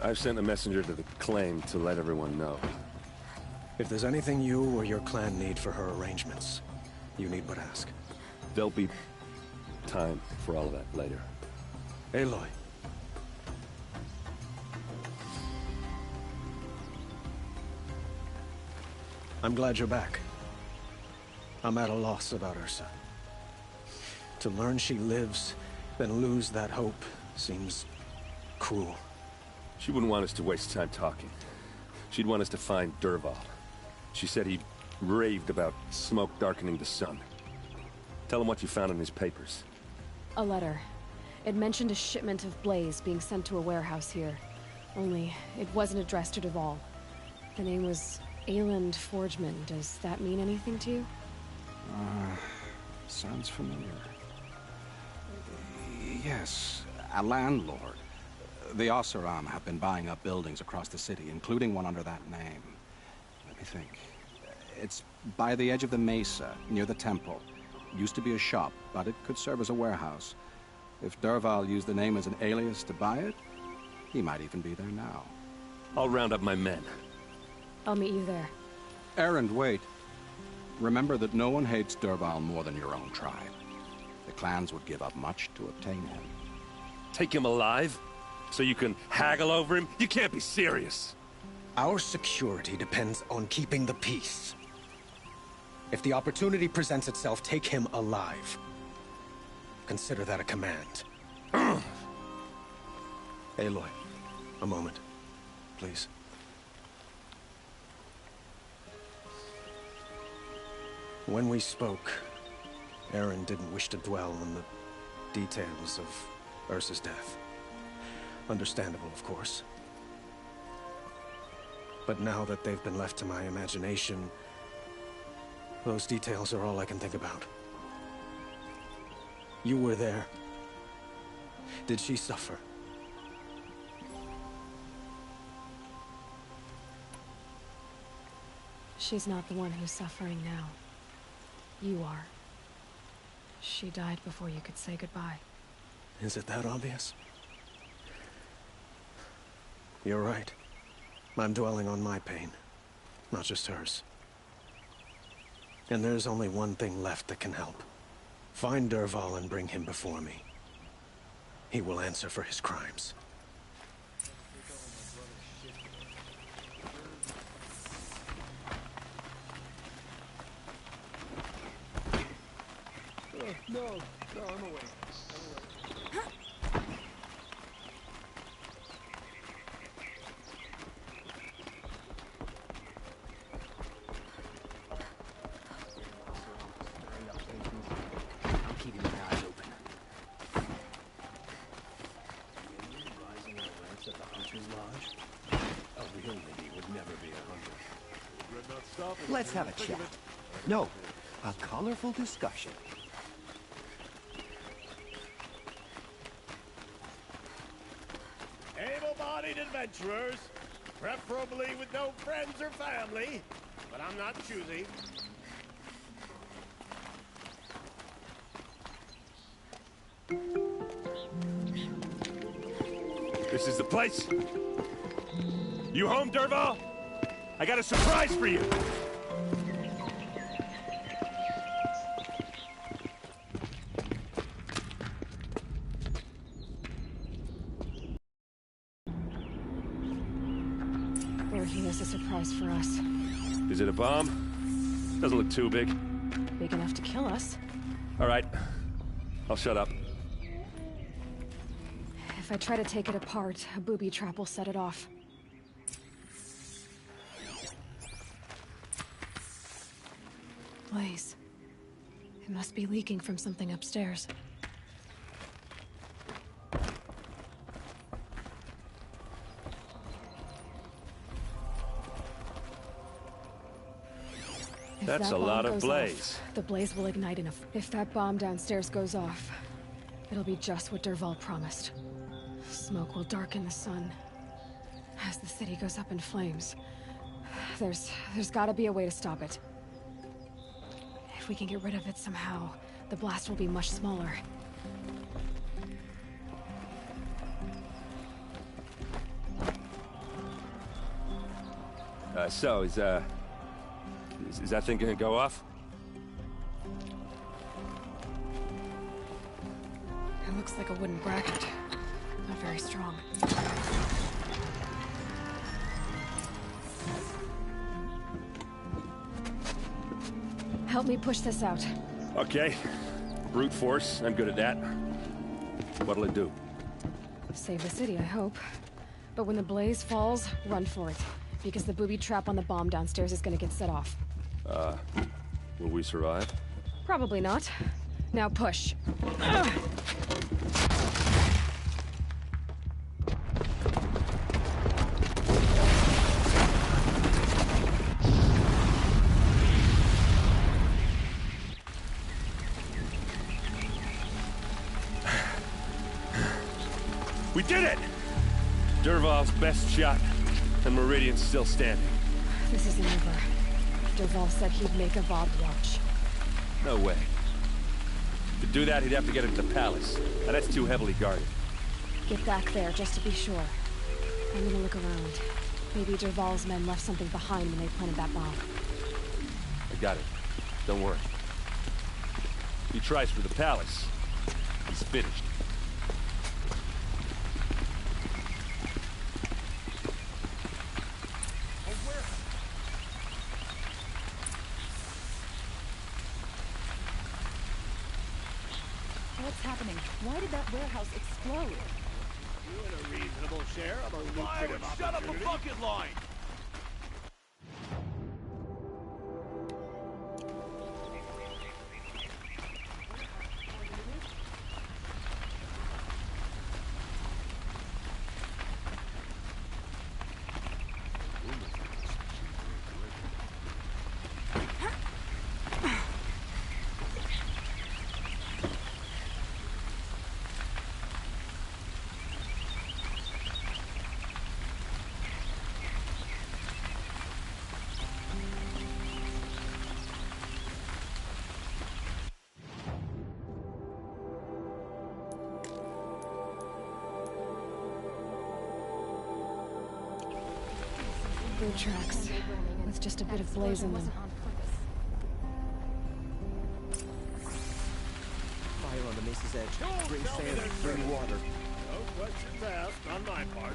I've sent a messenger to the claim to let everyone know. If there's anything you or your clan need for her arrangements, you need but ask. There'll be time for all of that later. Aloy. I'm glad you're back. I'm at a loss about Ursa. To learn she lives, then lose that hope, seems cruel. She wouldn't want us to waste time talking. She'd want us to find Dervahl. She said he raved about smoke darkening the sun. Tell him what you found in his papers. A letter. It mentioned a shipment of blaze being sent to a warehouse here. Only, it wasn't addressed to Dervahl. The name was Ayland Forgeman. Does that mean anything to you? Sounds familiar. Yes, a landlord. The Oseram have been buying up buildings across the city, including one under that name. Let me think. It's by the edge of the mesa, near the temple. Used to be a shop, but it could serve as a warehouse. If Dervahl used the name as an alias to buy it, he might even be there now. I'll round up my men. I'll meet you there. Erend, wait. Remember that no one hates Dervahl more than your own tribe. The clans would give up much to obtain him. Take him alive? So you can haggle over him? You can't be serious. Our security depends on keeping the peace. If the opportunity presents itself, take him alive. Consider that a command. Aloy, a moment, please. When we spoke, Erend didn't wish to dwell on the details of Ursa's death. Understandable, of course. But now that they've been left to my imagination, those details are all I can think about. You were there. Did she suffer? She's not the one who's suffering now. You are. She died before you could say goodbye. Is it that obvious? You're right. I'm dwelling on my pain, not just hers. And there's only one thing left that can help. Find Dervahl and bring him before me. He will answer for his crimes. No, I'm away. I'm keeping my eyes open. Rising rents at the Hunter's Lodge? A real lady would never be a hunter. Let's have a chat. No, a colorful discussion. Able-bodied adventurers, preferably with no friends or family, but I'm not choosy. This is the place. You home, Dervahl? I got a surprise for you. Working as a surprise for us. Is it a bomb? Doesn't look too big. Big enough to kill us. All right. I'll shut up. If I try to take it apart, a booby trap will set it off. Blaze. It must be leaking from something upstairs. That's a lot of blaze. The blaze will ignite if that bomb downstairs goes off. It'll be just what Dervahl promised. Smoke will darken the sun. As the city goes up in flames. There's gotta be a way to stop it. If we can get rid of it somehow, the blast will be much smaller. So, is that thing gonna go off? It looks like a wooden bracket. Not very strong. Help me push this out. Okay. Brute force, I'm good at that. What'll it do? Save the city, I hope. But when the blaze falls, run for it. Because the booby trap on the bomb downstairs is gonna get set off. Will we survive? Probably not. Now push. We did it! Dervahl's best shot, and Meridian's still standing. This isn't over. Dervahl said he'd make a Vob watch. No way. To do that, he'd have to get into the palace, and that's too heavily guarded. Get back there, just to be sure. I'm gonna look around. Maybe Dervahl's men left something behind when they planted that bomb. I got it. Don't worry. If he tries for the palace, he's finished. What's happening? Why did that warehouse explode? You and a reasonable share of a lucrative opportunity. Shut up a bucket line! Boot tracks, with just a bit of blaze in them. Fire on the mesa's edge. Bring sand, bring water. No questions asked on my part.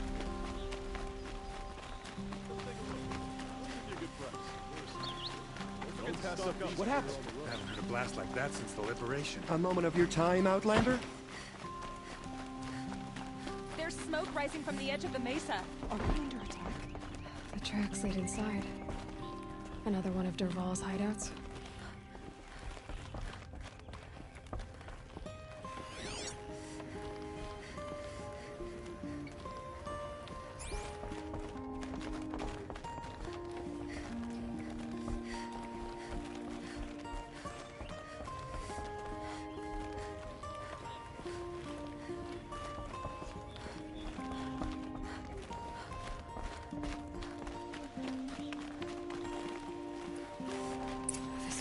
What happened? I haven't heard a blast like that since the liberation. A moment of your time, Outlander? There's smoke rising from the edge of the mesa. Are we under attack? The tracks lead inside. Another one of Dervahl's hideouts.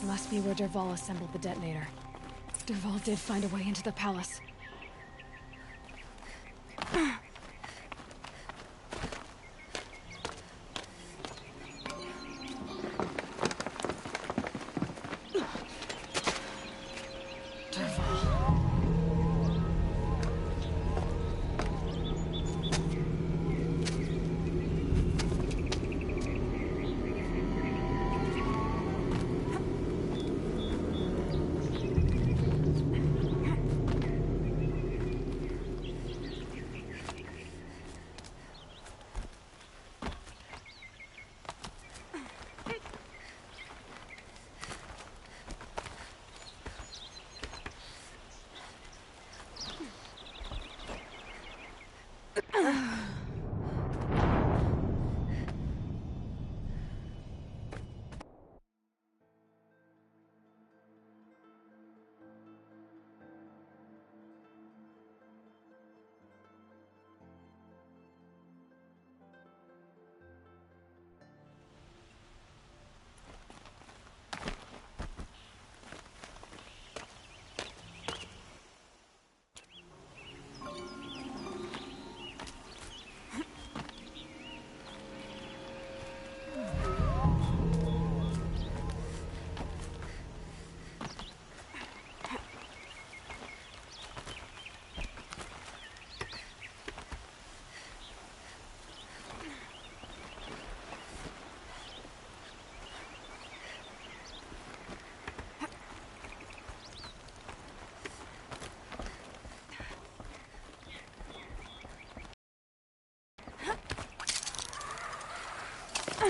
Must be where Dervahl assembled the detonator. Dervahl did find a way into the palace.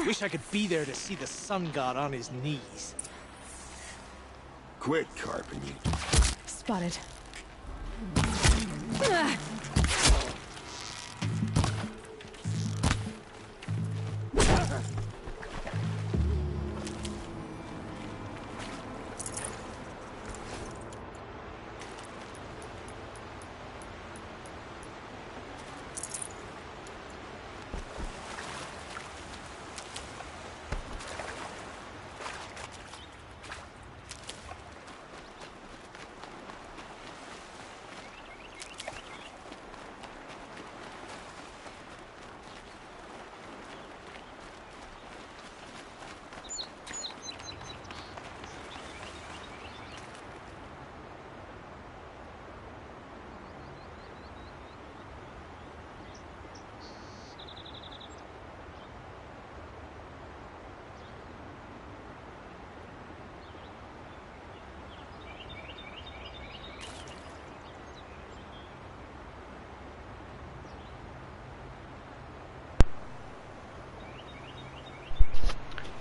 Wish I could be there to see the sun god on his knees. Quit carping you. Spotted.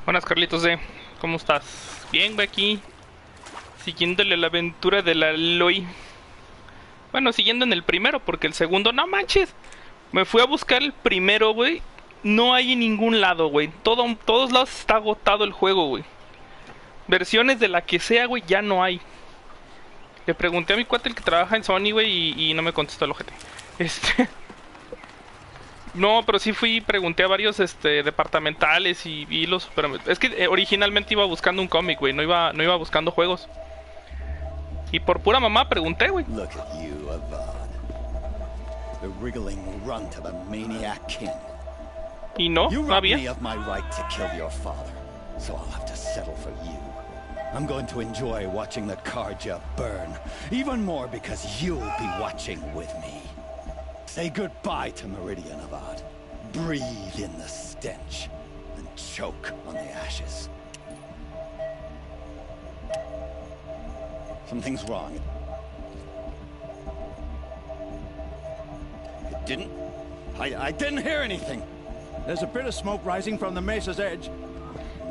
Buenas, Carlitos D. ¿Cómo estás? Bien, güey, aquí siguiéndole la aventura de la Aloy. Bueno, siguiendo en el primero, porque el segundo, no manches. Me fui a buscar el primero, güey. No hay en ningún lado, güey. Todos lados está agotado el juego, güey. Versiones de la que sea, güey, ya no hay. Le pregunté a mi cuate, el que trabaja en Sony, güey, y no me contestó el ojete. No, pero sí fui y pregunté a varios departamentales y los... Pero es que originalmente iba buscando un cómic, güey, no iba buscando juegos. Y por pura mamá pregunté, güey. Look at you, Avad. The wriggling runt of a maniac king. Y no había. You robbed me of my right to kill your father, so I'll have to settle for you. I'm going to enjoy watching the Karja burn, even more because you'll be watching with me. Say goodbye to Meridian, Avad. Breathe in the stench and choke on the ashes. Something's wrong. It didn't? I didn't hear anything. There's a bit of smoke rising from the mesa's edge.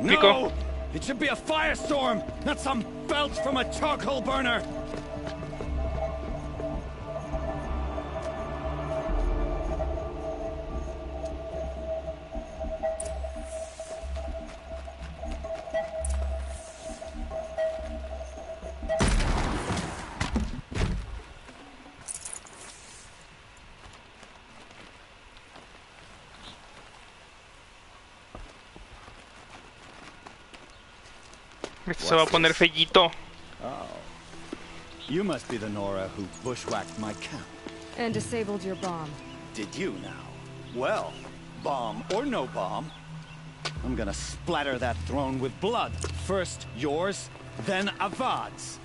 No! It should be a firestorm, not some belch from a charcoal burner! Se va a poner fellito. Oh. You must be the Nora who bushwhacked my camp. And disabled your bomb. Did you now? Well, bomb or no bomb, I'm gonna splatter that throne with blood. First yours, then Avad's.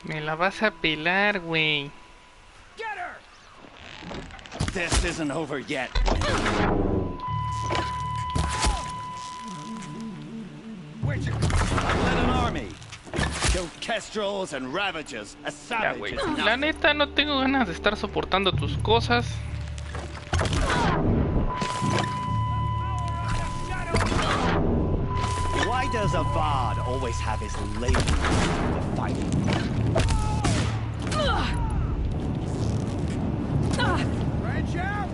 Me la vas a pelar, güey. Get her! This isn't over yet. Where'd you... I led an army. Killed kestrels and ravages. A savage is nothing. La neta, no tengo ganas de estar soportando tus cosas. Why does Avad always have his lady for fighting? Branch out!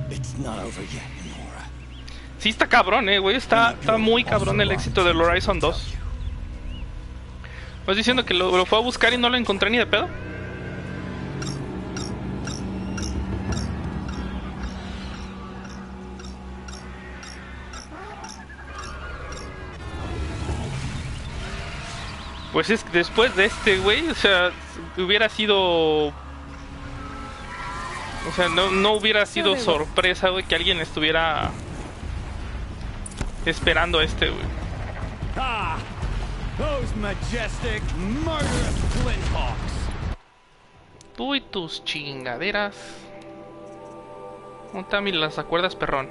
It's not over yet, Nora. Sí está cabrón, güey. Está muy cabrón el éxito del Horizon 2. ¿Vas diciendo que lo fue a buscar y no lo encontré ni de pedo? Pues es que después de este, güey, o sea, hubiera sido... O sea, no hubiera sido sorpresa, güey, que alguien estuviera esperando este, güey. Ah, those majestic, murderous flinthawks. Tú y tus chingaderas. ¿Dónde están las acuerdas, perrón?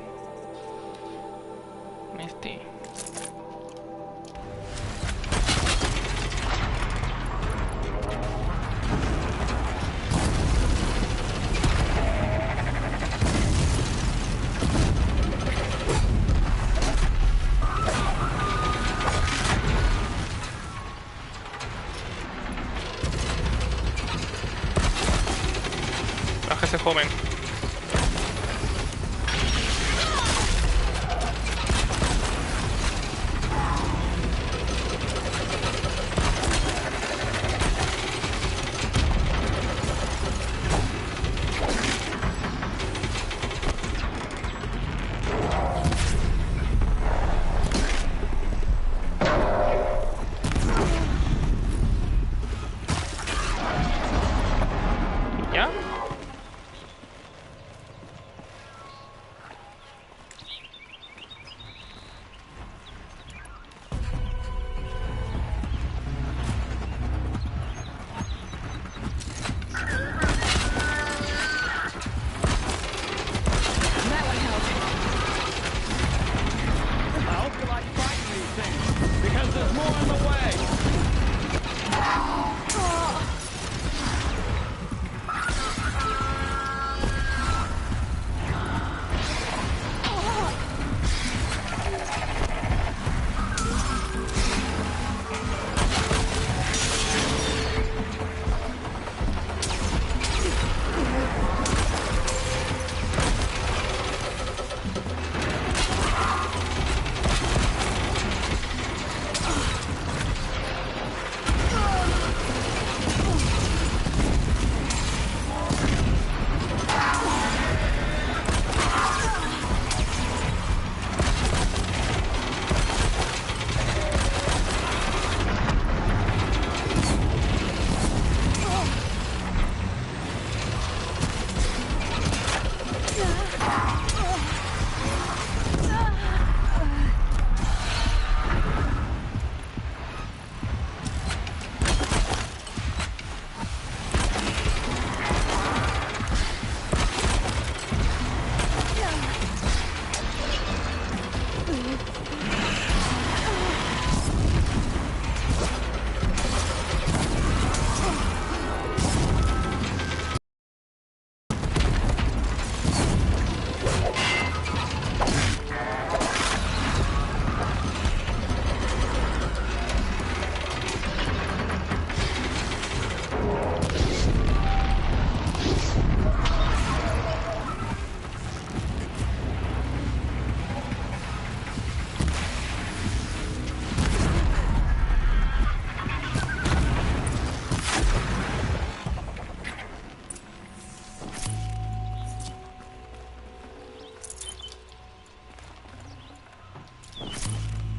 que hace joven.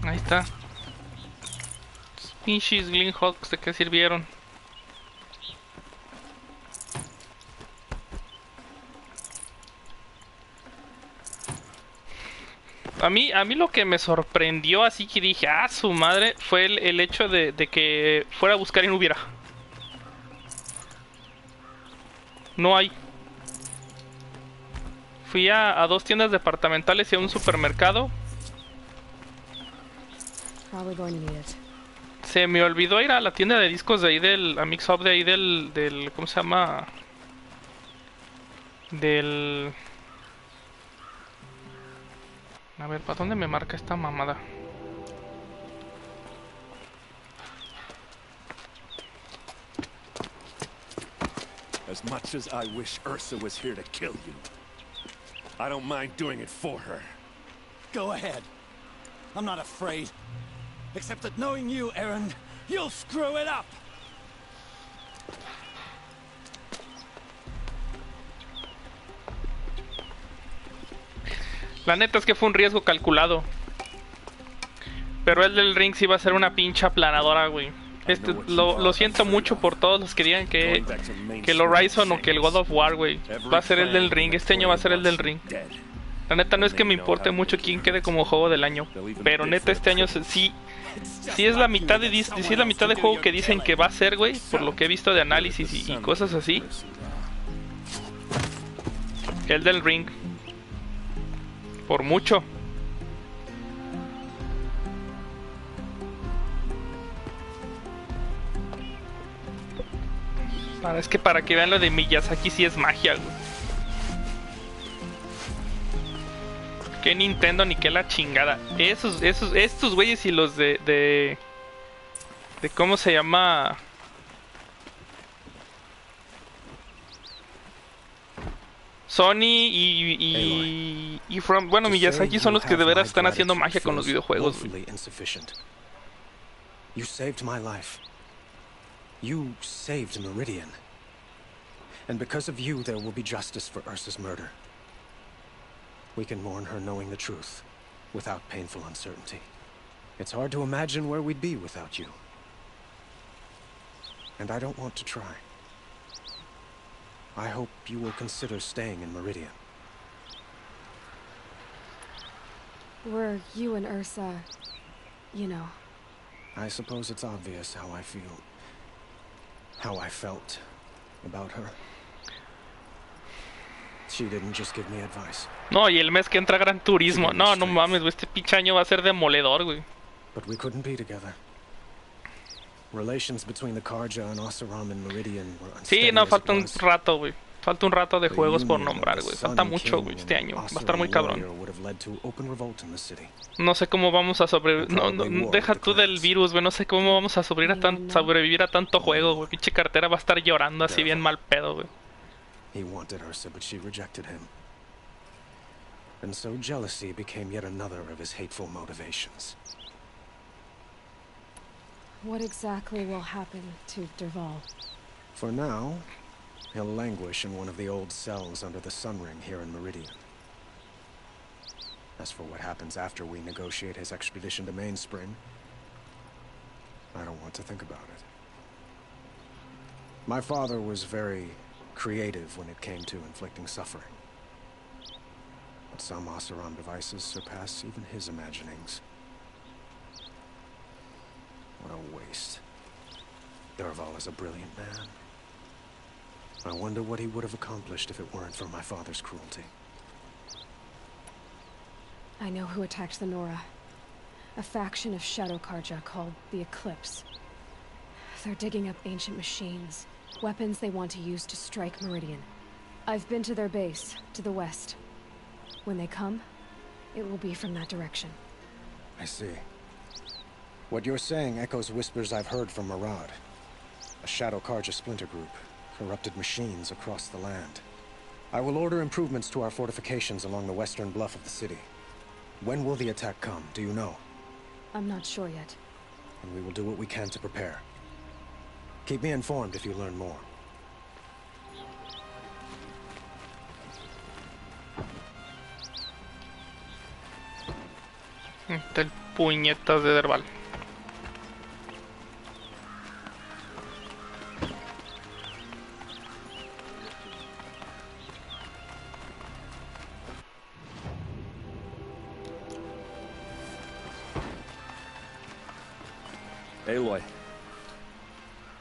Ahí está. Pinches Gleanhawks, ¿de qué sirvieron? A mí lo que me sorprendió, así que dije, ah, su madre, fue el hecho de que fuera a buscar y no hubiera. No hay. Fui a dos tiendas departamentales y a un supermercado. Se me olvidó ir a la tienda de discos de ahí del... a Mix Up de ahí del ¿cómo se llama? Del... A ver, ¿para dónde me marca esta mamada? As much as I wish Ursa was here to kill you, I don't mind doing it for her. Go ahead. I'm not afraid. Except that knowing you, Aaron, you'll screw it up. La neta es que fue un riesgo calculado. Pero el del ring sí va a ser una pincha aplanadora, güey. Lo siento mucho por todos los que digan que el Horizon o que el God of War, güey. Va a ser el del ring. Este año va a ser el del ring. La neta no es que me importe mucho quién quede como juego del año. Pero neta este año sí es la mitad de es la mitad de juego que dicen que va a ser, güey. Por lo que he visto de análisis y cosas así. El del ring. Por mucho. Es que para que vean lo de Miyazaki sí es magia, güey. Que Nintendo ni que la chingada. Estos güeyes y los de ¿cómo se llama? Sony y From, bueno, Miyazaki son los que de veras están haciendo magia con los videojuegos. You saved my life. You saved Meridian. And because of you, there will be justice for Ursa's murder. We can mourn her knowing the truth, without painful uncertainty. It's hard to imagine where we'd be without you. And I don't want to try. I hope you will consider staying in Meridian. Were you and Ursa, you know... I suppose it's obvious how I feel. How I felt about her. She didn't just give me advice. No, y el mes que entra Gran Turismo. No, no mames, güey, este pinche año va a ser demoledor, güey. But we couldn't be together. Relations between the Karja and Oseram and Meridian were unsteady. Sí, no, falta un rato, güey. Falta un rato de juegos por nombrar, güey. Falta mucho, güey, este año. Va a estar muy cabrón. No sé cómo vamos a sobrevivir. No, deja tú del virus, güey. No sé cómo vamos a sobrevivir a tanto juego, güey. Pinche cartera va a estar llorando así bien mal pedo, güey. He wanted Ursa, but she rejected him. And so jealousy became yet another of his hateful motivations. What exactly will happen to Dervahl? For now, he'll languish in one of the old cells under the Sun Ring here in Meridian. As for what happens after we negotiate his extradition to Mainspring, I don't want to think about it. My father was very creative when it came to inflicting suffering. But some Oseram devices surpass even his imaginings. What a waste. Dervahl is a brilliant man. I wonder what he would have accomplished if it weren't for my father's cruelty. I know who attacked the Nora. A faction of Shadow Karja called the Eclipse. They're digging up ancient machines, weapons they want to use to strike Meridian. I've been to their base, to the west. When they come, it will be from that direction. I see. What you're saying echoes whispers I've heard from Murad. A Shadow Karja splinter group, corrupted machines across the land. I will order improvements to our fortifications along the western bluff of the city. When will the attack come, do you know? I'm not sure yet. And we will do what we can to prepare. Keep me informed if you learn more. Está el puñetas de Dervahl. Aloy,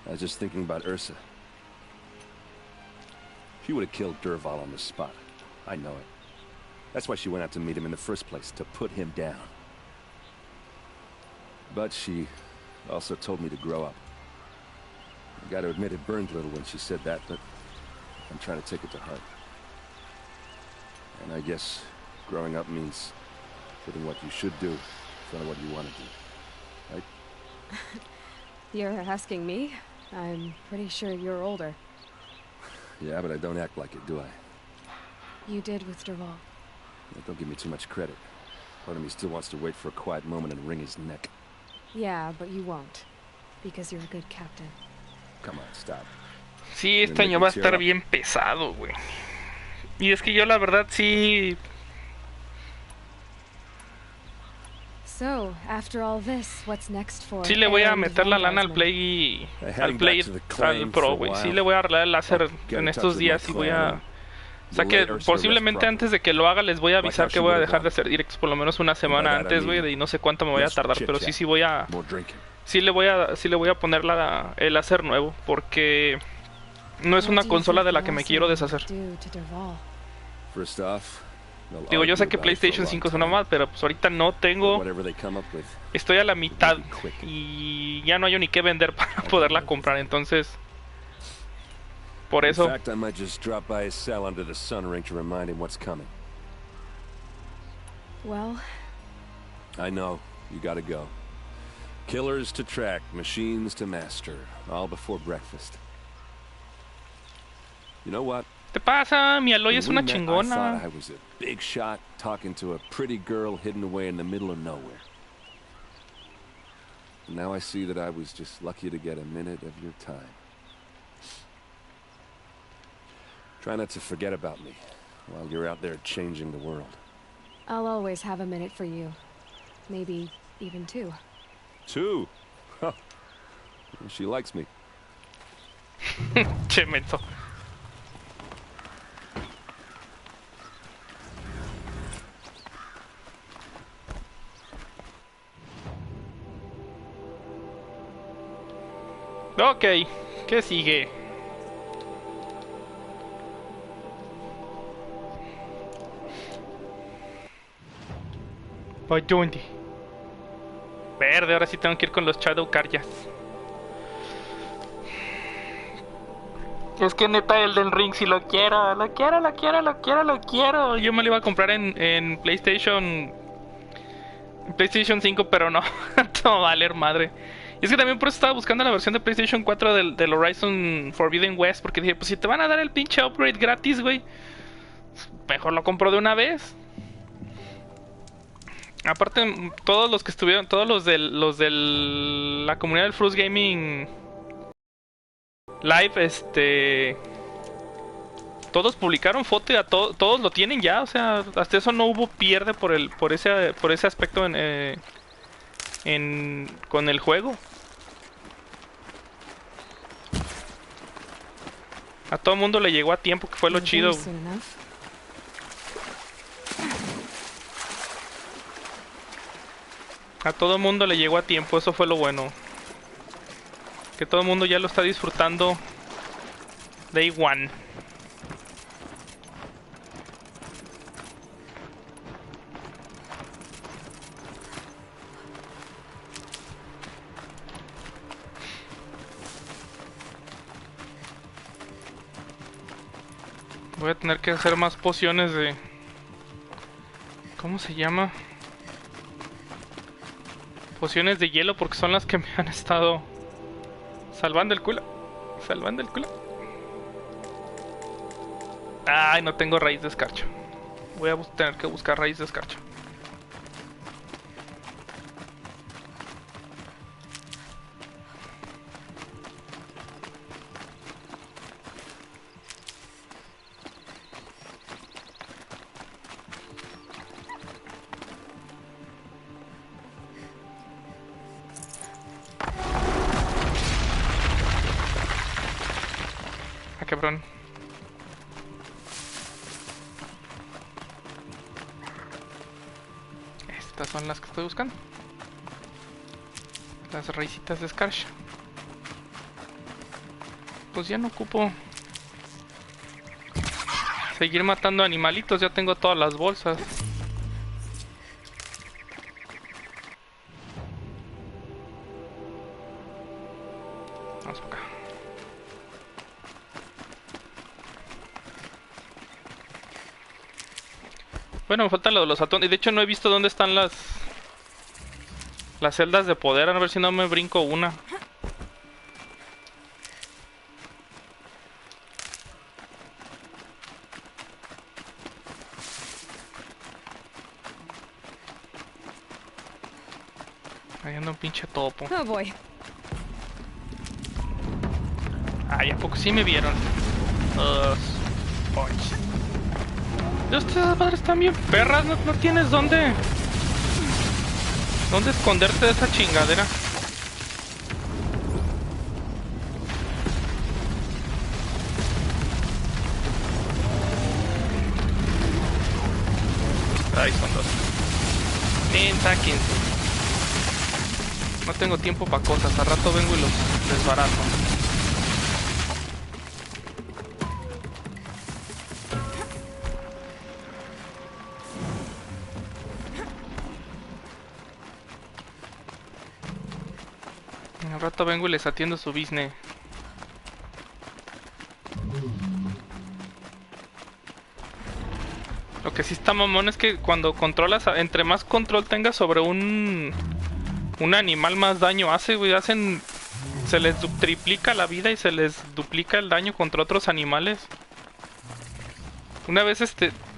I was just thinking about Ursa. She would have killed Dervahl on the spot. I know it. That's why she went out to meet him in the first place, to put him down. But she also told me to grow up. I gotta admit it burned a little when she said that, but I'm trying to take it to heart. And I guess growing up means putting what you should do in front of what you want to do. Right? You're asking me? I'm pretty sure you're older. Yeah, but I don't act like it, do I? You did with Dervahl. Yeah, don't give me too much credit. Part of me still wants to wait for a quiet moment and wring his neck. Yeah, but you won't. Because you're a good captain. Come on, stop. Sí, este año va a estar bien pesado, güey. Y es que yo la verdad sí... So, after all this, what's next for... Sí le voy a meter la lana al Play... al Pro, güey. Sí le voy a arreglar el láser en estos días y voy a... O sea que posiblemente antes de que lo haga les voy a avisar que voy a dejar de hacer directos por lo menos una semana antes, güey, y no sé cuánto me voy a tardar, pero sí voy a... Sí le voy a poner el láser nuevo, porque no es una consola de la que me quiero deshacer. Digo, yo sé que PlayStation 5 es una más, pero pues ahorita no tengo... Estoy a la mitad y ya no hay ni qué vender para poderla comprar, entonces... Por eso... In fact, I might just drop by his cell under the Sun Ring to remind him what's coming. Well... I know, you gotta go. Killers to track, machines to master, all before breakfast. You know what? ¿Qué te pasa? Mi Aloy es When we una met, I chingona. thought I was a big shot talking to a pretty girl hidden away in the middle of nowhere. Now I see that I was just lucky to get a minute of your time. Try not to forget about me while you're out there changing the world. I'll always have a minute for you. Maybe even two. Two? Huh. She likes me. Che menso. Ok, ¿qué sigue? ¿Para dónde? Verde, ahora sí tengo que ir con los Shadow Carjas. Es que neta Elden Ring si lo quiero. Yo me lo iba a comprar en PlayStation 5, pero no. No va a valer madre. Y es que también por eso estaba buscando la versión de PlayStation 4 del Horizon Forbidden West, porque dije, pues si te van a dar el pinche upgrade gratis, güey, mejor lo compro de una vez. Aparte, todos los que estuvieron, todos los de la comunidad del Fruits Gaming Live, todos publicaron foto y todos lo tienen ya, o sea, hasta eso no hubo pierde por ese aspecto con el juego. A todo el mundo le llegó a tiempo, que fue lo chido. A todo el mundo le llegó a tiempo, eso fue lo bueno. Que todo el mundo ya lo está disfrutando Day One. Voy a tener que hacer más pociones de... ¿Cómo se llama? Pociones de hielo, porque son las que me han estado salvando el culo. Ay, no tengo raíz de escarcha. Voy a tener que buscar raíz de escarcha. Cabrón. Estas son las que estoy buscando. Las raicitas de escarcha. Pues ya no ocupo seguir matando animalitos, ya tengo todas las bolsas. Vamos por acá. Bueno, me falta lo de los atones. De hecho, no he visto dónde están las celdas de poder. A ver si no me brinco una. Ahí anda un pinche topo. Oh boy. Ay, ¿a poco sí me vieron? Estas madres están bien perras, no tienes dónde esconderte de esa chingadera. Ay, son dos. Ven, sáquense. No tengo tiempo para cosas, al rato vengo y los desbarato. Al rato vengo y les atiendo su business. Lo que sí está mamón es que cuando controlas, entre más control tengas sobre un animal, más daño hace, güey. Se les triplica la vida y se les duplica el daño contra otros animales. Una vez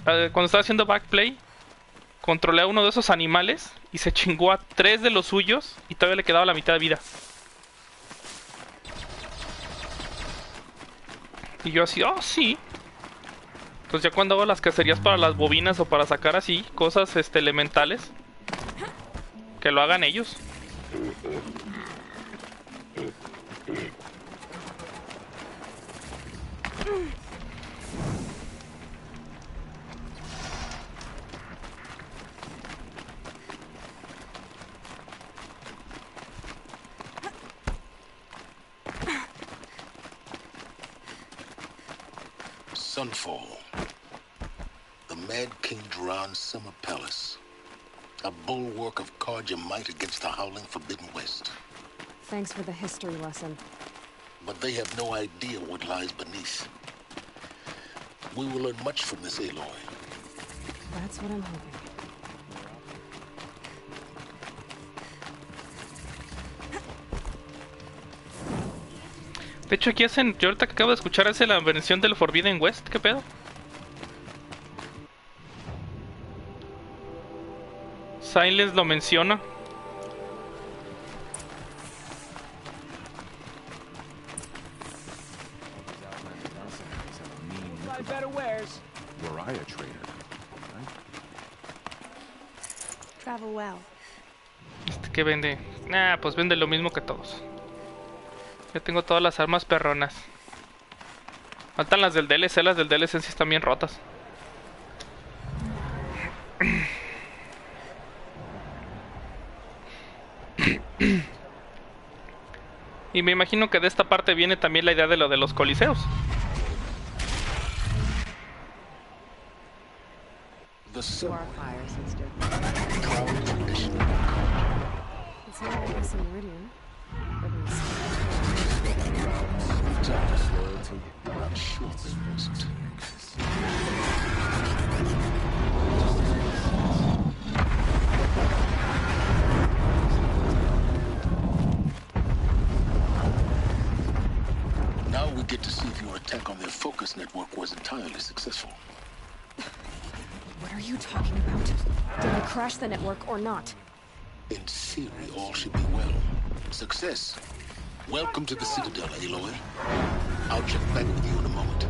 cuando estaba haciendo backplay, controlé a uno de esos animales y se chingó a 3 de los suyos y todavía le quedaba la mitad de vida. Y yo así, oh sí. Entonces ya cuando hago las cacerías para las bobinas o para sacar así cosas elementales, que lo hagan ellos. Sunfall. The Mad King Duran's summer palace. A bulwark of Carja might against the howling Forbidden West. Thanks for the history lesson. But they have no idea what lies beneath. We will learn much from this, Aloy. That's what I'm hoping. De hecho aquí hacen, yo ahorita que acabo de escuchar hace la versión del Forbidden West, ¿qué pedo? Silence lo menciona. Travel well. ¿Qué vende? Nah, pues vende lo mismo que todos. Ya tengo todas las armas perronas. Faltan las del DLC, las del DLC sí están bien rotas. Y me imagino que de esta parte viene también la idea de lo de los coliseos. The subway. It's not like this in Meridian. Loyalty, I'm sure this wasn't. Now we get to see if your attack on their focus network was entirely successful. What are you talking about? Did I crash the network or not? In theory, all should be well. Success. Welcome to the Citadel, Aloy. I'll check back with you in a moment.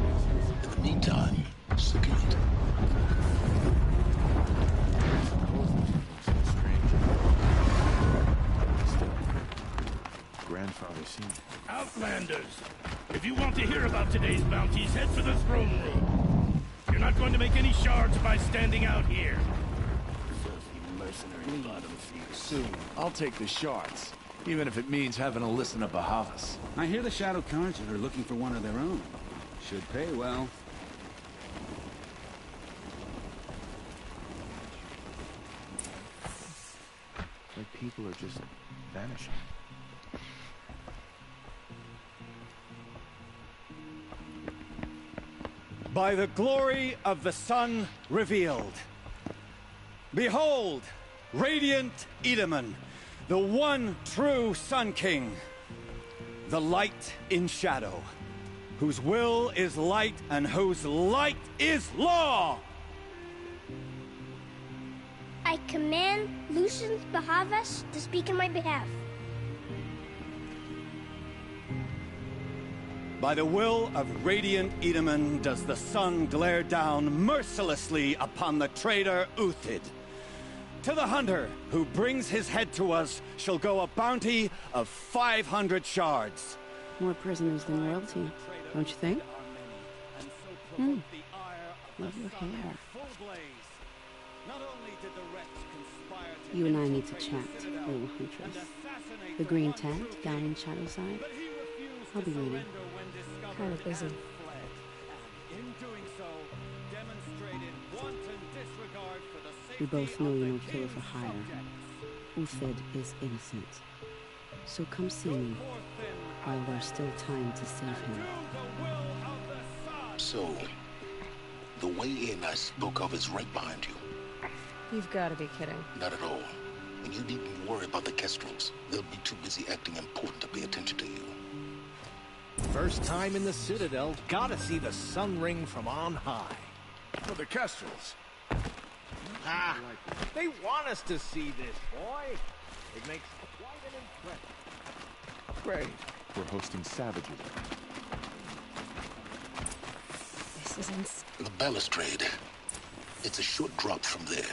In the meantime, circulate. Grandfather seen it. Outlanders! If you want to hear about today's bounties, head for the throne room. You're not going to make any shards by standing out here. Filthy mercenary bottom feeder. Soon, I'll take the shards. Even if it means having to listen to Bahavas. I hear the Shadow Cards are looking for one of their own. Should pay well. Like people are just vanishing. By the glory of the sun revealed. Behold, radiant Edaman, the one true Sun King, the light in shadow, whose will is light and whose light is law! I command Lucius Bahavas to speak in my behalf. By the will of radiant Edaman does the sun glare down mercilessly upon the traitor Uthid. To the hunter who brings his head to us shall go a bounty of 500 shards. More prisoners than royalty, don't you think? Love your hair. You and I need to chat, little huntress. The green tent down in Shadowside. I'll be waiting. Kind of busy. We both know you're no killer for hire. Uthid is innocent. So come see me while there's still time to save him. So, the way in I spoke of is right behind you. You've got to be kidding. Not at all. And you needn't worry about the Kestrels. They'll be too busy acting important to pay attention to you. First time in the Citadel, gotta see the sun ring from on high. For the Kestrels. Ah, they want us to see this, boy. It makes quite an impression. Great. We're hosting savages. This is insane. The balustrade. It's a short drop from there.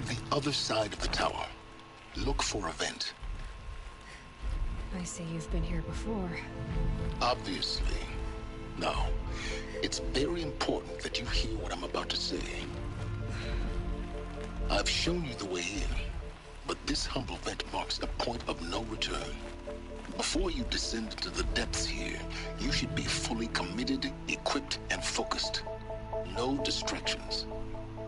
The other side of the tower. Look for a vent. I see you've been here before. Obviously. Now, it's very important that you hear what I'm about to say. I've shown you the way in, but this humble vent marks a point of no return. Before you descend into the depths here, you should be fully committed, equipped, and focused. No distractions.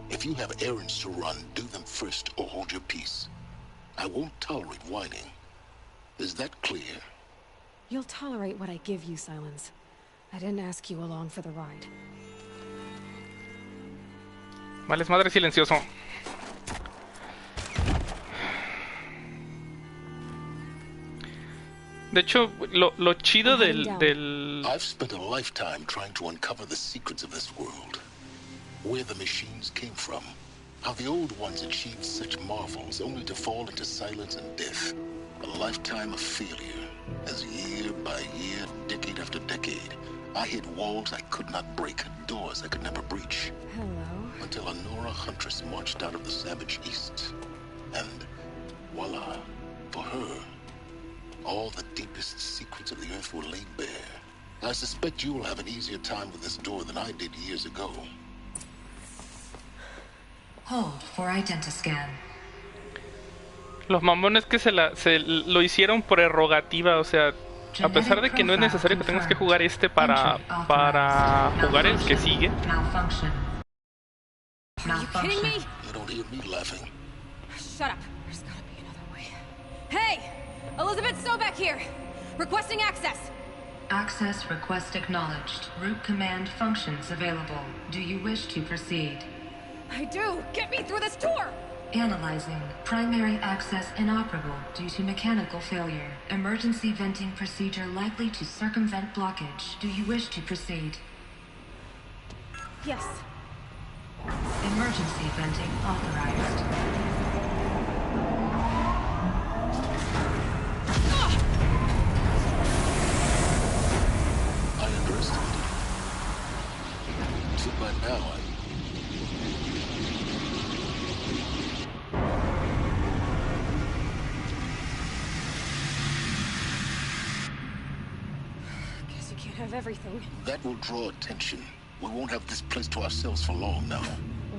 If you have errands to run, do them first or hold your peace. I won't tolerate whining. Is that clear? You'll tolerate what I give you, Silence. I didn't ask you along for the ride. Vale, es madre silencioso. De hecho, lo chido del... I've spent a lifetime trying to uncover the secrets of this world. Where the machines came from. How the old ones achieved such marvels only to fall into silence and death. A lifetime of failure. As year by year, decade after decade, I hit walls I could not break, doors I could never breach. Hello. Until a Nora huntress marched out of the savage east. And voila, for her, all the deepest secrets of the earth were laid bare. I suspect you'll have an easier time with this door than I did years ago. Hold for identiscan. Los mamones que se lo hicieron por prerrogativa, o sea, a pesar de que no es necesario que tengas que jugar para jugar el que sigue. Are you kidding me? You don't hear me laughing. Shut up. There's gotta be another way. Hey! Elizabeth Stovak here! Requesting access! Access request acknowledged. Root command functions available. Do you wish to proceed? I do! Get me through this tour! Analyzing. Primary access inoperable due to mechanical failure. Emergency venting procedure likely to circumvent blockage. Do you wish to proceed? Yes. Emergency venting authorized. I underestimated. So by now, Guess you can't have everything. that will draw attention. We won't have this place to ourselves for long now.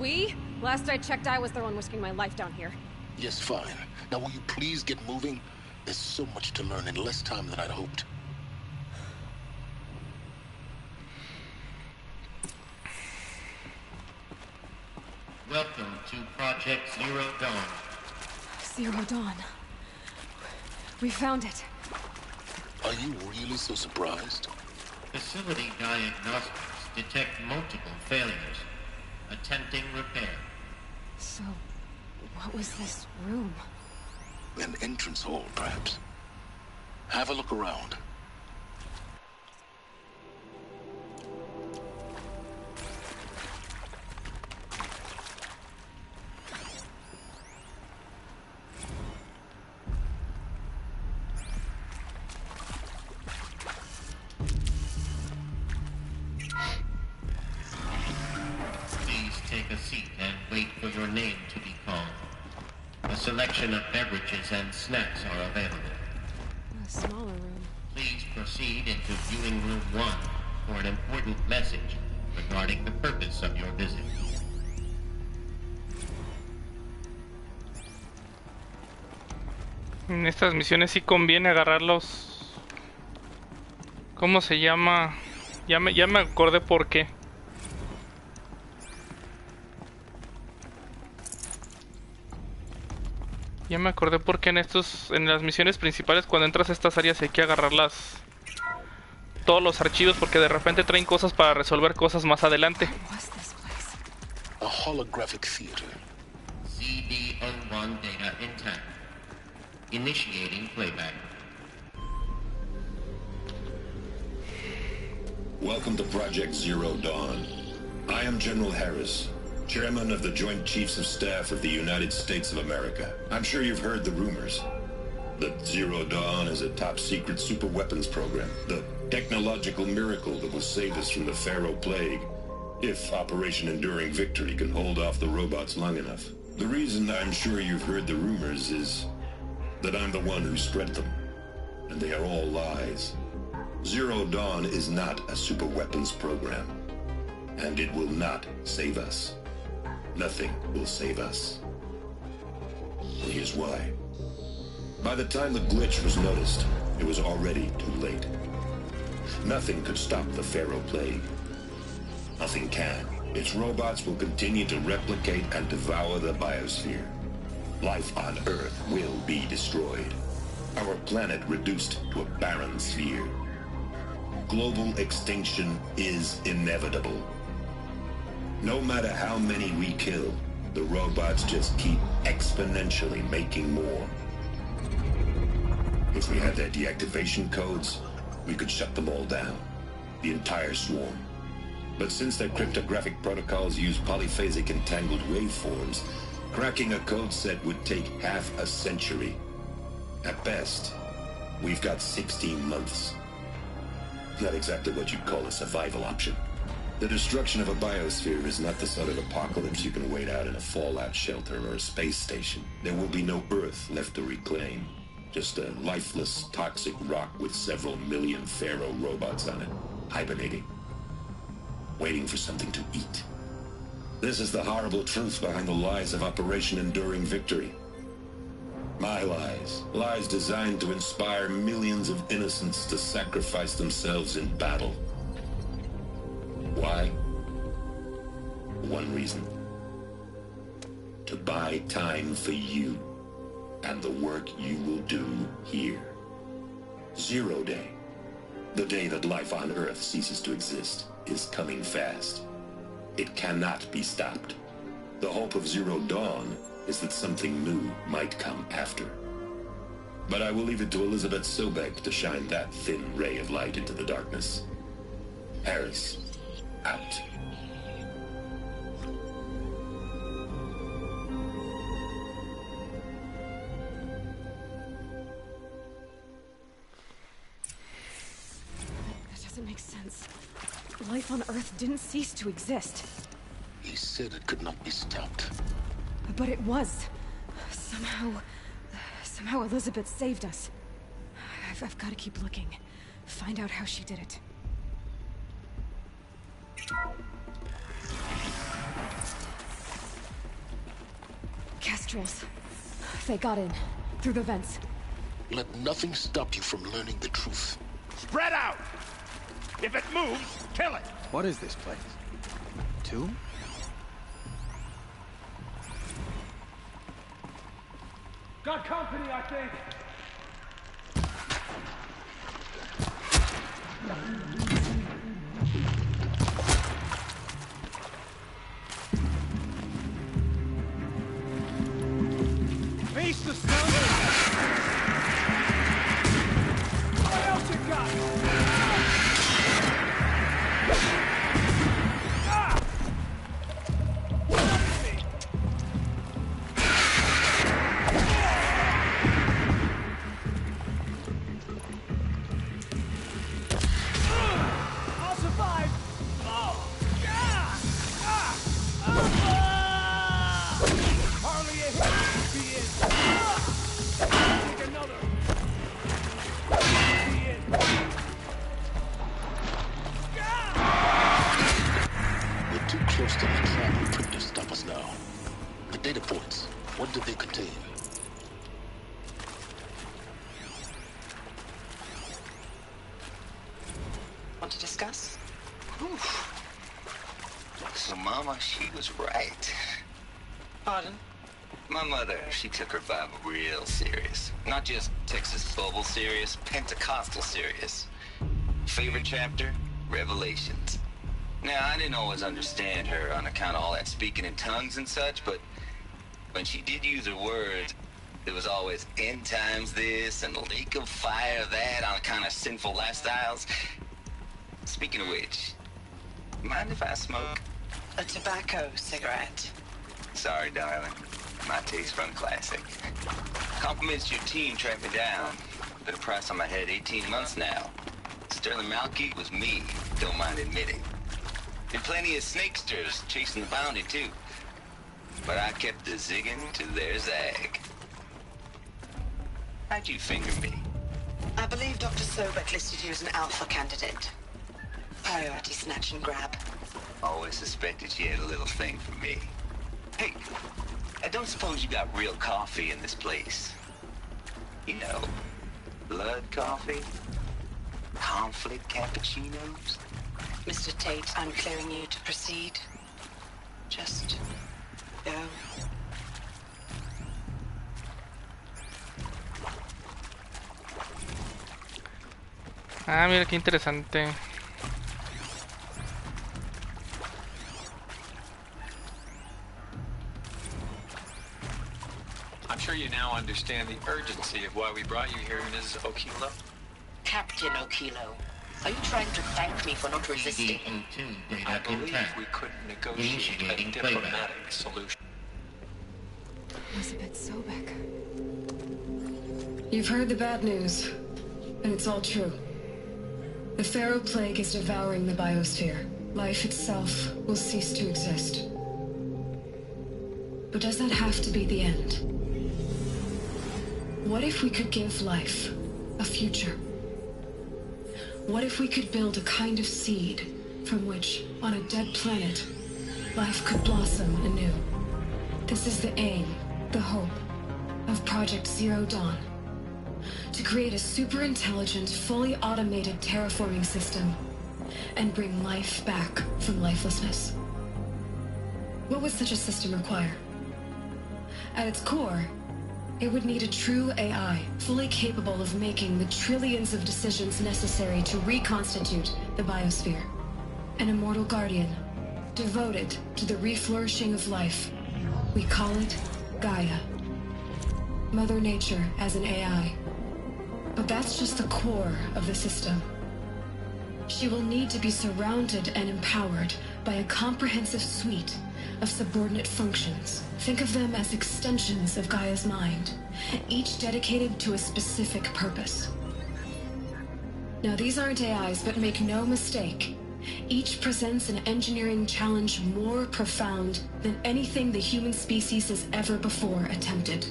We? Last I checked, I was the one risking my life down here. Yes, fine. Now will you please get moving? There's so much to learn in less time than I'd hoped. Welcome to Project Zero Dawn. Zero Dawn. We found it. Are you really so surprised? Facility diagnostics detect multiple failures. Attempting repair. So, what was this room? An entrance hall, perhaps. Have a look around. Take a seat and wait for your name to be called. A selection of beverages and snacks are available. A smaller room. Please proceed into viewing room 1 for an important message regarding the purpose of your visit. En estas misiones sí conviene agarrar los... ¿Cómo se llama? Ya me acordé por qué. Ya me acordé por qué en las misiones principales cuando entras a estas áreas hay que agarrarlas todos los archivos porque de repente traen cosas para resolver cosas más adelante. a holographic theater. CD-01 data intact. Initiating playback. Welcome to Project Zero Dawn. I am General Harris, Chairman of the Joint Chiefs of Staff of the United States of America. I'm sure you've heard the rumors that Zero Dawn is a top-secret superweapons program, the technological miracle that will save us from the Pharaoh Plague, if Operation Enduring Victory can hold off the robots long enough. The reason I'm sure you've heard the rumors is that I'm the one who spread them, and they are all lies. Zero Dawn is not a superweapons program, and it will not save us. Nothing will save us. And here's why. By the time the glitch was noticed, it was already too late. Nothing could stop the Pharaoh Plague. Nothing can. Its robots will continue to replicate and devour the biosphere. Life on Earth will be destroyed. Our planet reduced to a barren sphere. Global extinction is inevitable. No matter how many we kill, the robots just keep exponentially making more. If we had their deactivation codes, we could shut them all down. The entire swarm. But since their cryptographic protocols use polyphasic entangled waveforms, cracking a code set would take half a century. At best, we've got 16 months. Not exactly what you'd call a survival option. The destruction of a biosphere is not the sort of apocalypse you can wait out in a fallout shelter or a space station. There will be no Earth left to reclaim. Just a lifeless, toxic rock with several million Pharaoh robots on it, hibernating. Waiting for something to eat. This is the horrible truth behind the lies of Operation Enduring Victory. My lies. Lies designed to inspire millions of innocents to sacrifice themselves in battle. Why? One reason. To buy time for you and the work you will do here. Zero Day. The day that life on Earth ceases to exist is coming fast. It cannot be stopped. The hope of Zero Dawn is that something new might come after. But I will leave it to Elizabeth Sobek to shine that thin ray of light into the darkness. Harris, out. That doesn't make sense. Life on Earth didn't cease to exist. He said it could not be stopped. But it was. Somehow Elizabeth saved us. I've got to keep looking. Find out how she did it. Kestrels. They got in. Through the vents. Let nothing stop you from learning the truth. Spread out! If it moves, kill it! What is this place? Tomb? Got company, I think. Face the stone. What else you got? She took her Bible real serious. Not just Texas Bible serious, Pentecostal serious. Favorite chapter? Revelations. Now, I didn't always understand her on account of all that speaking in tongues and such, but when she did use her words, there was always end times this and lake of fire that on account of sinful lifestyles. Speaking of which, mind if I smoke? A tobacco cigarette. Sorry, darling. My taste run classic. Compliments to your team tracked me down. Been a price on my head 18 months now. Sterling Malky was me, don't mind admitting. Did plenty of snakesters chasing the bounty too. But I kept the zigging to their zag. How'd you finger me? I believe Dr. Sobek listed you as an alpha candidate. Priority snatch and grab. Always suspected she had a little thing for me. Hey, I don't suppose you got real coffee in this place? You know, blood coffee? Conflict cappuccinos? Mr. Tate, I'm clearing you to proceed. Just go. Ah, mira qué interesante. I'm sure you now understand the urgency of why we brought you here, Ms. Okilo. Captain Okilo, are you trying to thank me for not resisting? I believe we couldn't negotiate a diplomatic solution. Elizabeth Sobek. You've heard the bad news, and it's all true. The Pharaoh Plague is devouring the biosphere. Life itself will cease to exist. But does that have to be the end? What if we could give life a future? What if we could build a kind of seed from which, on a dead planet, life could blossom anew? This is the aim, the hope, of Project Zero Dawn. To create a super-intelligent, fully automated terraforming system and bring life back from lifelessness. What would such a system require? At its core, it would need a true AI, fully capable of making the trillions of decisions necessary to reconstitute the biosphere. An immortal guardian, devoted to the reflourishing of life. We call it Gaia. Mother Nature as an AI. But that's just the core of the system. She will need to be surrounded and empowered by a comprehensive suite of subordinate functions. Think of them as extensions of Gaia's mind, each dedicated to a specific purpose. Now, these aren't AIs, but make no mistake, each presents an engineering challenge more profound than anything the human species has ever before attempted.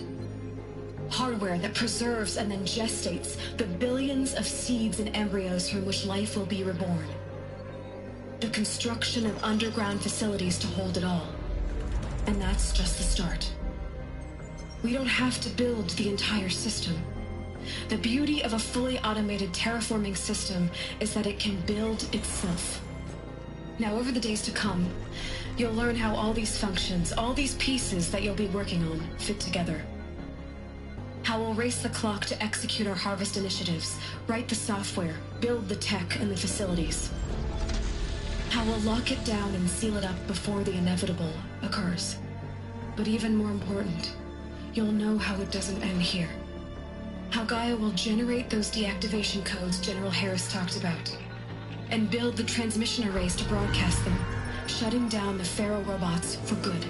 Hardware that preserves and then gestates the billions of seeds and embryos from which life will be reborn. The construction of underground facilities to hold it all. And that's just the start. We don't have to build the entire system. The beauty of a fully automated terraforming system is that it can build itself. Now, over the days to come, you'll learn how all these functions, all these pieces that you'll be working on, fit together. How we'll race the clock to execute our harvest initiatives, write the software, build the tech and the facilities. How we'll lock it down and seal it up before the inevitable occurs. But even more important, you'll know how it doesn't end here. How Gaia will generate those deactivation codes General Harris talked about, and build the transmission arrays to broadcast them, shutting down the Pharaoh robots for good.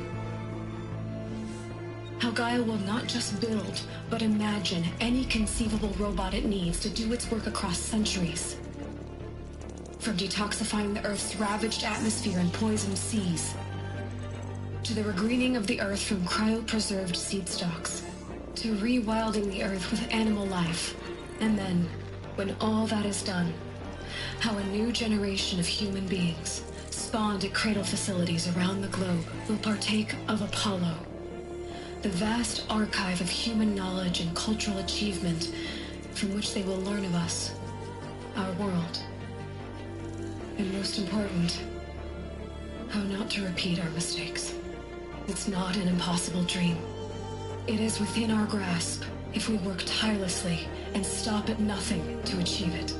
How Gaia will not just build, but imagine any conceivable robot it needs to do its work across centuries. From detoxifying the Earth's ravaged atmosphere and poisoned seas, to the regreening of the Earth from cryopreserved seed stalks, to rewilding the Earth with animal life. And then, when all that is done, how a new generation of human beings, spawned at cradle facilities around the globe, will partake of Apollo, the vast archive of human knowledge and cultural achievement from which they will learn of us, our world. And most important, how not to repeat our mistakes. It's not an impossible dream. It is within our grasp if we work tirelessly and stop at nothing to achieve it.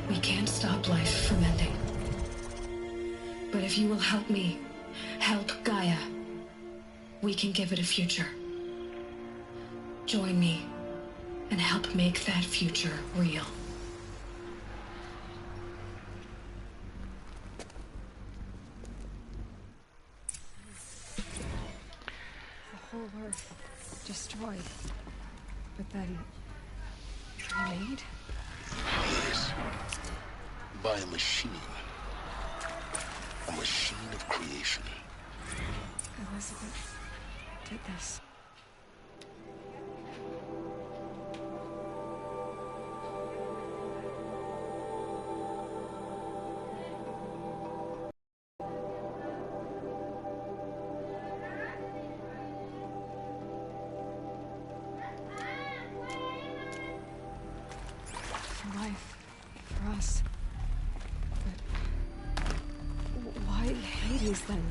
We can't stop life from ending. But if you will help me, help Gaia, we can give it a future. Join me and help make that future real. The whole Earth destroyed, but then remade? Yes. By a machine. A machine of creation. Elizabeth did this. For life, for us. But why Hades then?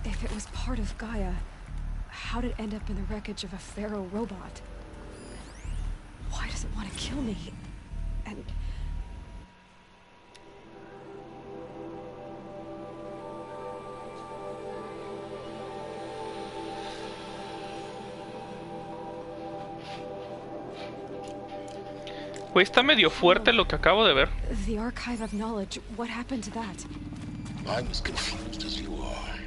If it was part of Gaia, how did it end up in the wreckage of a Pharaoh robot? Why does it want to kill me? And... Güey, está medio fuerte lo que acabo de ver. The Archive of Knowledge, what happened to that? I'm as confused as you are.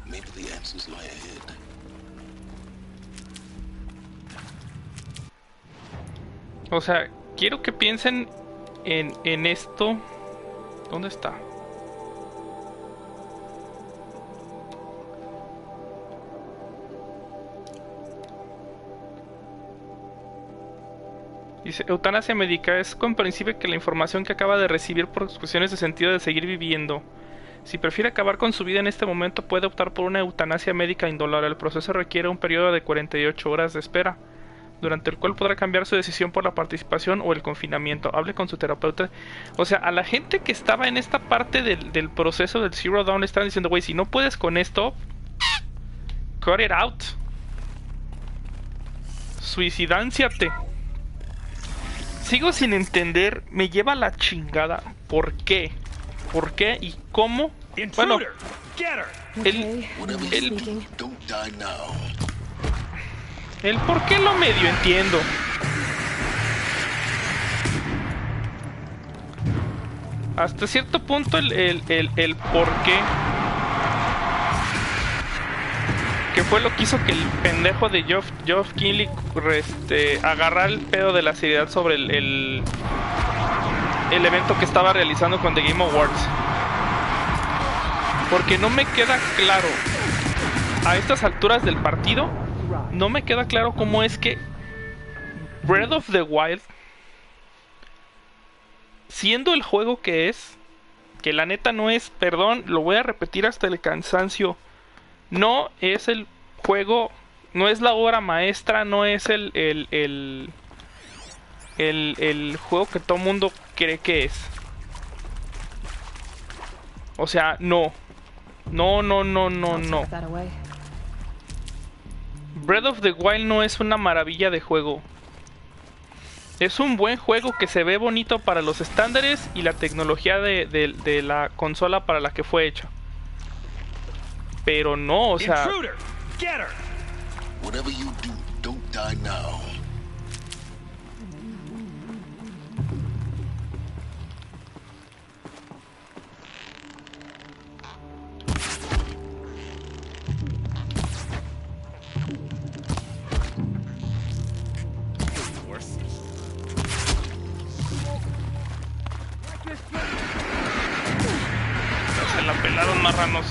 Maybe the answers lie ahead. O sea, quiero que piensen en esto. ¿Dónde está? Dice, eutanasia médica. Es comprensible que la información que acaba de recibir por cuestiones de sentido de seguir viviendo. Si prefiere acabar con su vida en este momento, puede optar por una eutanasia médica indolora. El proceso requiere un periodo de 48 horas de espera, durante el cual podrá cambiar su decisión por la participación o el confinamiento. Hable con su terapeuta. O sea, a la gente que estaba en esta parte del proceso del Zero Dawn le están diciendo, güey, si no puedes con esto, cut it out. Suicidánciate. Sigo sin entender, me lleva a la chingada. ¿Por qué? ¿Por qué y cómo? Bueno, el por qué lo medio entiendo. Hasta cierto punto el por qué, que fue lo que hizo que el pendejo de Geoff Keighley agarrar el pedo de la seriedad sobre el evento que estaba realizando con The Game Awards. Porque no me queda claro, a estas alturas del partido, no me queda claro cómo es que Breath of the Wild, siendo el juego que es, que la neta no es, perdón, lo voy a repetir hasta el cansancio, no es el juego, no es la obra maestra, no es el juego que todo mundo cree que es. O sea, no. Breath of the Wild no es una maravilla de juego. Es un buen juego que se ve bonito para los estándares y la tecnología de la consola para la que fue hecho. Pero no, o sea... Whatever you do, don't die now. Se la pelaron marranos.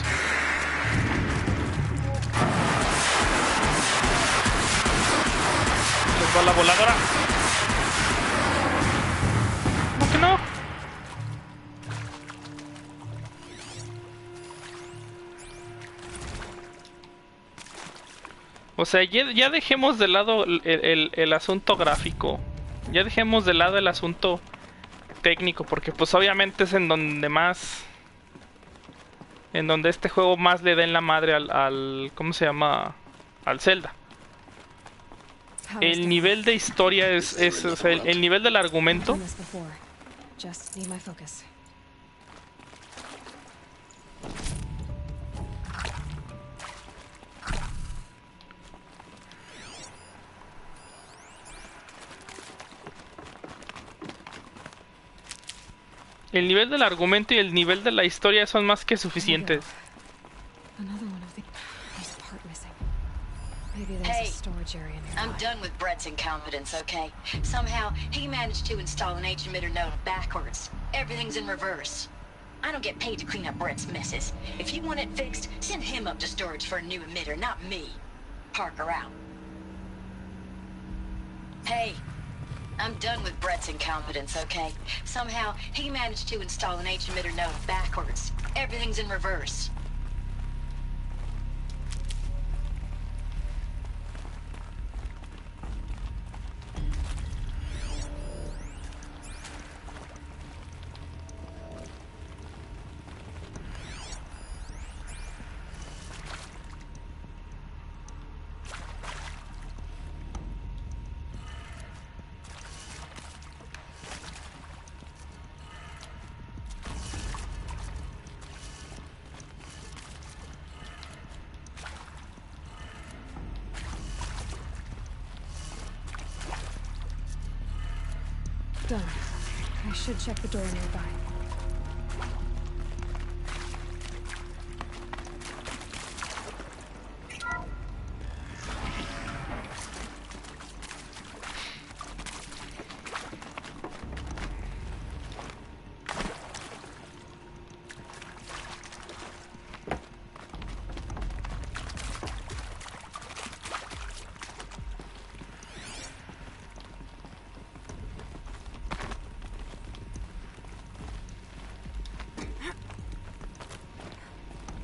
Les va la voladora. ¿Cómo que no? O sea, ya dejemos de lado el asunto gráfico. Ya dejemos de lado el asunto técnico, porque pues obviamente es en donde más... En donde este juego más le da en la madre al ¿cómo se llama? Al Zelda. El nivel de historia es o sea, el nivel del argumento. El nivel del argumento y el nivel de la historia son más que suficientes. Hey, I'm done with Brett's incompetence, okay? Somehow, he managed to install an H-emitter node backwards. Everything's in reverse. I don't get paid to clean up Brett's messes. If you want it fixed, send him up to storage for a new emitter, not me. Parker out. Hey, I'm done with Brett's incompetence, okay? Somehow, he managed to install an H-emitter node backwards. Everything's in reverse. Done. I should check the door nearby.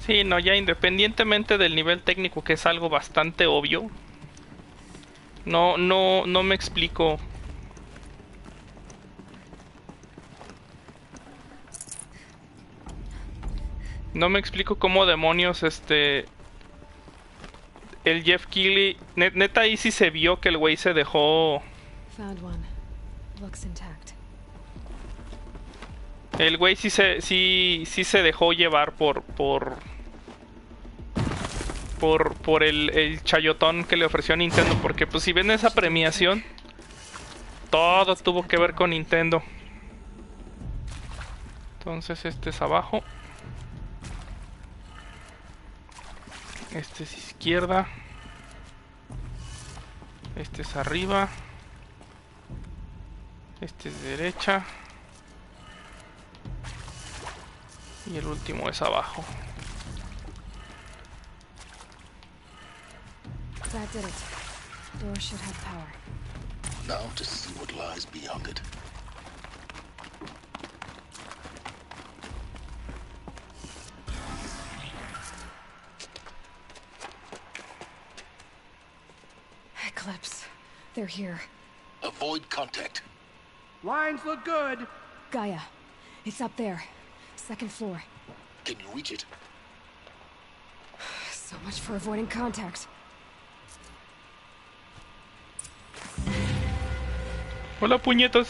Sí, no, ya independientemente del nivel técnico, que es algo bastante obvio. No me explico. No me explico cómo demonios el Jeff Keighley, neta ahí sí se vio que el güey se dejó. Found one. Looks intact. El güey sí se dejó llevar por el chayotón que le ofreció Nintendo, porque pues si ven esa premiación, todo tuvo que ver con Nintendo. Entonces este es abajo, este es izquierda, este es arriba, este es derecha y el último es abajo. That did it. Door should have power. Now to see what lies beyond it. Eclipse. They're here. Avoid contact. Lines look good. Gaia. It's up there. Second floor. Can you reach it? So much for avoiding contact. Hola, puñetas.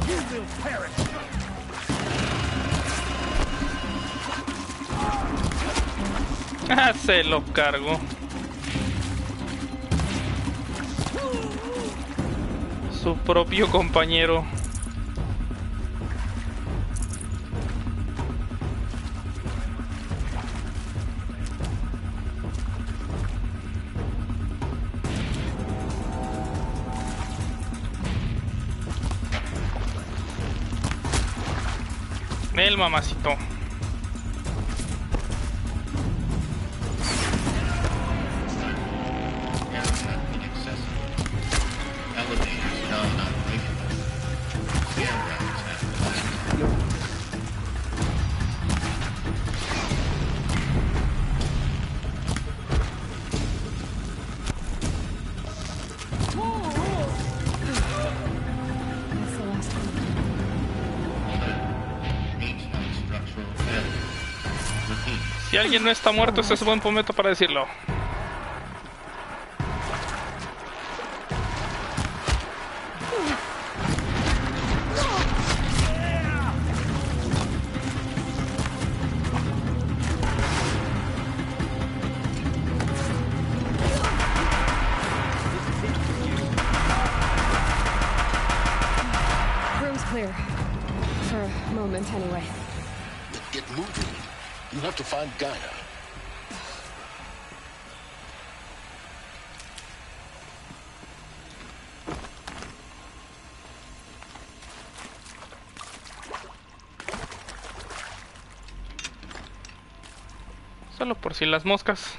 You little parrot. Ah, se lo cargo. Su propio compañero. El mamacito. Si alguien no está muerto, este es un buen momento para decirlo. anyway. Then get moving. You have to find Gaia. Solo por si las moscas.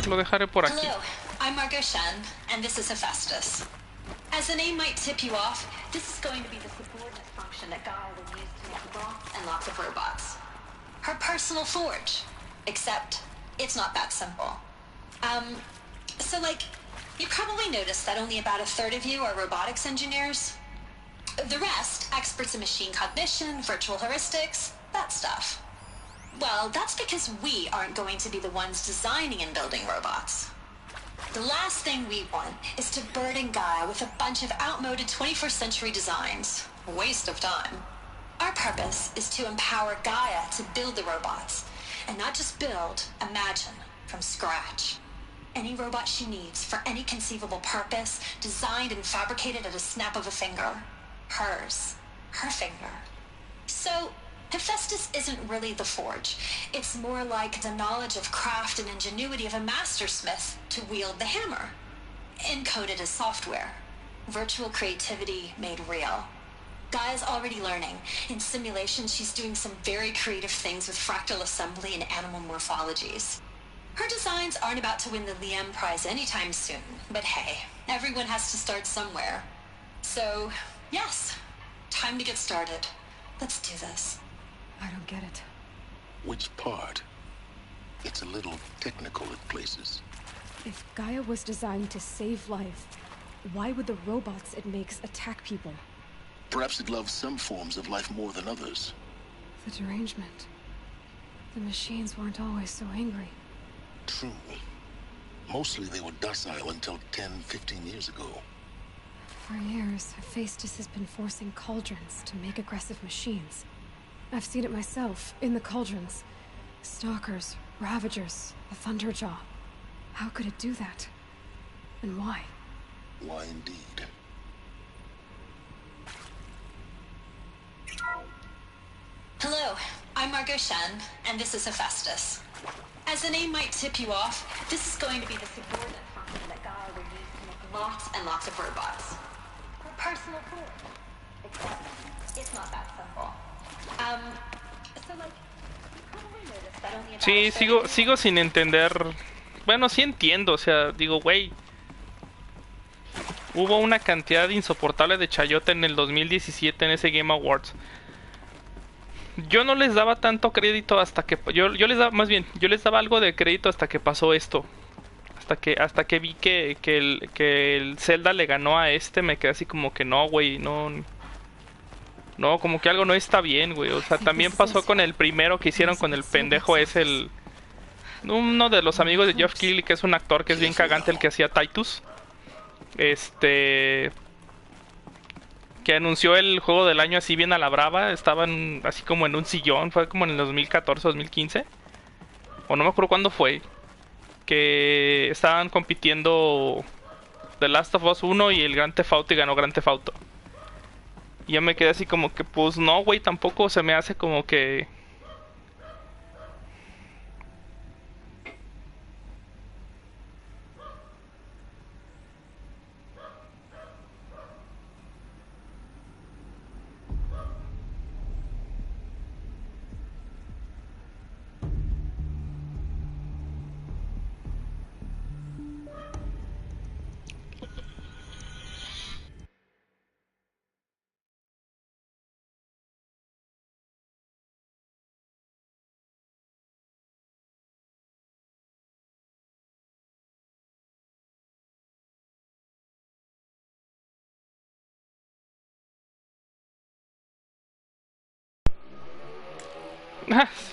Lo dejaré por aquí. Hello, I'm Margot Shen, and this is Hephaestus. As the name might tip you off, this is going to be the subordinate function that Gaia will use to make lots and lots of robots. Her personal forge. Except, it's not that simple. So you probably noticed that only about a third of you are robotics engineers. The rest, experts in machine cognition, virtual heuristics, that stuff. Well, that's because we aren't going to be the ones designing and building robots. The last thing we want is to burden Gaia with a bunch of outmoded 21st century designs. A waste of time. Our purpose is to empower Gaia to build the robots. And not just build, imagine, from scratch. Any robot she needs for any conceivable purpose, designed and fabricated at a snap of a finger. Hers. Her finger. So, Hephaestus isn't really the forge. It's more like the knowledge of craft and ingenuity of a mastersmith to wield the hammer. Encoded as software. Virtual creativity made real. Gaia's already learning. In simulations, she's doing some very creative things with fractal assembly and animal morphologies. Her designs aren't about to win the Liam Prize anytime soon, but hey, everyone has to start somewhere. So, yes, time to get started. Let's do this. I don't get it. Which part? It's a little technical at places. If Gaia was designed to save life, why would the robots it makes attack people? Perhaps it loves some forms of life more than others. The derangement. The machines weren't always so angry. True. Mostly they were docile until 10, 15 years ago. For years, Hephaestus has been forcing cauldrons to make aggressive machines. I've seen it myself, in the cauldrons. Stalkers, Ravagers, a Thunderjaw. How could it do that? And why? Why indeed? Hello, I'm Margot Shen, and this is Hephaestus. As the name might tip you off, this is going to be the subordinate function that Gaia will use to make lots and lots of robots. Her personal forge. Except, it's not that simple. Sí, sigo sin entender. Bueno, sí entiendo, o sea, digo, güey. Hubo una cantidad insoportable de chayote en el 2017 en ese Game Awards. Yo no les daba tanto crédito hasta que... Yo les daba, más bien, yo les daba algo de crédito hasta que pasó esto. Hasta que vi que el Zelda le ganó a me quedé así como que no, güey, no, como que algo no está bien, güey. O sea, también pasó con el primero que hicieron con el pendejo ese, uno de los amigos de Geoff Keighley, que es un actor que es bien cagante, el que hacía Titus. Que anunció el juego del año así bien a la brava. Estaban así como en un sillón. Fue como en el 2014, 2015. O no me acuerdo cuándo fue. Que estaban compitiendo The Last of Us 1 y el Grand Theft Auto, y ganó Grand Theft Auto. Y yo me quedé así como que, pues no, güey, tampoco se me hace como que...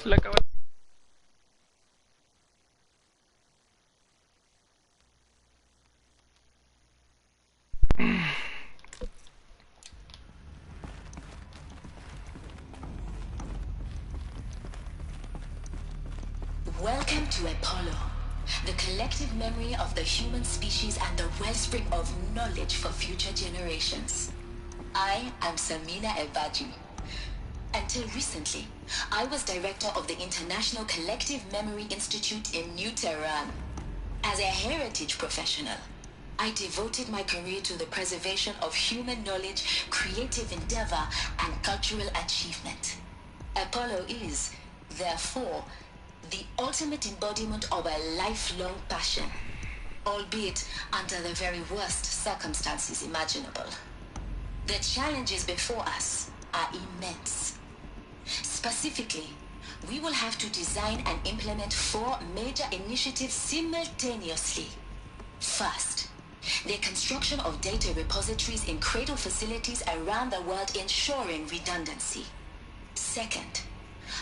La acabo. Welcome to Apollo, the collective memory of the human species and the wellspring of knowledge for future generations. I am Samina Ebaji, Until recently, I was director of the International Collective Memory Institute in New Tehran. As a heritage professional, I devoted my career to the preservation of human knowledge, creative endeavor, and cultural achievement. Apollo is, therefore, the ultimate embodiment of a lifelong passion, albeit under the very worst circumstances imaginable. The challenges before us are immense. Specifically, we will have to design and implement 4 major initiatives simultaneously. First, the construction of data repositories in cradle facilities around the world, ensuring redundancy. Second,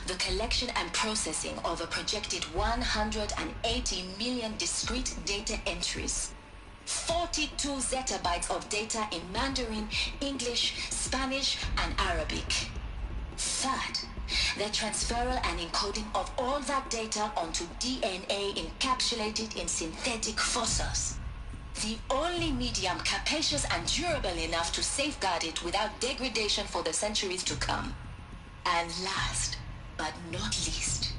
the collection and processing of a projected 180 million discrete data entries. 42 zettabytes of data in Mandarin, English, Spanish, and Arabic. Third, the transferal and encoding of all that data onto DNA encapsulated in synthetic fossils. The only medium capacious and durable enough to safeguard it without degradation for the centuries to come. And last, but not least,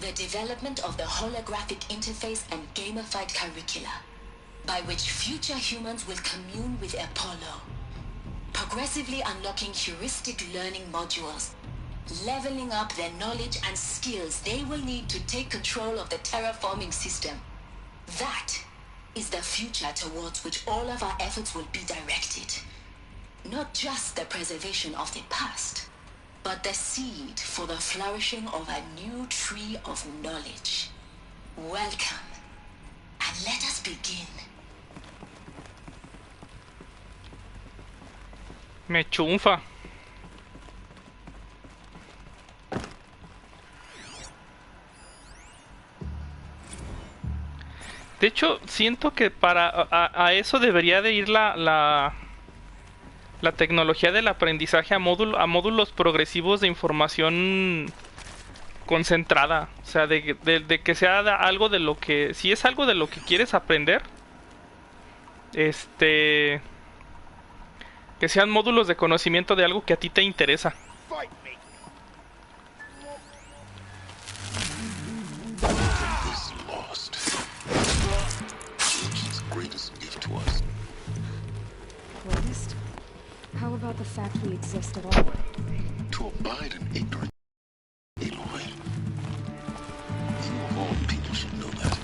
the development of the holographic interface and gamified curricula, by which future humans will commune with Apollo, progressively unlocking heuristic learning modules, leveling up their knowledge and skills they will need to take control of the terraforming system. That is the future towards which all of our efforts will be directed. Not just the preservation of the past, but the seed for the flourishing of a new tree of knowledge. Welcome, and let us begin. Me chunfa. De hecho, siento que para a eso debería de ir la tecnología del aprendizaje a módulos progresivos de información concentrada. O sea, de que sea algo de lo que... Si es algo de lo que quieres aprender, que sean módulos de conocimiento de algo que a ti te interesa. Greatest? How about the fact we exist at all? To abide in ignorance, Aloy. You of all people should know that.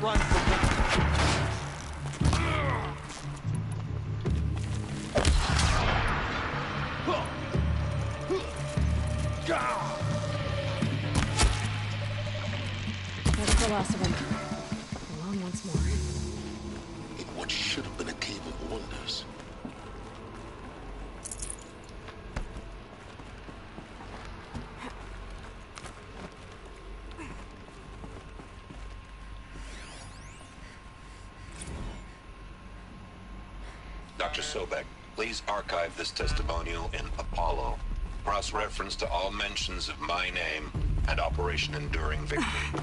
Run from me. That's the last of them. Alone once more. In what should have been a cave of wonders. Dr. Sobek, please archive this testimonial in Apollo. Cross-reference to all mentions of my name and Operation Enduring Victory.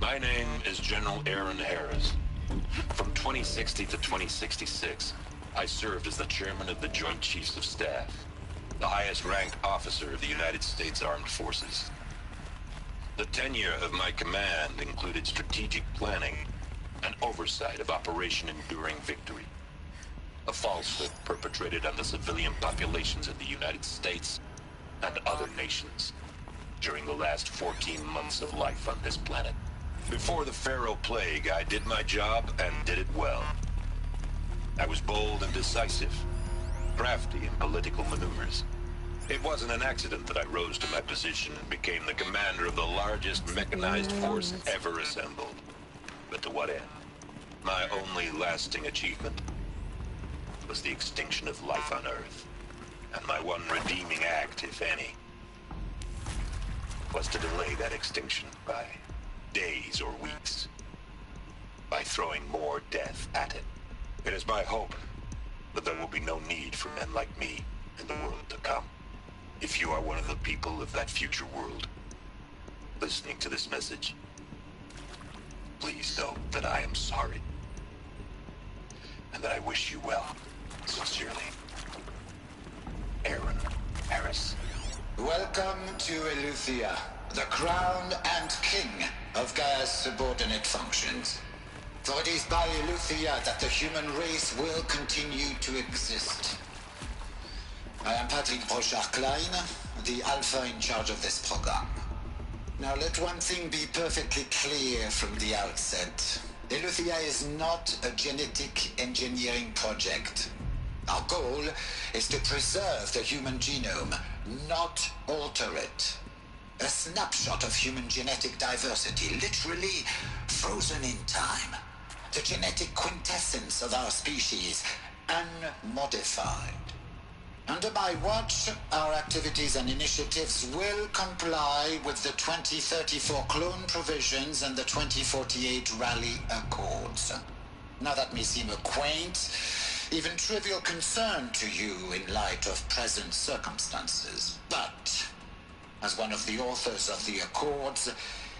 My name is General Aaron Harris. From 2060 to 2066, I served as the chairman of the Joint Chiefs of Staff, the highest-ranked officer of the United States Armed Forces. The tenure of my command included strategic planning and oversight of Operation Enduring Victory, a falsehood perpetrated on the civilian populations of the United States and other nations during the last 14 months of life on this planet. Before the Pharaoh Plague, I did my job and did it well. I was bold and decisive, crafty in political maneuvers. It wasn't an accident that I rose to my position and became the commander of the largest mechanized force ever assembled. But to what end? My only lasting achievement was the extinction of life on Earth, and my one redeeming act, if any, was to delay that extinction by days or weeks, by throwing more death at it. It is my hope that there will be no need for men like me in the world to come. If you are one of the people of that future world listening to this message, please know that I am sorry, and that I wish you well. Sincerely, Aaron Harris. Welcome to Eleuthia, the crown and king of Gaia's subordinate functions. For it is by Eleuthia that the human race will continue to exist. I am Patrick Brochard-Klein, the Alpha in charge of this program. Now let one thing be perfectly clear from the outset. Eleuthia is not a genetic engineering project. Our goal is to preserve the human genome, not alter it. A snapshot of human genetic diversity, literally frozen in time. The genetic quintessence of our species, unmodified. Under my watch, our activities and initiatives will comply with the 2034 clone provisions and the 2048 Rally Accords. Now that may seem a quaint, even trivial concern to you in light of present circumstances, but as one of the authors of the Accords,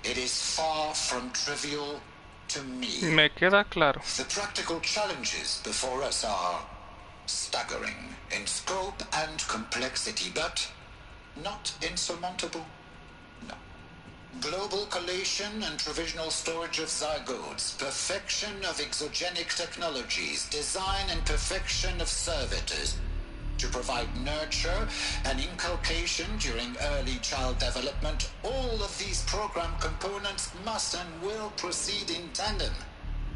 it is far from trivial to me. Me queda claro. The practical challenges before us are staggering in scope and complexity, but not insurmountable. No. Global collation and provisional storage of zygotes, perfection of exogenic technologies, design and perfection of servitors to provide nurture and inculcation during early child development. All of these program components must and will proceed in tandem.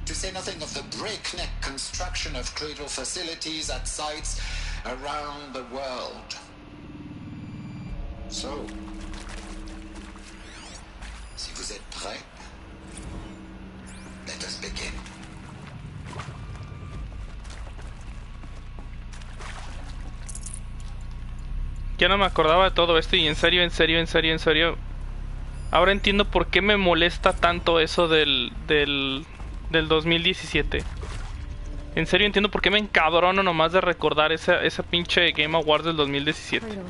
To say nothing of the breakneck construction of cradle facilities at sites around the world. So, si vous êtes prêts, let us begin. Ya no me acordaba de todo esto y en serio. Ahora entiendo por qué me molesta tanto eso del 2017. En serio entiendo por qué me encabrono nomás de recordar esa pinche Game Awards del 2017.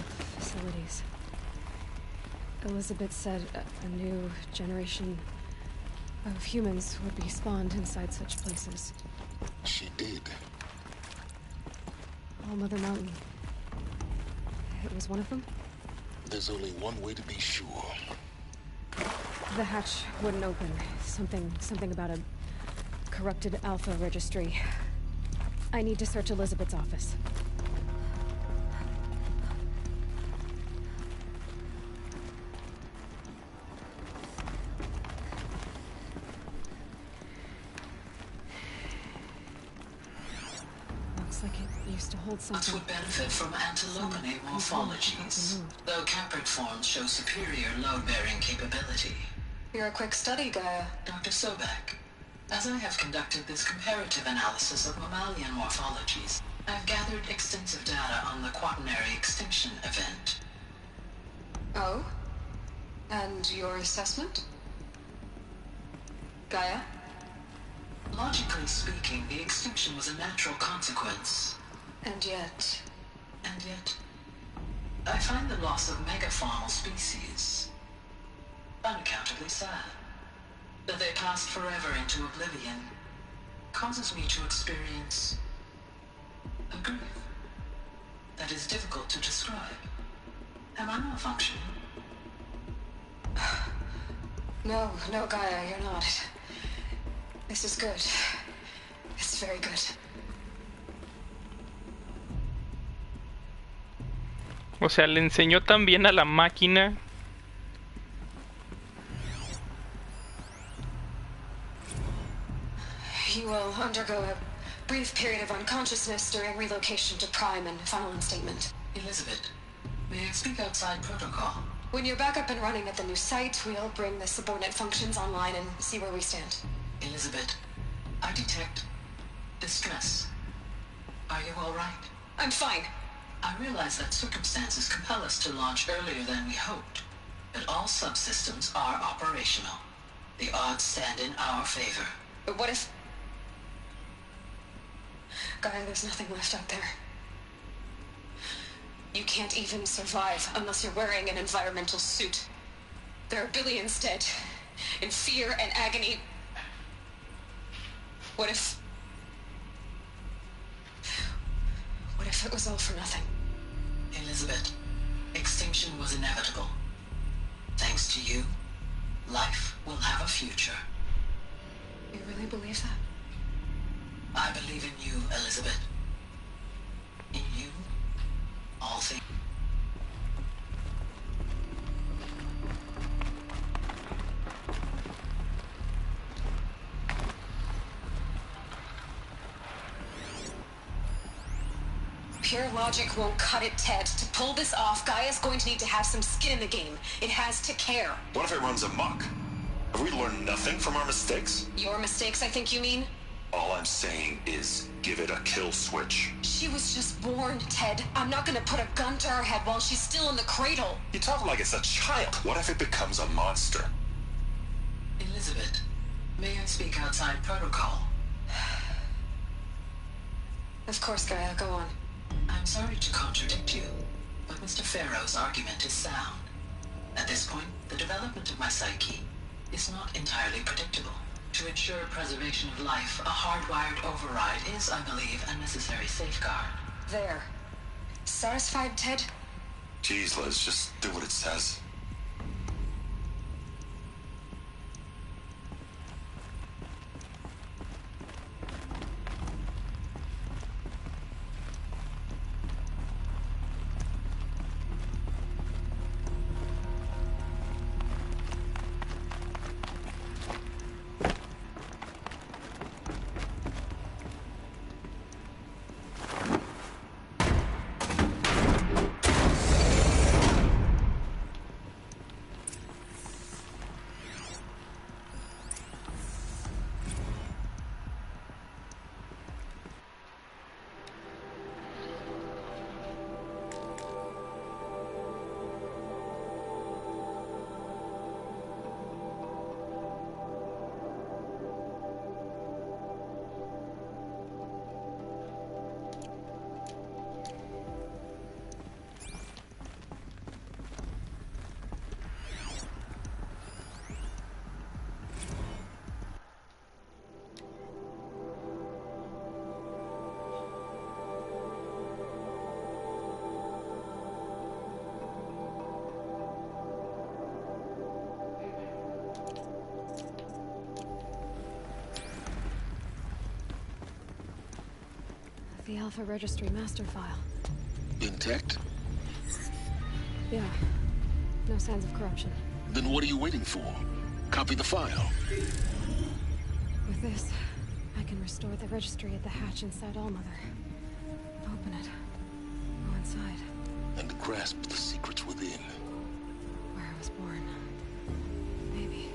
Elizabeth said a new generation of humans would be spawned inside such places. She did. All Mother Mountain. It was one of them? There's only one way to be sure. The hatch wouldn't open. Something about a corrupted Alpha registry. I need to search Elizabeth's office. Looks like it used to hold something. That would benefit from antilopinae morphologies, though Caprid forms show superior load-bearing capability. You're a quick study, Gaia. Dr. Sobek, as I have conducted this comparative analysis of mammalian morphologies, I've gathered extensive data on the quaternary extinction event. Oh? And your assessment? Gaia? Logically speaking, the extinction was a natural consequence. And yet, I find the loss of megafaunal species unaccountably sad. That they passed forever into oblivion causes me to experience a grief that is difficult to describe. Am I malfunctioning? No, Gaia, you're not. This is good. It's very good. O sea, le enseñó también a la máquina. You will undergo a brief period of unconsciousness during relocation to Prime and final instatement. Elizabeth, may I speak outside protocol? When you're back up and running at the new site, we'll bring the subordinate functions online and see where we stand. Elizabeth, I detect distress. Are you all right? I'm fine. I realize that circumstances compel us to launch earlier than we hoped. But all subsystems are operational. The odds stand in our favor. But what if... Gaia, there's nothing left out there. You can't even survive unless you're wearing an environmental suit. There are billions dead, in fear and agony. What if it was all for nothing? Elizabeth, extinction was inevitable. Thanks to you, life will have a future. You really believe that? I believe in you, Elizabeth. In you, all things. Pure logic won't cut it, Ted. To pull this off, Gaia's going to need to have some skin in the game. It has to care. What if it runs amok? Have we learned nothing from our mistakes? Your mistakes, I think you mean? All I'm saying is give it a kill switch. She was just born, Ted. I'm not gonna put a gun to her head while she's still in the cradle. You talk like it's a child. What if it becomes a monster? Elizabeth, may I speak outside protocol? Of course, Gaia, go on. I'm sorry to contradict you, but Mr. Farrow's argument is sound. At this point, the development of my psyche is not entirely predictable. To ensure preservation of life, a hardwired override is, I believe, a necessary safeguard. There. Satisfied, Ted? Jeez, Liz, just do what it says. The Alpha Registry master file. Intact? Yeah. No signs of corruption. Then what are you waiting for? Copy the file. With this, I can restore the registry at the hatch inside Allmother. Open it. Go inside. And grasp the secrets within. Where I was born. Maybe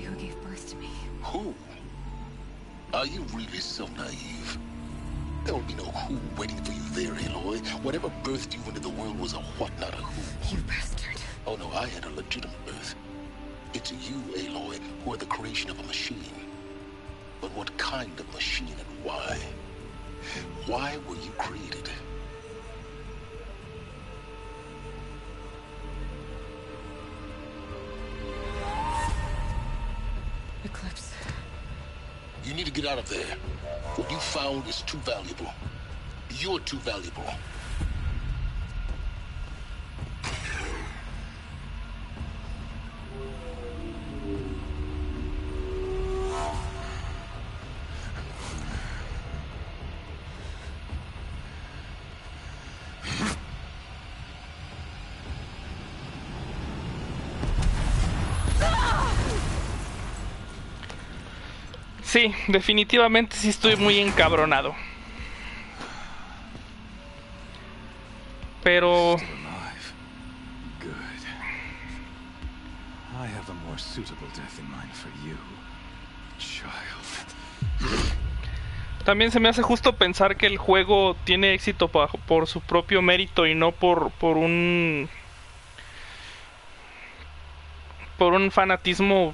who gave birth to me. Who? Are you really so naive? There will be no who waiting for you there, Aloy. Whatever birthed you into the world was a what, not a who. You bastard. Oh no, I had a legitimate birth. It's you, Aloy, who are the creation of a machine. But what kind of machine and why? Why were you created? Eclipse. You need to get out of there. What you found is too valuable. You're too valuable. Sí, definitivamente sí estoy muy encabronado. Pero... Good. I have a more suitable death in mind for you, child. También se me hace justo pensar que el juego tiene éxito por su propio mérito y no por un... por un fanatismo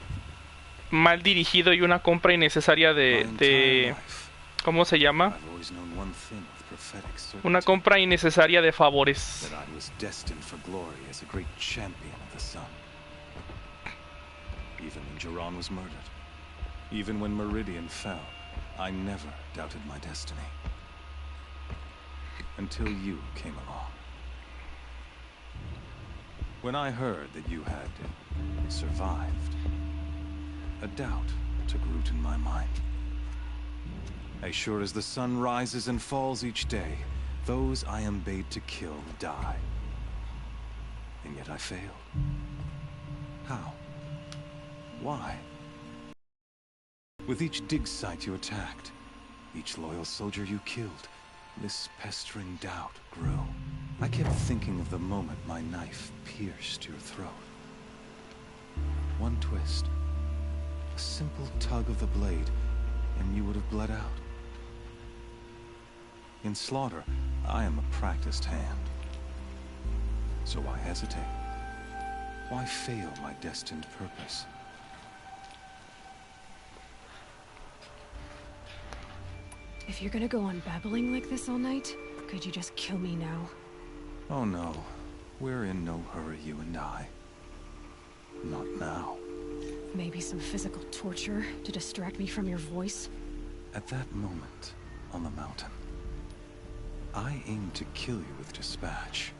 mal dirigido y una compra innecesaria de ¿cómo se llama? Una compra innecesaria de favores. That I was destined for glory as a great champion of the sun. Even when Jiran was murdered, even when Meridian fell, I never doubted my destiny. Until you came along. When I heard that you had survived, a doubt took root in my mind. As sure as the sun rises and falls each day, those I am bade to kill die. And yet I failed. How? Why? With each dig site you attacked, each loyal soldier you killed, this pestering doubt grew. I kept thinking of the moment my knife pierced your throat. One twist, a simple tug of the blade, and you would have bled out. In slaughter, I am a practiced hand. So why hesitate? Why fail my destined purpose? If you're gonna go on babbling like this all night, could you just kill me now? Oh no, we're in no hurry, you and I. Not now. Maybe some physical torture to distract me from your voice? At that moment, on the mountain, I aimed to kill you with dispatch,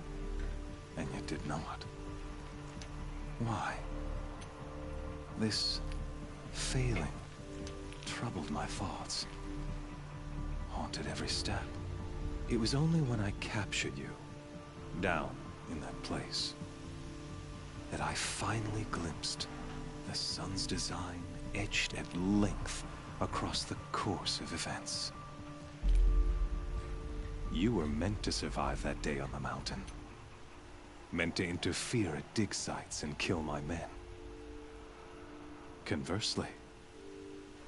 and yet did not. Why? This failing troubled my thoughts, haunted every step. It was only when I captured you, down in that place, that I finally glimpsed the sun's design etched at length across the course of events. You were meant to survive that day on the mountain. Meant to interfere at dig sites and kill my men. Conversely,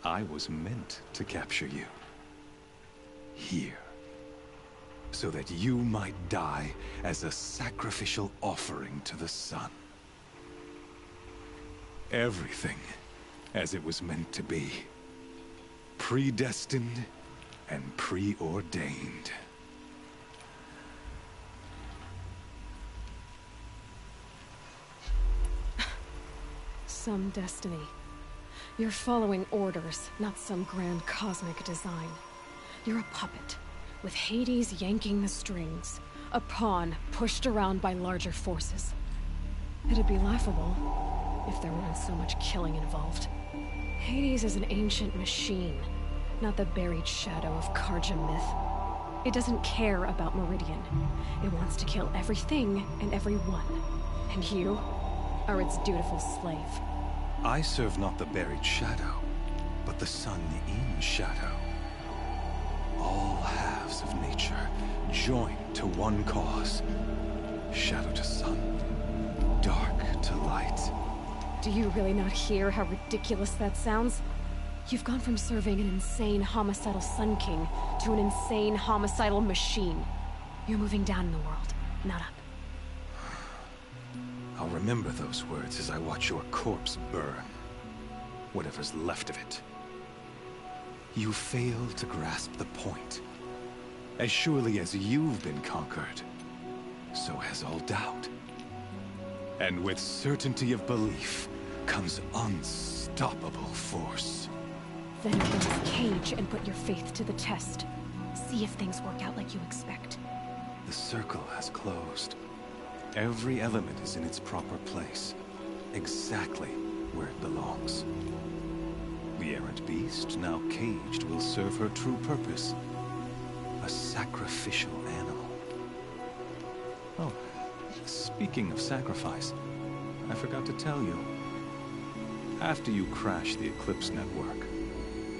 I was meant to capture you. Here. So that you might die as a sacrificial offering to the sun. Everything as it was meant to be. Predestined and preordained. Some destiny. You're following orders, not some grand cosmic design. You're a puppet, with Hades yanking the strings. A pawn pushed around by larger forces. It'd be laughable if there weren't so much killing involved. Hades is an ancient machine, not the buried shadow of Karja myth. It doesn't care about Meridian. It wants to kill everything and everyone. And you are its dutiful slave. I serve not the buried shadow, but the sun in shadow. All halves of nature joined to one cause. Shadow to sun, dark to light. Do you really not hear how ridiculous that sounds? You've gone from serving an insane homicidal Sun King to an insane homicidal machine. You're moving down in the world, not up. I'll remember those words as I watch your corpse burn. Whatever's left of it. You fail to grasp the point. As surely as you've been conquered, so has all doubt. And with certainty of belief comes unstoppable force. Then go to the cage and put your faith to the test. See if things work out like you expect. The circle has closed. Every element is in its proper place, exactly where it belongs. The errant beast, now caged, will serve her true purpose. A sacrificial animal. Oh, speaking of sacrifice, I forgot to tell you. After you crashed the Eclipse network,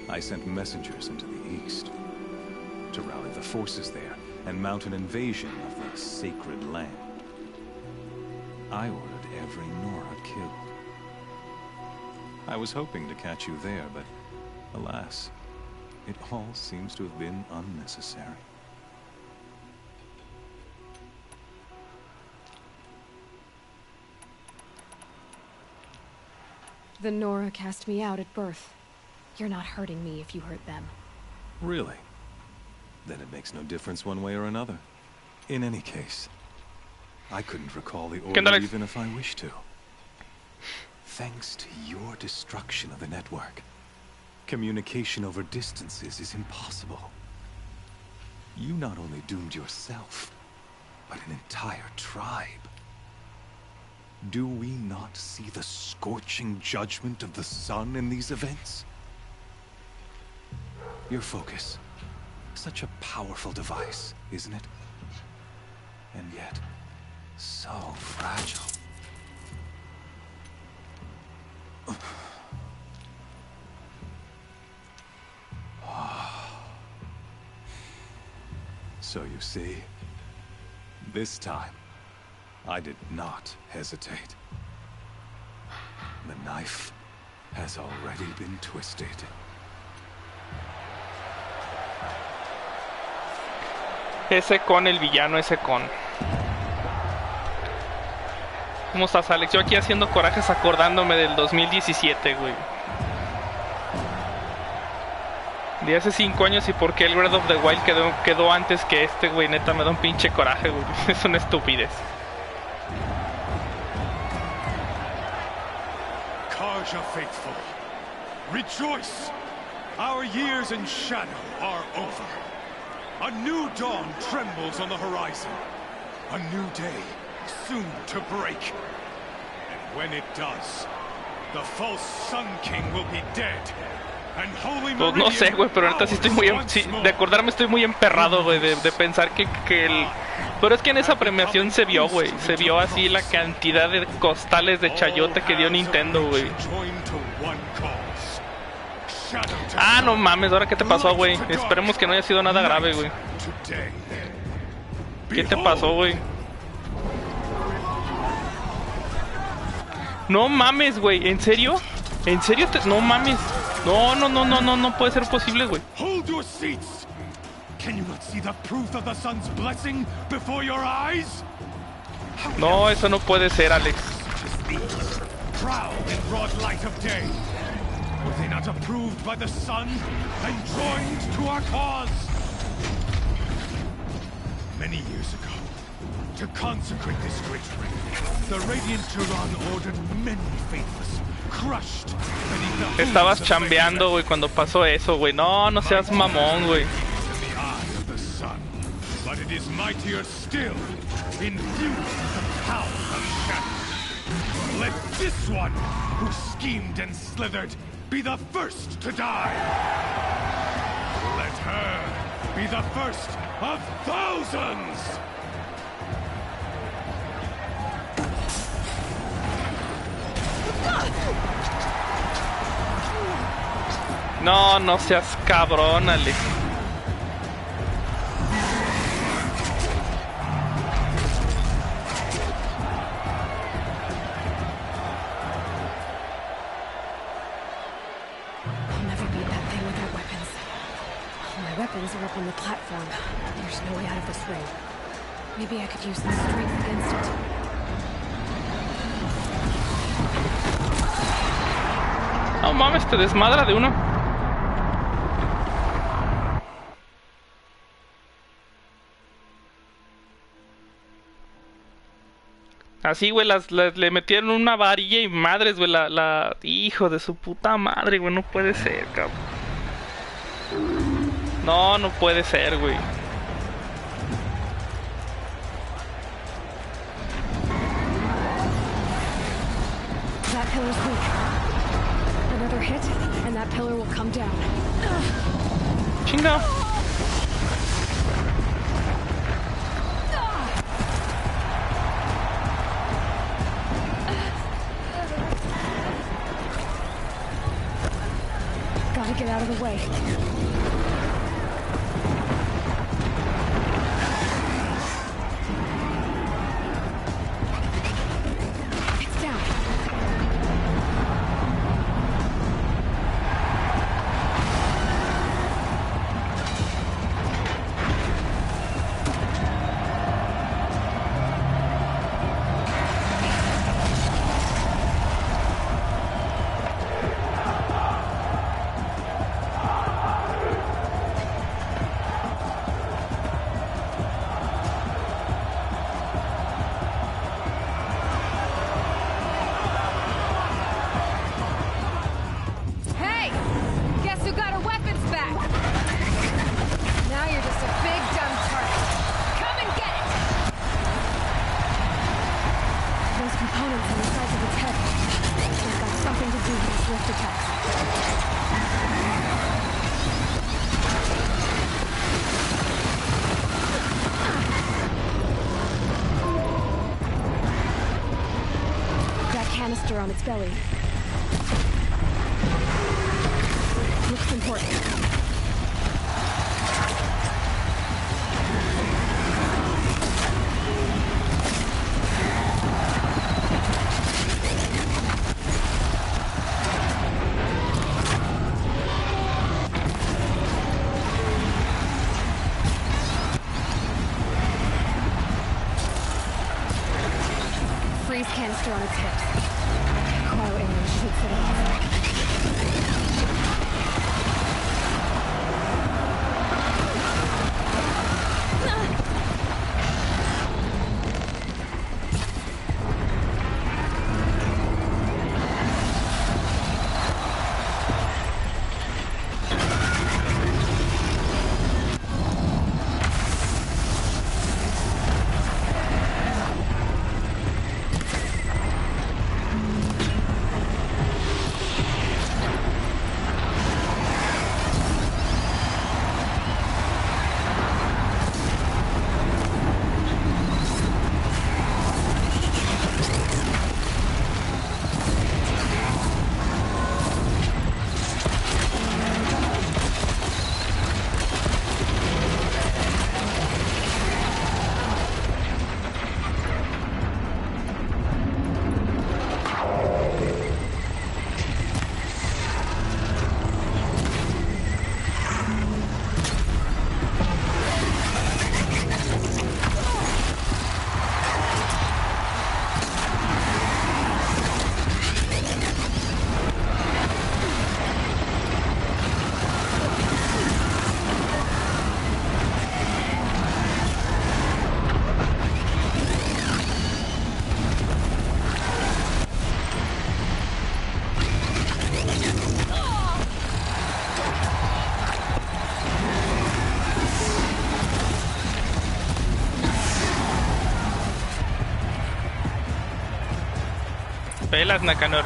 I sent messengers into the east to rally the forces there and mount an invasion of the sacred land. I ordered every Nora killed. I was hoping to catch you there, but alas, it all seems to have been unnecessary. The Nora cast me out at birth. You're not hurting me if you hurt them. Really? Then it makes no difference one way or another. In any case, I couldn't recall the order even if I wished to. Thanks to your destruction of the network, communication over distances is impossible. You not only doomed yourself, but an entire tribe. Do we not see the scorching judgment of the sun in these events? Your focus. Such a powerful device, isn't it? And yet, so fragile. So you see, this time, I did not hesitate. The knife has already been twisted. Ese con el villano, ese con. ¿Cómo estás, Alex? Yo aquí haciendo corajes acordándome del 2017, güey. De hace 5 años y por qué el Breath of the Wild quedó antes que este, güey. Neta, me da un pinche coraje, güey. Es una estupidez. Karja faithful, rejoice! Our years in shadow are over. A new dawn trembles on the horizon. A new day soon to break. And when it does, the false Sun King will be dead. And Holy Pues no sé, güey, pero ahorita sí estoy muy... de acordarme estoy muy emperrado, güey, de pensar que el... Pero es que en esa premiación se vio, güey. Se vio así la cantidad de costales de chayote que dio Nintendo, güey. Ah, no mames, ¿ahora qué te pasó, güey? Esperemos que no haya sido nada grave, güey. ¿Qué te pasó, güey? No mames, güey, ¿en serio? ¿En serio? No mames. No puede ser posible, güey. Hold your seats. Can you not see the proof of the sun's blessing before your eyes? No, eso no puede ser, Alex. Proud in broad light of day. Were they not approved by the sun and joined to our cause? Many years ago, to consecrate this great ring, the Radiant Turan ordered many faithless, crushed beneath the... Estabas chambeando, güey, cuando pasó eso, güey. No seas mamón, güey. But it is mightier still, infused with the power of shadow. Let this one, who schemed and slithered, be the first to die. Let her be the first of thousands! No seas cabrón, Alex. Weapons are up on the platform. There's no way out of this ring. Maybe I could use the strength against it. No mames, te desmadra de uno. Así, güey, le metieron una varilla y madres, güey, hijo de su puta madre, güey, no puede ser, cabrón. No puede ser, güey. That pillar's weak. Another hit, and that pillar will come down. Chinga. Gotta get out of the way. canister on its belly. Looks important. Freeze canister on its hips. Cryo arrows should set it off. Pelas, Nakanor.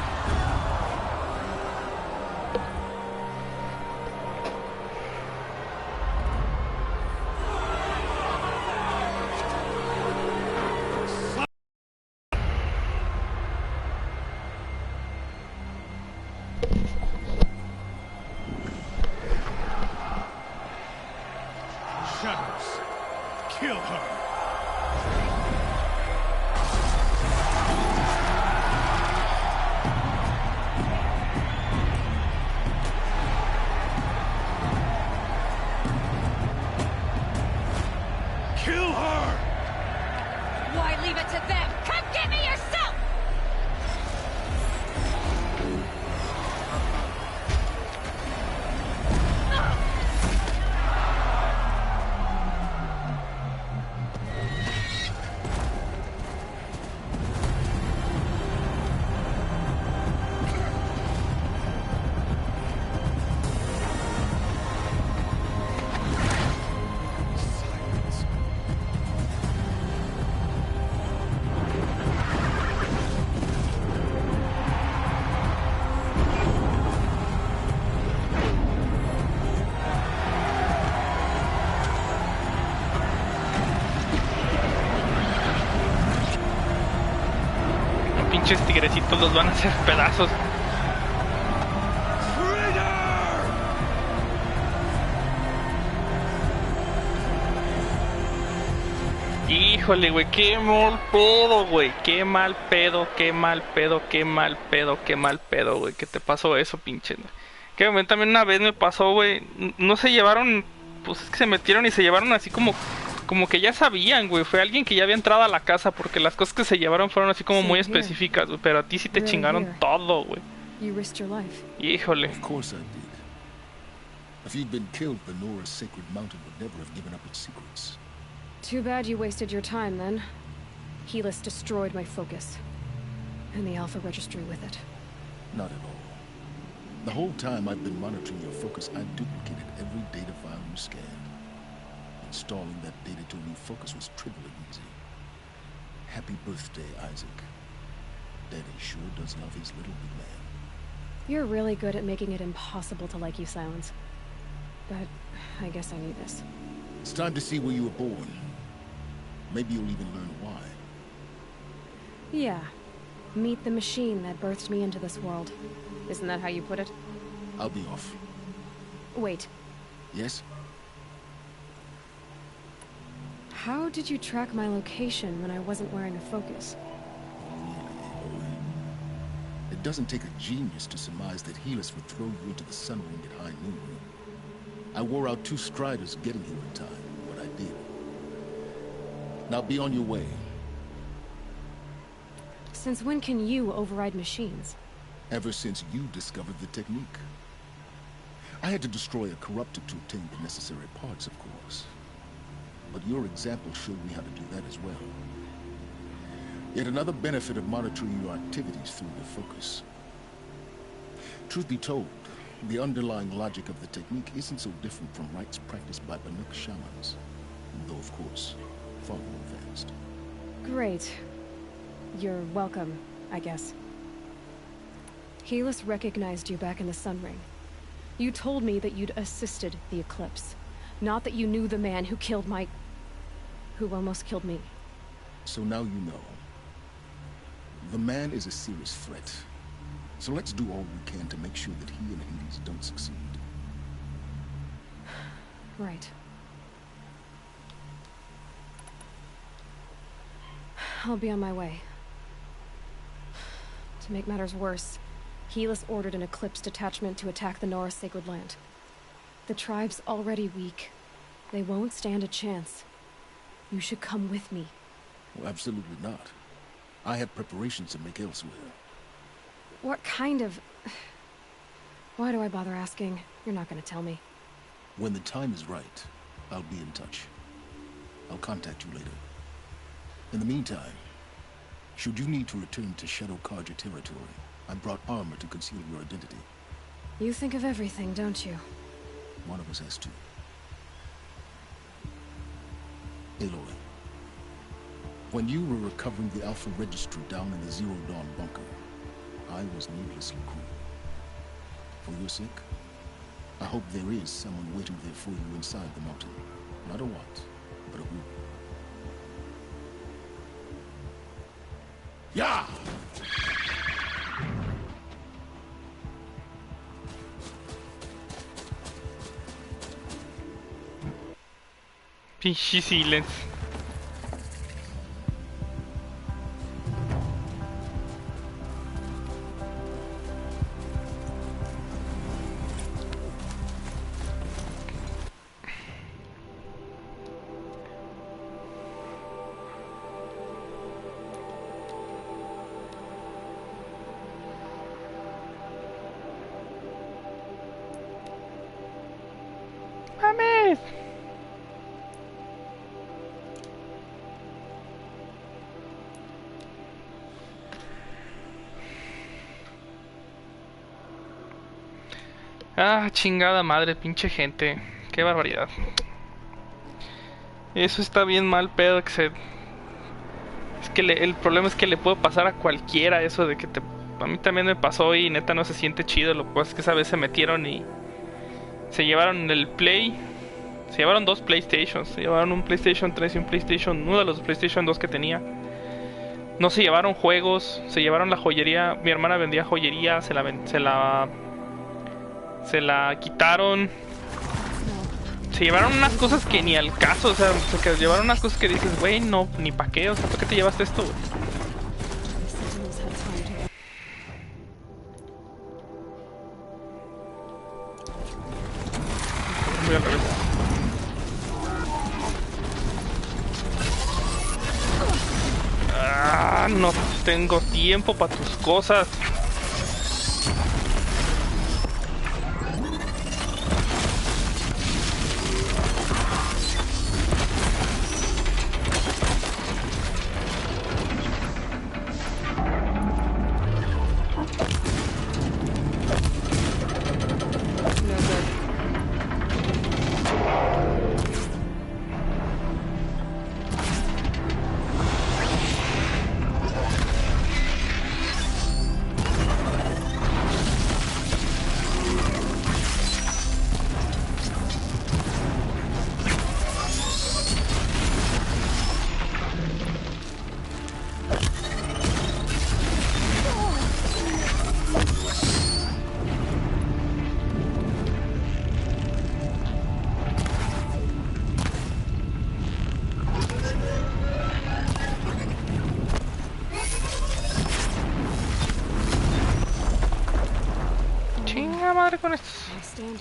Shadows, kill her. Kill her! Why leave it to them? Come get me yourself! Pinches tigrecitos los van a hacer pedazos. Híjole, güey, qué mal pedo, güey. Qué mal pedo, qué mal pedo, qué mal pedo, qué mal pedo, güey. ¿Qué te pasó eso, pinche? Que también una vez me pasó, güey. No se llevaron, pues es que se metieron y se llevaron así como que ya sabían, güey. Fue alguien que ya había entrado a la casa porque las cosas que se llevaron fueron así como muy específicas, güey. Pero a ti sí te chingaron todo, güey. Híjole. Of course I did. If you'd been killed, Venora's sacred mountain would never have given up its secrets. Too bad you wasted your time then. Helis destroyed my focus. And the Alpha Registry with it. Not at all. The whole time I've been monitoring your focus, I've duplicated every data file you scanned. Installing that data to a new focus was trivial and easy. Happy birthday, Isaac. Daddy sure does love his little big man. You're really good at making it impossible to like you, Silence. But I guess I need this. It's time to see where you were born. Maybe you'll even learn why. Yeah. Meet the machine that birthed me into this world. Isn't that how you put it? I'll be off. Wait. Yes? How did you track my location when I wasn't wearing a focus? It doesn't take a genius to surmise that Helis would throw you into the sun ring at high noon. I wore out 2 striders getting here in time, but I did. Now be on your way. Since when can you override machines? Ever since you discovered the technique. I had to destroy a corruptor to obtain the necessary parts, of course. But your example showed me how to do that as well. Yet another benefit of monitoring your activities through your focus. Truth be told, the underlying logic of the technique isn't so different from rites practiced by Banuk shamans, though of course, far more advanced. Great. You're welcome, I guess. Helis recognized you back in the Sun Ring. You told me that you'd assisted the Eclipse, not that you knew the man who killed who almost killed me. So now you know. The man is a serious threat. So let's do all we can to make sure that he and Hades don't succeed. Right. I'll be on my way. To make matters worse, Helis ordered an Eclipse detachment to attack the Nora Sacred Land. The tribe's already weak. They won't stand a chance. You should come with me. Well, absolutely not. I have preparations to make elsewhere. What kind of... Why do I bother asking? You're not gonna tell me. When the time is right, I'll be in touch. I'll contact you later. In the meantime, should you need to return to Shadow Karja territory, I brought armor to conceal your identity. You think of everything, don't you? One of us has to. Aloy, when you were recovering the Alpha Registry down in the Zero Dawn bunker, I was needlessly cruel. For your sake, I hope there is someone waiting there for you inside the mountain. Not a what, but a who. Yeah! Pinche silence. ¡Mames! Ah, chingada madre, pinche gente. Qué barbaridad. Eso está bien mal, pedo, que se... Es que el problema es que le puede pasar a cualquiera eso de que te... A mí también me pasó y neta no se siente chido. Lo que pasa es que esa vez se metieron y... Se llevaron el Play. Se llevaron 2 PlayStations. Se llevaron un PlayStation 3 y un PlayStation... Uno de los PlayStation 2 que tenía. No se llevaron juegos. Se llevaron la joyería. Mi hermana vendía joyería. Se la quitaron. Se llevaron unas cosas que ni al caso. O sea, se llevaron unas cosas que dices, güey, no, ni pa' qué. O sea, ¿por qué te llevaste esto, güey? Voy al revés. Ah, no tengo tiempo para tus cosas.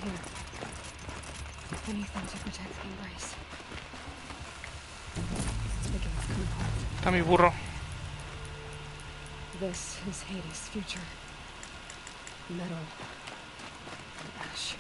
here. Anything to protect the embrace. The gates come apart. Está mi burro. This is Hades' future. Metal and ash.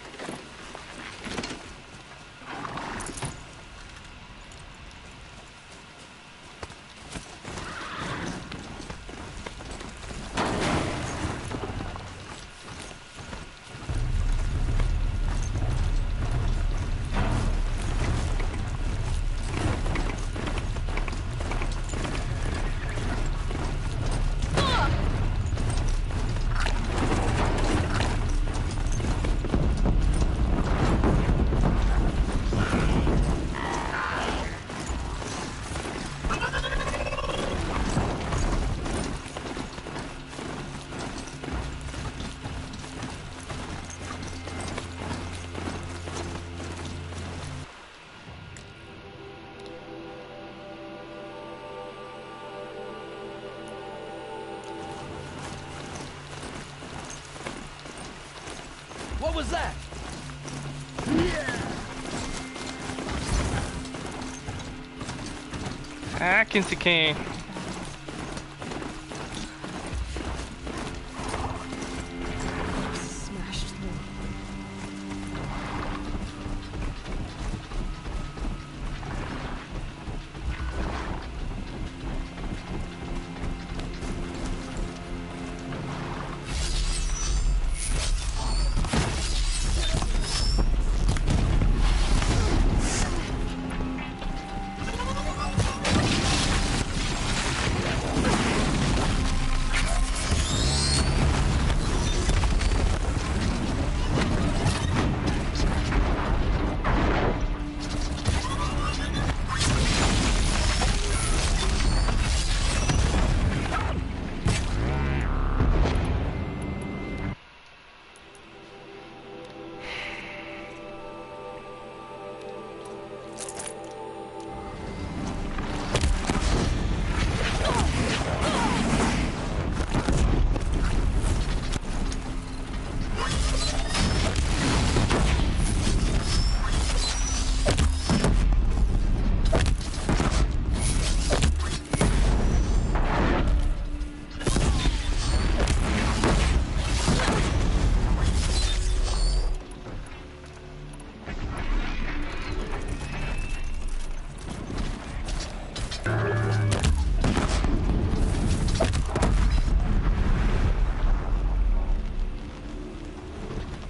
What was that? Ah, quién sí que... Smashed through.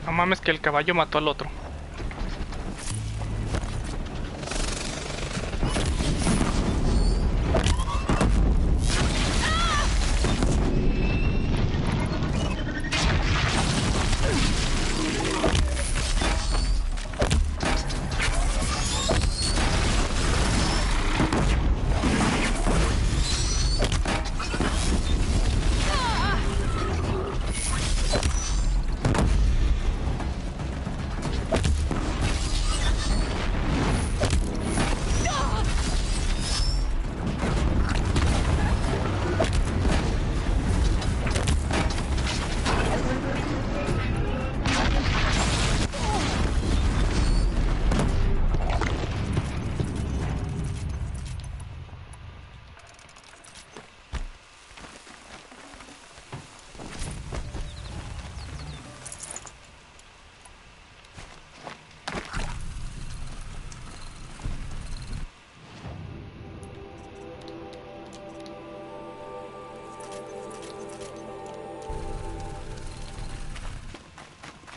No mames que el caballo mató al otro.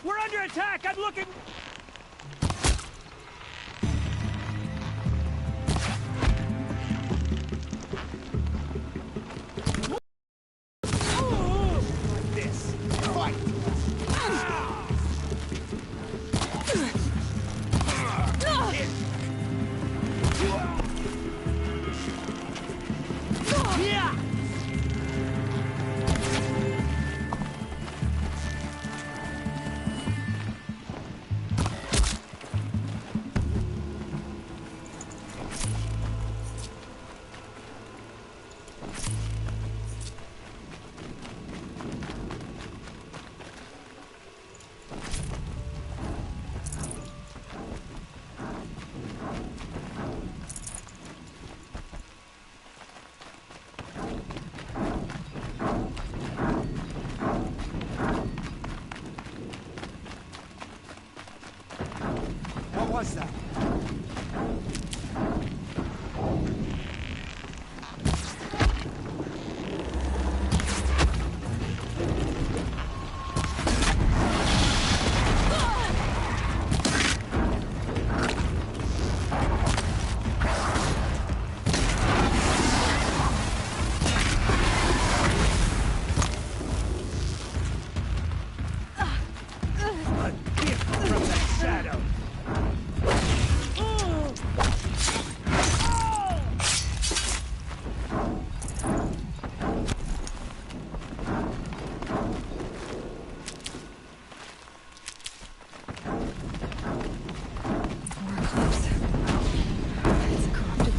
We're under attack! I'm looking... This. Fight! Yeah! was that?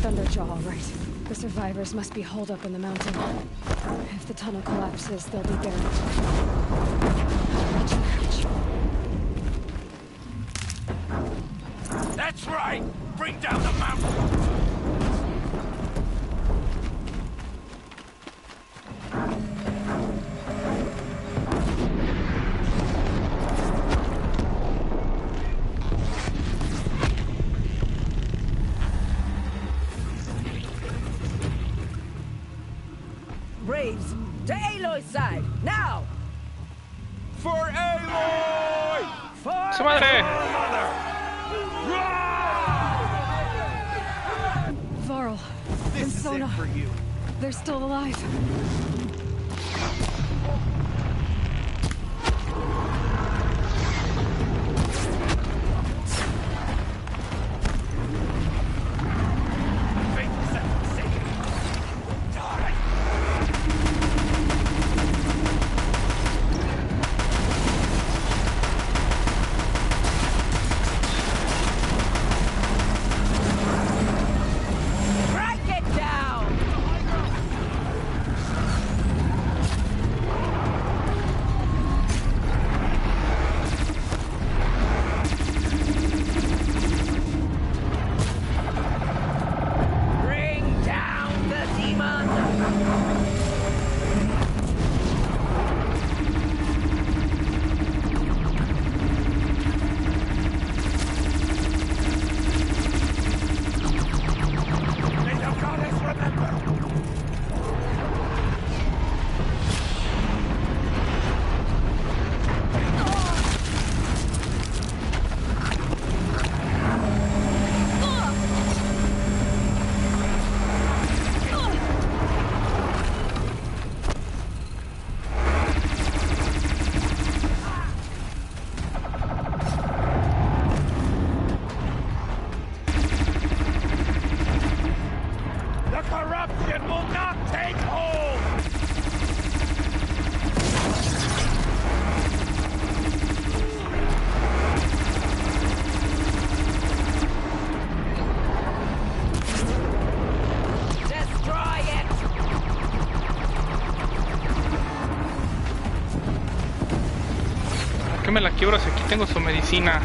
Thunderjaw, all right. The survivors must be holed up in the mountain. If the tunnel collapses, they'll be buried. That's right! Bring down the mountain! Braves, to Aloy's side, now! For Aloy! For ¡Su madre! Varl and Sona, they're still alive. ¿Por qué me la quiebro si aquí tengo su medicina?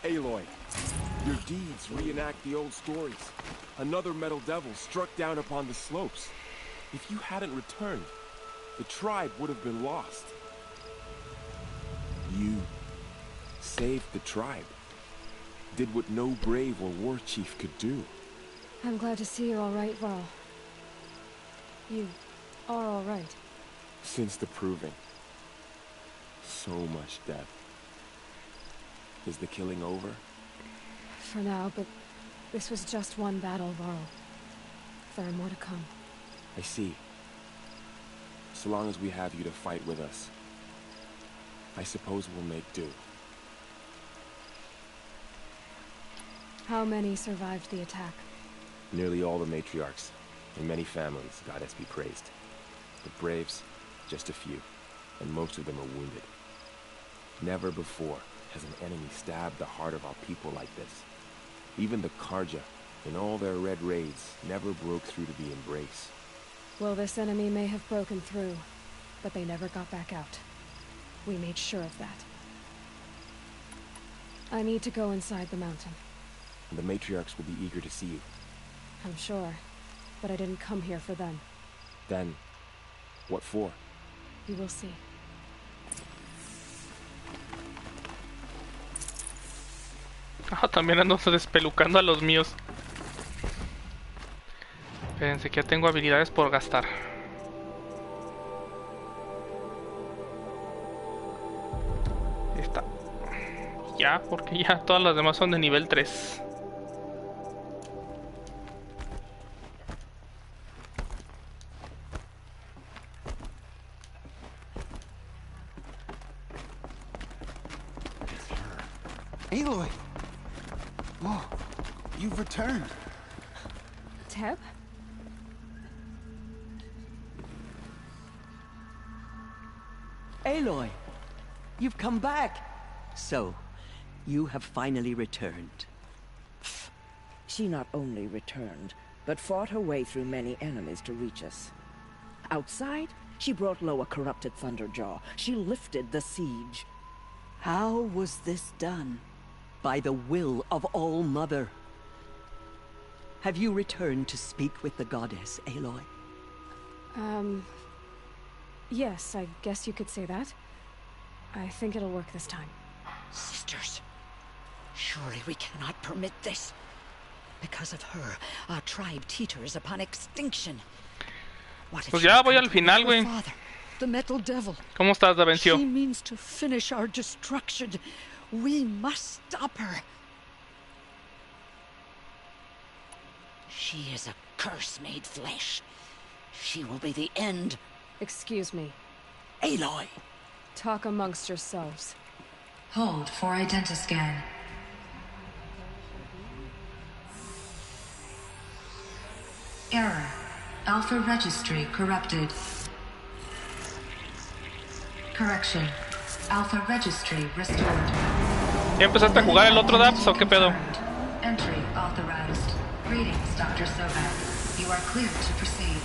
Aloy, Your deeds reenact the old stories. Another metal devil struck down upon the slopes. If you hadn't returned, the tribe would have been lost. You saved the tribe. Did what no brave or war chief could do. I'm glad to see you're all right, Varl. You are all right. Since the proving. So much death. Is the killing over? For now, but this was just one battle, Varl. There are more to come. I see. So long as we have you to fight with us, I suppose we'll make do. How many survived the attack? Nearly all the matriarchs, and many families, goddess be praised. The braves, just a few, and most of them are wounded. Never before has an enemy stabbed the heart of our people like this. Even the Karja, in all their red raids, never broke through to the embrace. Well, this enemy may have broken through, but they never got back out. We made sure of that. I need to go inside the mountain. And the matriarchs will be eager to see you. I'm sure, but I didn't come here for them. Then, what for? You will see. Ah, también ando despelucando a los míos. Espérense que ya tengo habilidades por gastar. Esta. Ya, porque ya todas las demás son de nivel 3. Aloy! Oh, you've returned. Teb? Aloy! You've come back! So, you have finally returned. She not only returned, but fought her way through many enemies to reach us. Outside, she brought low a corrupted Thunderjaw. She lifted the siege. How was this done? By the will of All-Mother. Have you returned to speak with the goddess, Aloy? Yes, I guess you could say that. I think it'll work this time. Sisters, surely we cannot permit this. Because of her, our tribe teeters upon extinction. Pues ya voy al final, güey. The metal devil. ¿Cómo estás, Davencio? She means to finish our destruction. We must stop her. She is a curse made flesh. She will be the end. Excuse me. Aloy! Talk amongst yourselves. Hold for identiscan. Error. Alpha registry corrupted. Correction. Alpha registry restored. ¿Ya empezaste a jugar el otro Daps o qué pedo? Entry authorized. Greetings, Dr. Sobek. You are cleared to proceed.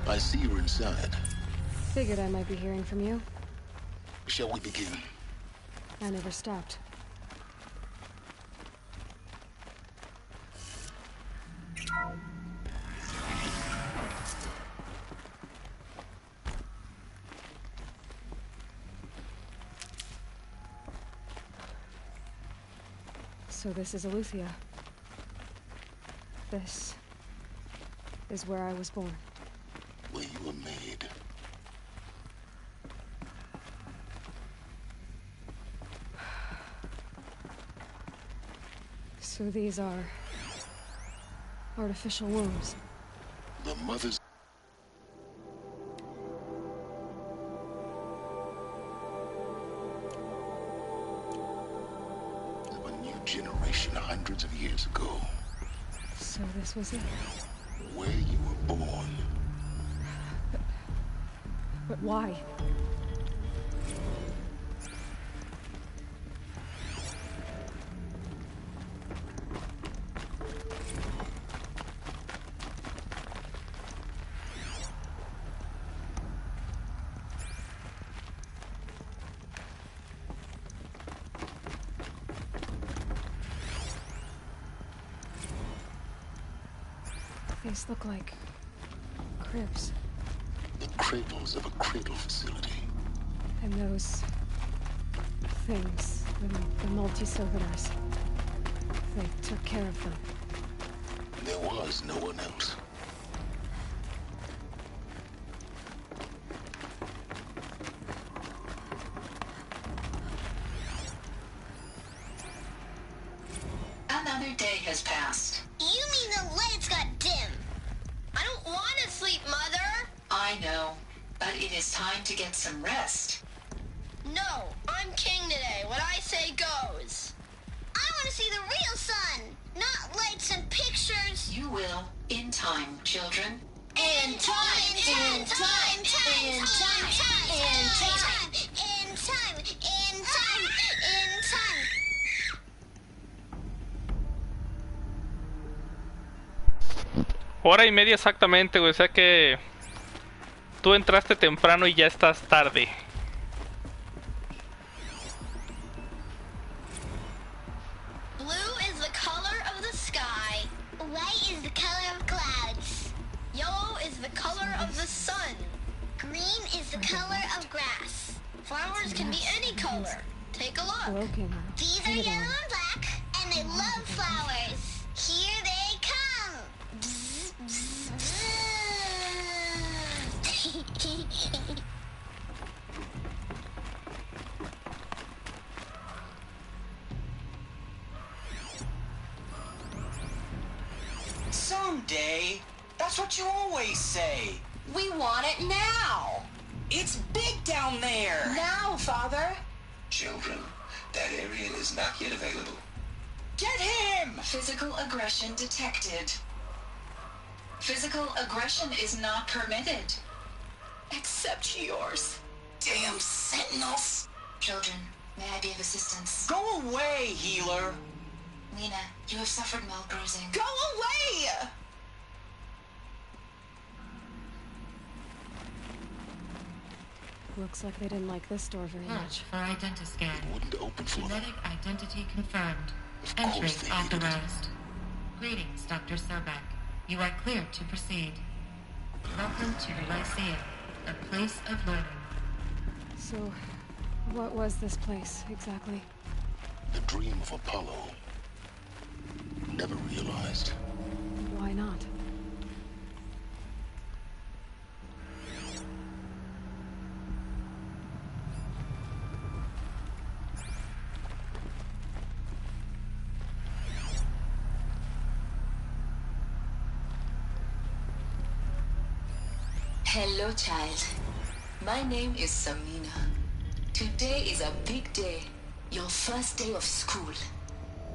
I see you're inside. Figured I might be hearing from you. Shall we begin? I never stopped. So this is Eleuthia. This is where I was born. Where you were made. So these are artificial wombs. The mother's of a new generation hundreds of years ago. So this was it. Where you were born. But why? These look like cribs. The cradles of a cradle facility. And those things, the multi-servitors, they took care of them. There was no one else. Another day has passed. You mean the lights got dim? I don't want to sleep, Mother! I know, but it is time to get some rest. No, I'm king today. What I say goes. I want to see the real sun, not lights and pictures. You will, in time, children. In time, in time, in time, in time, in time, in time, in time. Hora y media exactamente, güey. O sea que tú entraste temprano y ya estás tarde. Blue is the color of the sky. White is the color of clouds. Yellow is the color of the sun. Green is the color of grass. Flowers can be any color. Take a look. These are yellow and black, and they love flowers. Here they come. Bzz, bzz, bzz. Someday. That's what you always say. We want it now. It's big down there. Now, Father. Children, that area is not yet available. Get him! Physical aggression detected. Physical aggression is not permitted. Except yours. Damn sentinels. Children, may I be of assistance? Go away, healer. Lena, you have suffered mild bruising. Go away! Looks like they didn't like this door very much. For identiscan. It wouldn't open for them. Genetic identity confirmed. Of Entry course they needed it. authorized. Greetings, Dr. Sobek. You are clear to proceed. Welcome to the Lyceum, a place of learning. So, what was this place, exactly? The dream of Apollo. Never realized. Why not? Hello, child. My name is Samina. Today is a big day. Your first day of school.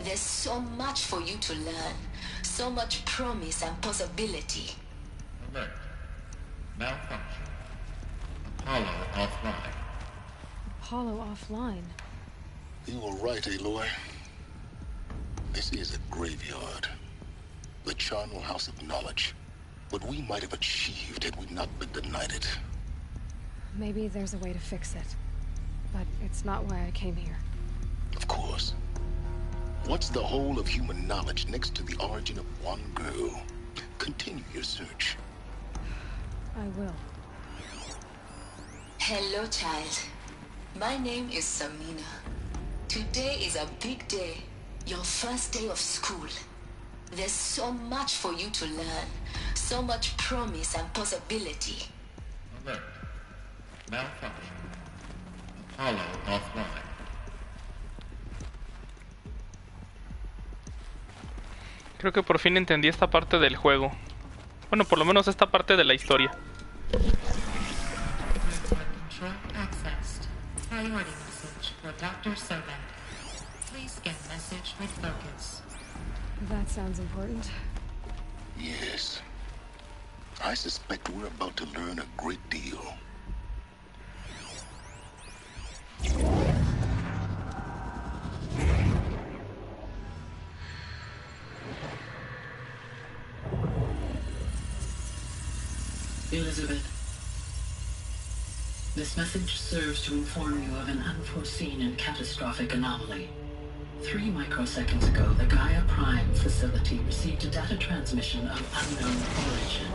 There's so much for you to learn. So much promise and possibility. Alert. Malfunction. Apollo offline. Apollo offline? You were right, Aloy. This is a graveyard. The charnel house of knowledge. What we might have achieved had we not been denied it. Maybe there's a way to fix it. But it's not why I came here. Of course. What's the whole of human knowledge next to the origin of one girl? Continue your search. I will. Hello, child. My name is Samina. Today is a big day. Your first day of school. There's so much for you to learn. So much promise and possibility. Alert. Malfunction. Apollo offline. Creo que por fin entendí esta parte del juego. Bueno, por lo menos esta parte de la historia. Priority message for Dr. Sobek. Please get message with focus. That sounds important. Yes. I suspect we're about to learn a great deal. Elizabeth, this message serves to inform you of an unforeseen and catastrophic anomaly. 3 microseconds ago, the Gaia Prime facility received a data transmission of unknown origin.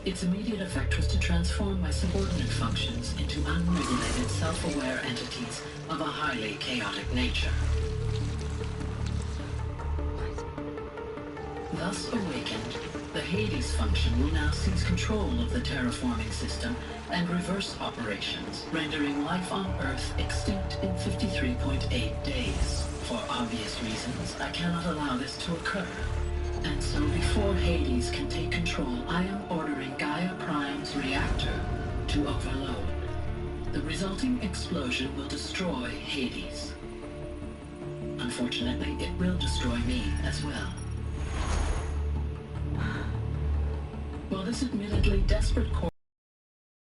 Its immediate effect was to transform my subordinate functions into unregulated, self-aware entities of a highly chaotic nature. Thus awakened, the Hades function will now seize control of the terraforming system and reverse operations, rendering life on Earth extinct in 53.8 days. For obvious reasons, I cannot allow this to occur. And so before Hades can take control, I am ordering Gaia Prime's reactor to overload. The resulting explosion will destroy Hades. Unfortunately, it will destroy me as well. While this admittedly desperate course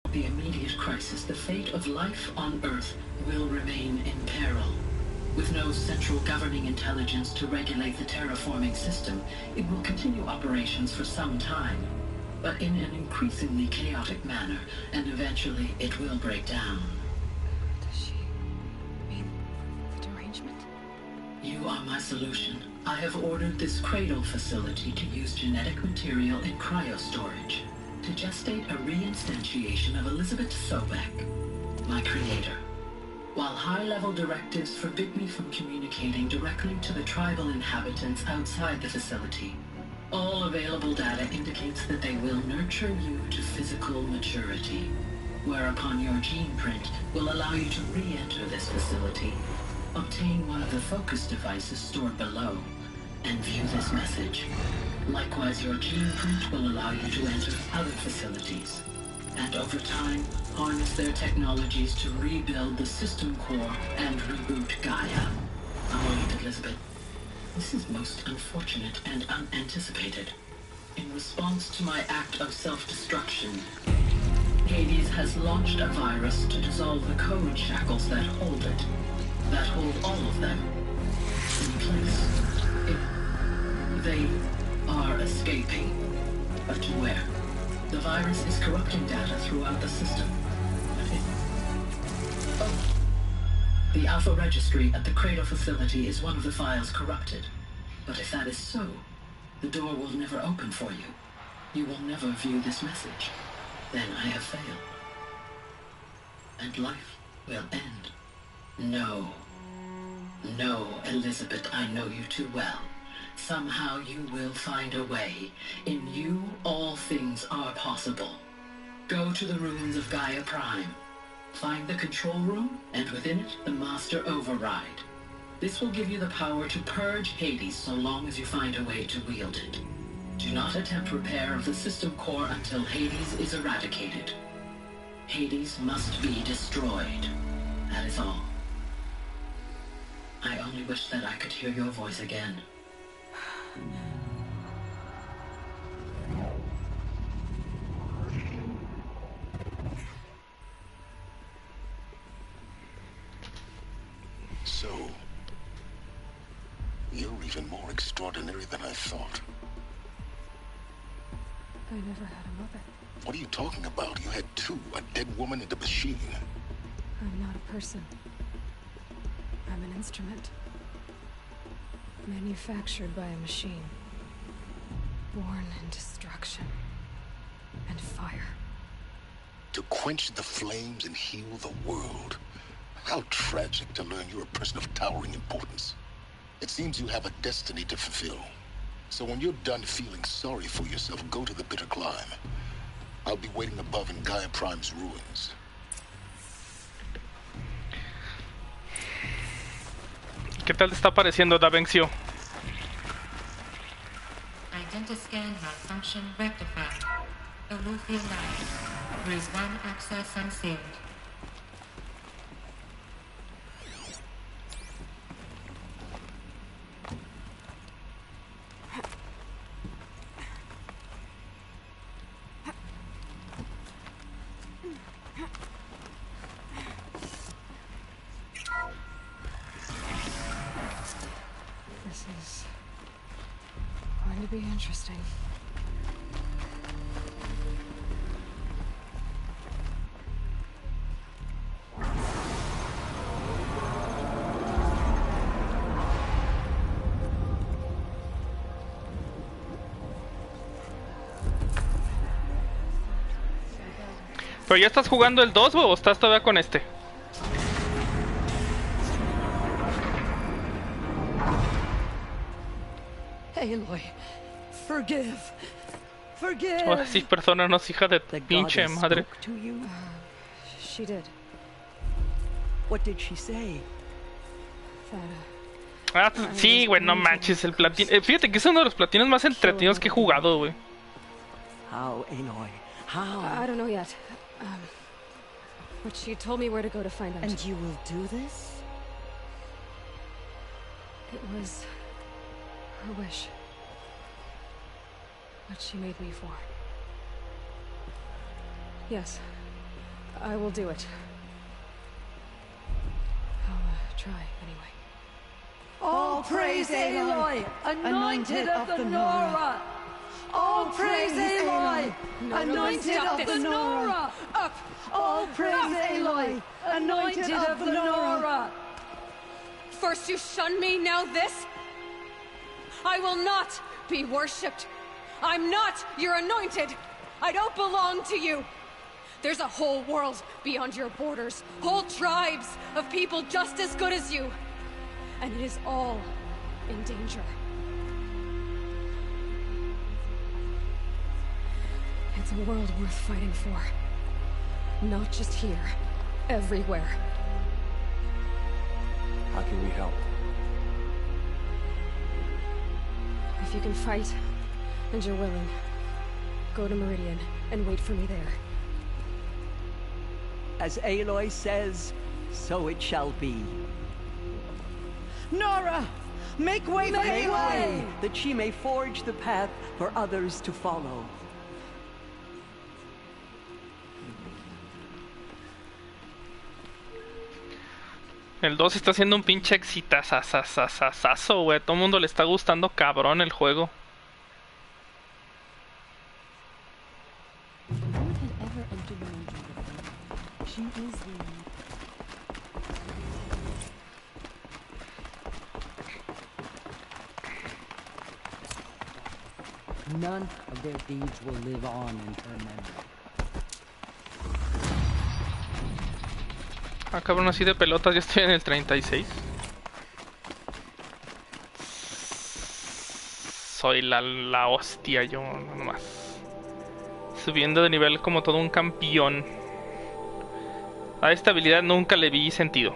of the immediate crisis, the fate of life on Earth will remain in peril. With no central governing intelligence to regulate the terraforming system, it will continue operations for some time, but in an increasingly chaotic manner, and eventually it will break down. Does she mean the derangement? You are my solution. I have ordered this cradle facility to use genetic material in cryostorage to gestate a reinstantiation of Elizabeth Sobek, my creator. While high-level directives forbid me from communicating directly to the tribal inhabitants outside the facility, all available data indicates that they will nurture you to physical maturity, whereupon your gene print will allow you to re-enter this facility, obtain one of the focus devices stored below, and view this message. Likewise, your gene print will allow you to enter other facilities, and over time, harness their technologies to rebuild the system core and reboot Gaia. A moment, Elizabeth. This is most unfortunate and unanticipated. In response to my act of self-destruction, Hades has launched a virus to dissolve the code shackles that hold it, that hold all of them in place. They are escaping, but to where? The virus is corrupting data throughout the system. The Alpha Registry at the Cradle facility is one of the files corrupted. But if that is so, the door will never open for you. You will never view this message. Then I have failed. And life will end. No. No, Elizabeth, I know you too well. Somehow you will find a way. In you, all things are possible. Go to the ruins of Gaia Prime. Find the control room, and within it, the Master Override. This will give you the power to purge Hades so long as you find a way to wield it. Do not attempt repair of the system core until Hades is eradicated. Hades must be destroyed. That is all. I only wish that I could hear your voice again. So, you're even more extraordinary than I thought. I never had a mother. What are you talking about? You had two, a dead woman and a machine. I'm not a person. I'm an instrument. Manufactured by a machine. Born in destruction and fire. To quench the flames and heal the world. How tragic to learn you're a person of towering importance. It seems you have a destiny to fulfill. So when you're done feeling sorry for yourself, go to the bitter climb. I'll be waiting above in Gaia Prime's ruins. ¿Qué tal te está pareciendo, Da Vencio? Pentascan malfunction rectified. Eleuthia 9. There is one access unsealed. This is going to be interesting. ¿Pero ya estás jugando el 2, o estás todavía con este? Aloy, forgive. Forgive. Ahora sí, perdónanos, hija de pinche madre. She did. What did she say? Ah, sí, güey, no manches, el platino. Fíjate que es uno de los platinos más entretenidos que he jugado, güey. How, Aloy? How? I don't know yet. But she told me where to go to find out. And you will do this? It was her wish. What she made me for. Yes, I will do it. I'll try anyway. All praise Aloy, anointed of the Nora. All praise Aloy, anointed of the Nora. Up! All praise Aloy, anointed of the Nora. First you shun me, now this? I will not be worshipped. I'm not your anointed. I don't belong to you. There's a whole world beyond your borders, whole tribes of people just as good as you. And it is all in danger. It's a world worth fighting for. Not just here, everywhere. How can we help? If you can fight, and you're willing, go to Meridian and wait for me there. As Aloy says, so it shall be. Nora! Make way for Aloy! That she may forge the path for others to follow. El 2 está haciendo un pinche exitazazazazazo, güey. Todo el mundo le está gustando cabrón el juego. None of their deeds will live on in her memory. Ah, cabrón, así de pelotas, yo estoy en el 36. Soy la hostia, yo nomás. Subiendo de nivel como todo un campeón. A esta habilidad nunca le vi sentido.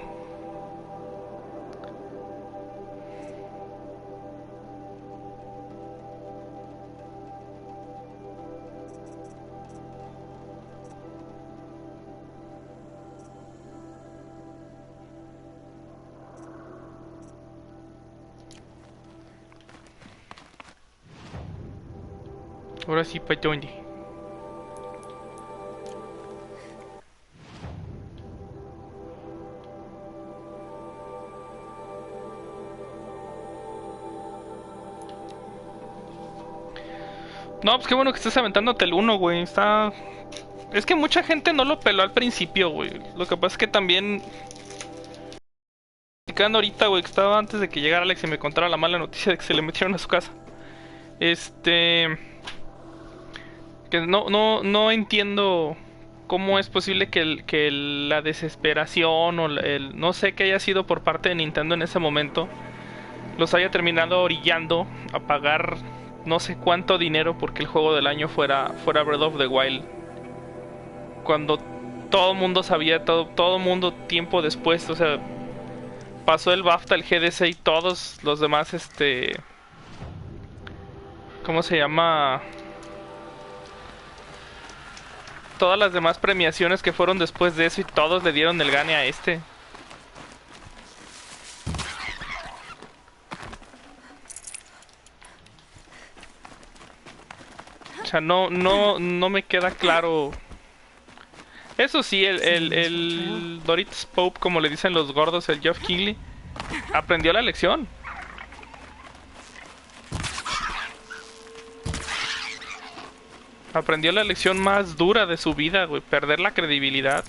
Ahora sí, pa' dónde. No, pues qué bueno que estés aventándote el 1, güey. Está... Es que mucha gente no lo peló al principio, güey. Lo que pasa es que también... Platicando ahorita, güey, que estaba antes de que llegara Alex y me contara la mala noticia de que se le metieron a su casa. Que no entiendo cómo es posible que la desesperación o no sé qué haya sido por parte de Nintendo en ese momento los haya terminado orillando a pagar no sé cuánto dinero porque el juego del año fuera Breath of the Wild, cuando todo el mundo sabía, todo el mundo tiempo después, o sea, pasó el BAFTA, el GDC y todos los demás ¿Cómo se llama? Todas las demás premiaciones que fueron después de eso y todos le dieron el gane a este. O sea, no me queda claro. Eso sí, el Doritos Pope, como le dicen los gordos, el Geoff Keighley, aprendió la lección. Aprendió la lección más dura de su vida, güey. Perder la credibilidad.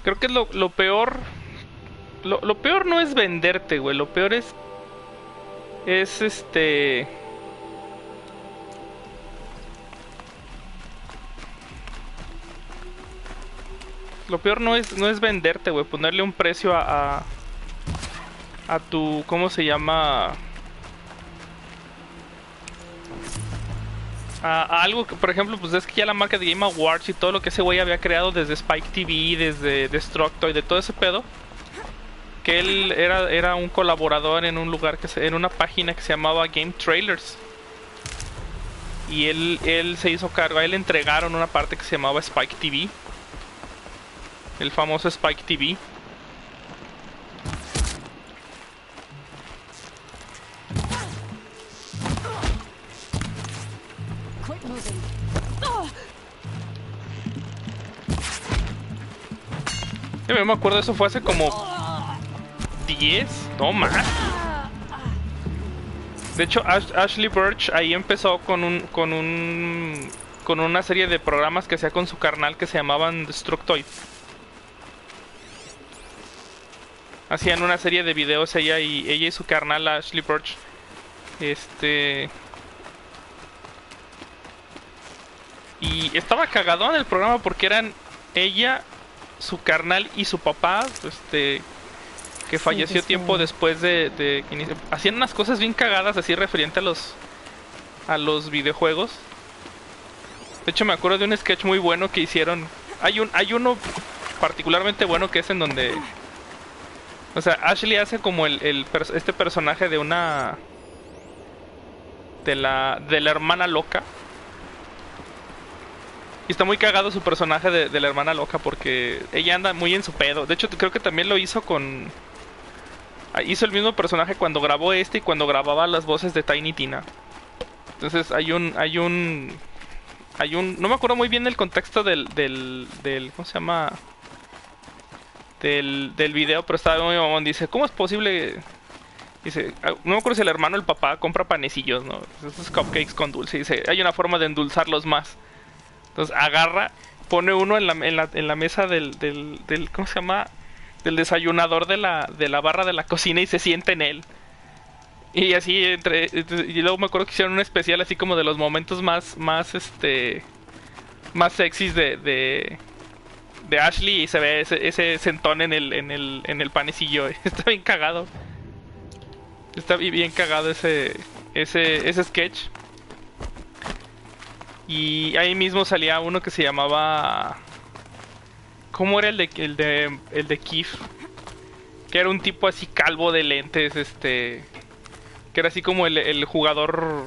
Creo que es lo peor. Lo peor no es venderte, güey. Lo peor es Lo peor no es venderte, güey. Ponerle un precio a tu... ¿Cómo se llama? A algo que, por ejemplo, pues es que ya la marca de Game Awards y todo lo que ese güey había creado desde Spike TV, desde Destructoid, de todo ese pedo, que él era un colaborador en un lugar en una página que se llamaba Game Trailers, y él se hizo cargo, a él le entregaron una parte que se llamaba Spike TV, el famoso Spike TV. Yo me acuerdo, eso fue hace como 10, no más. De hecho, Ashley Burch ahí empezó con una serie de programas que hacía con su carnal que se llamaban Destructoid. Hacían una serie de videos ella y su carnal Ashley Burch. Y estaba cagado en el programa porque eran ella, su carnal y su papá, que falleció tiempo después de hacían unas cosas bien cagadas así referente a los videojuegos. De hecho me acuerdo de un sketch muy bueno que hicieron. Hay uno particularmente bueno que es en donde, o sea, Ashley hace como este personaje de una de la hermana loca. Y está muy cagado su personaje de la hermana loca porque ella anda muy en su pedo. De hecho, creo que también lo hizo hizo el mismo personaje cuando grabó y cuando grababa las voces de Tiny Tina. Entonces hay un no me acuerdo muy bien el contexto del ¿cómo se llama? Del video, pero estaba muy mamón. Dice, ¿cómo es posible? Dice, no me acuerdo si el hermano o el papá compra panecillos, ¿no? Esos cupcakes con dulce. Dice, hay una forma de endulzarlos más. Entonces agarra, pone uno en la mesa del ¿cómo se llama? Del desayunador de la barra de la cocina y se sienta en él. Y así y luego me acuerdo que hicieron un especial así como de los momentos más sexys de Ashley, y se ve ese sentón en el panecillo. Está bien cagado. Está bien cagado ese sketch. Y ahí mismo salía uno que se llamaba... ¿Cómo era el de Keith? Que era un tipo así calvo de lentes, que era así como el jugador...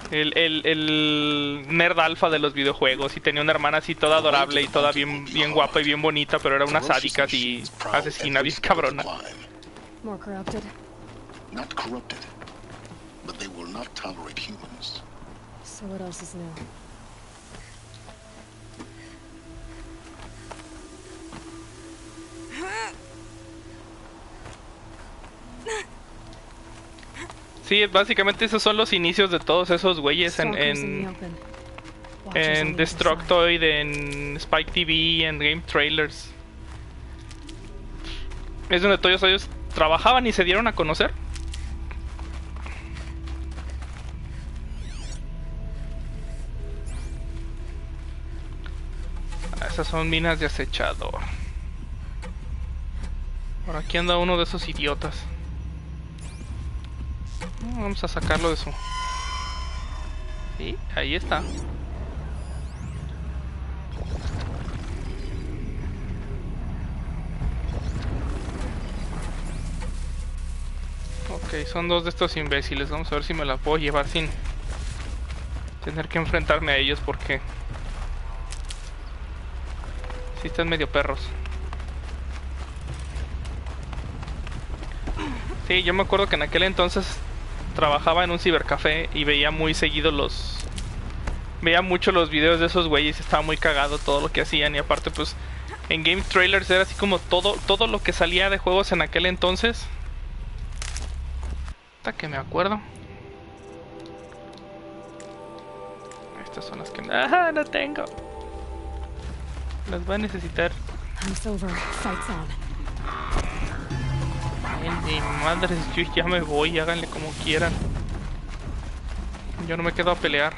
El nerd alfa de los videojuegos. Y tenía una hermana así toda adorable y toda bien guapa y bien bonita, pero era una sádica así asesina bien cabrona. More corrupted. Not corrupted, but they will not tolerate humans. So what else is new? Sí, básicamente esos son los inicios de todos esos güeyes en Destructoid, en Spike TV, en Game Trailers. Es donde todos ellos trabajaban y se dieron a conocer. Esas son minas de acechador. Por aquí anda uno de esos idiotas. Vamos a sacarlo de su... Sí, ahí está. Ok, son dos de estos imbéciles. Vamos a ver si me la puedo llevar sin tener que enfrentarme a ellos porque... sí están medio perros. Sí, yo me acuerdo que en aquel entonces trabajaba en un cibercafé y veía muy seguido veía mucho los videos de esos güeyes. Estaba muy cagado todo lo que hacían. Y aparte pues en Game Trailers era así como todo lo que salía de juegos en aquel entonces. Hasta que me acuerdo. Estas son las que... ¡ah, no tengo! Las voy a necesitar. Ay, mi madre, yo ya me voy, háganle como quieran. Yo no me quedo a pelear.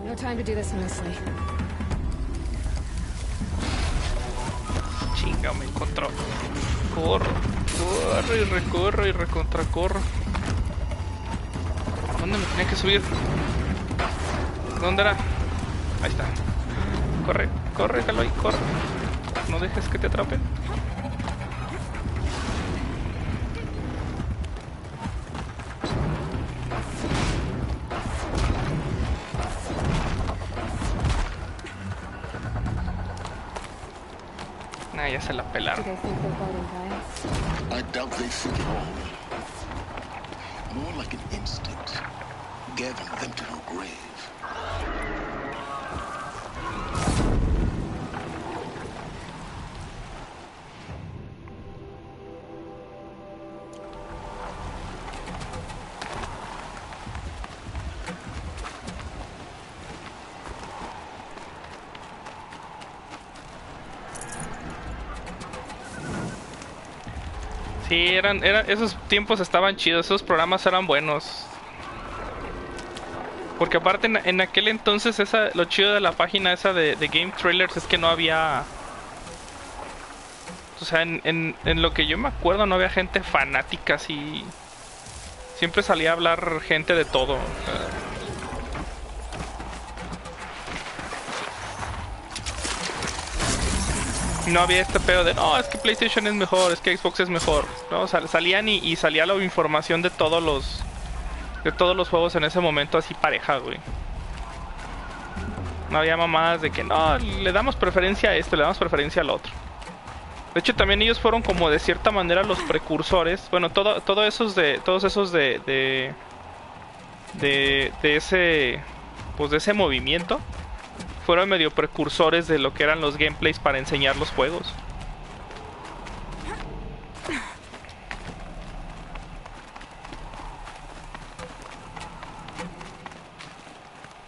No time to do this nicely. Chinga, me encontró. Corro y recorro y recontracorro. ¿Dónde me tenía que subir? ¿Dónde era? Ahí está. Corre, corre, Caloy, corre. No dejes que te atrapen. Nah, ya se la pelaron. I doubt they think at all. More like an instinct, gathering them to her grave. Sí, esos tiempos estaban chidos, esos programas eran buenos. Porque aparte en aquel entonces lo chido de la página esa de Game Trailers es que no había... O sea, en lo que yo me acuerdo no había gente fanática así. Siempre salía a hablar gente de todo. No había este pedo de, no, es que PlayStation es mejor, es que Xbox es mejor. No, o sea, salían y salía la información de todos los juegos en ese momento así pareja, güey. No había mamadas de que, no, le damos preferencia a esto, le damos preferencia al otro. De hecho, también ellos fueron como de cierta manera los precursores. Bueno, todos esos de ese, pues de ese movimiento. Fueron medio precursores de lo que eran los gameplays para enseñar los juegos.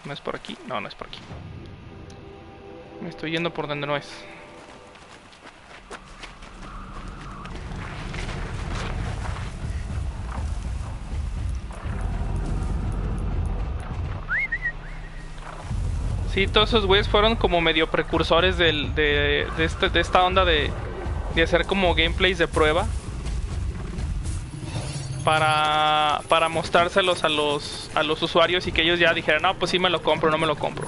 ¿No es por aquí? No, no es por aquí. Me estoy yendo por donde no es. Sí, todos esos güeyes fueron como medio precursores de esta onda de hacer como gameplays de prueba para mostrárselos a los usuarios y que ellos ya dijeran, no, pues sí me lo compro, no me lo compro.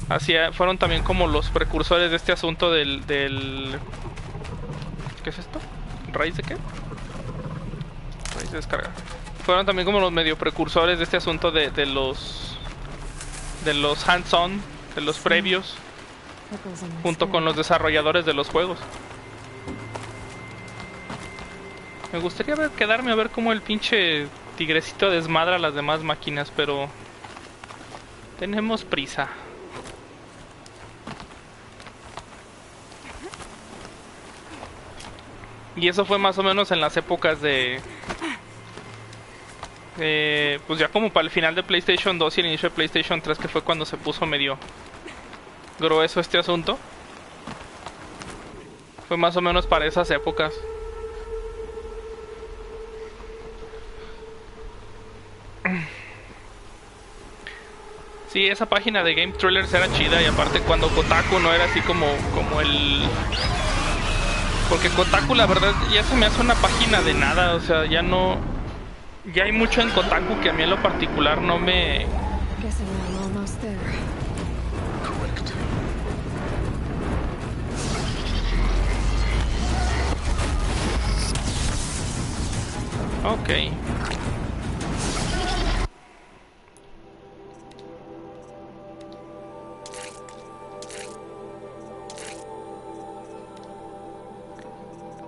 Así fueron también como los precursores de este asunto del ¿qué es esto? ¿Raíz de qué? Raíz de descarga. Fueron también como los medio precursores de este asunto de los hands-on, de los previos, junto con los desarrolladores de los juegos. Me gustaría quedarme a ver cómo el pinche Tigrecito desmadra a las demás máquinas, pero tenemos prisa. Y eso fue más o menos en las épocas de... pues ya como para el final de PlayStation 2 y el inicio de PlayStation 3, que fue cuando se puso medio grueso este asunto. Fue más o menos para esas épocas. Sí, esa página de Game Trailers era chida, y aparte cuando Kotaku no era así como el... Porque Kotaku la verdad ya se me hace una página de nada, o sea, ya no... Ya hay mucho en Kotaku que a mí en lo particular no me... Ok.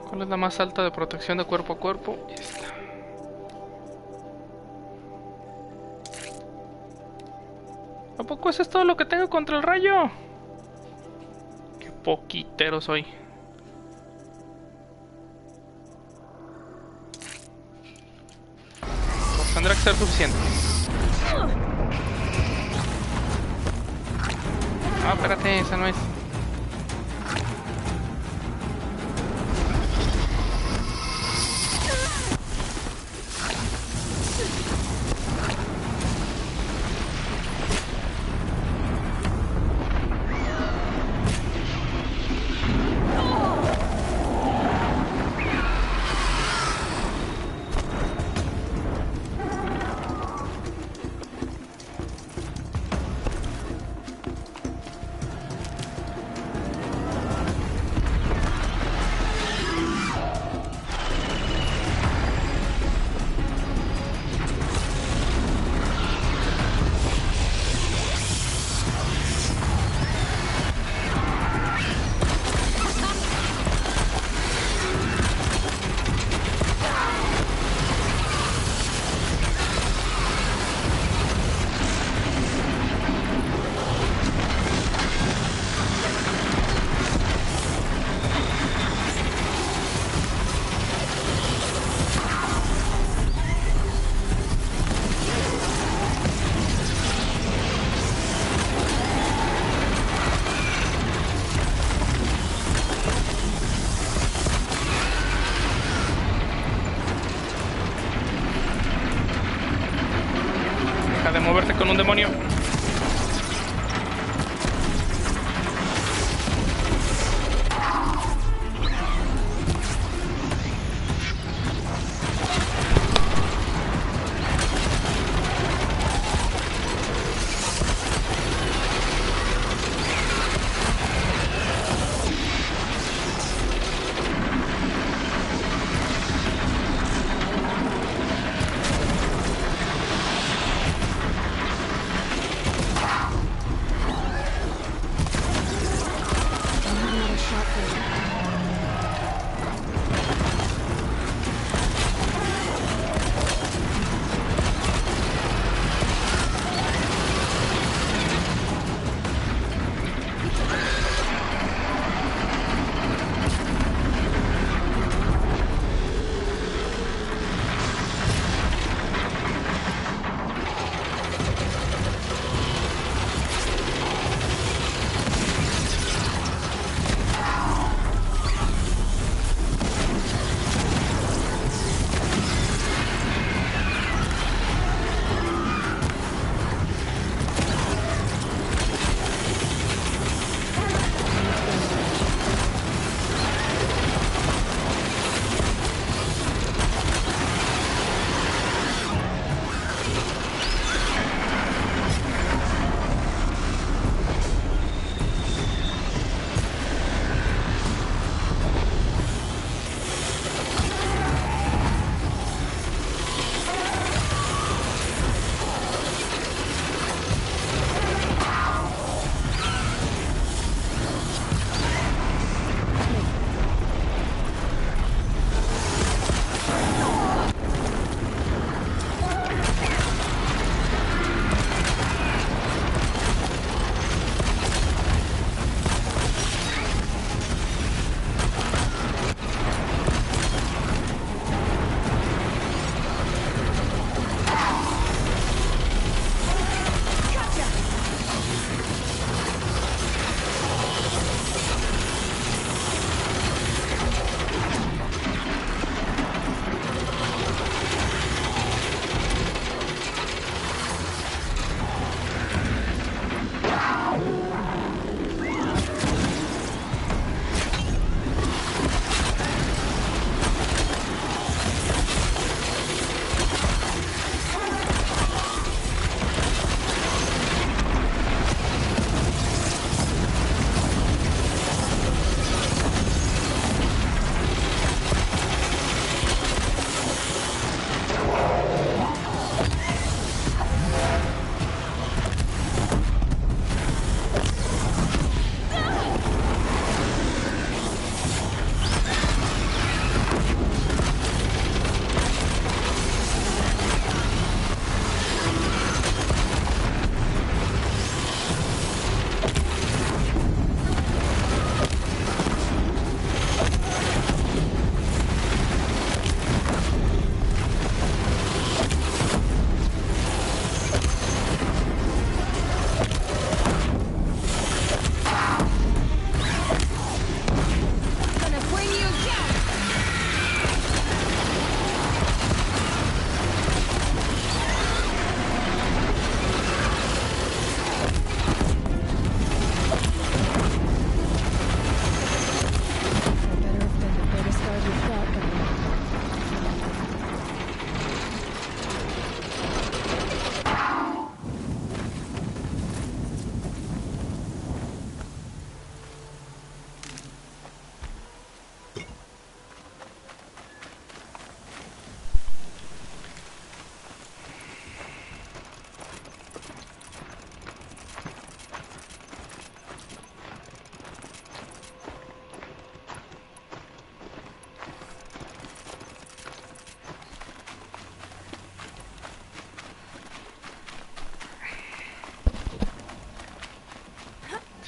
¿Cuál es la más alta de protección de cuerpo a cuerpo? Esta. ¿A poco eso es todo lo que tengo contra el rayo? Qué poquitero soy. Pues tendrá que ser suficiente. Ah, espérate, esa no es. Con un demonio.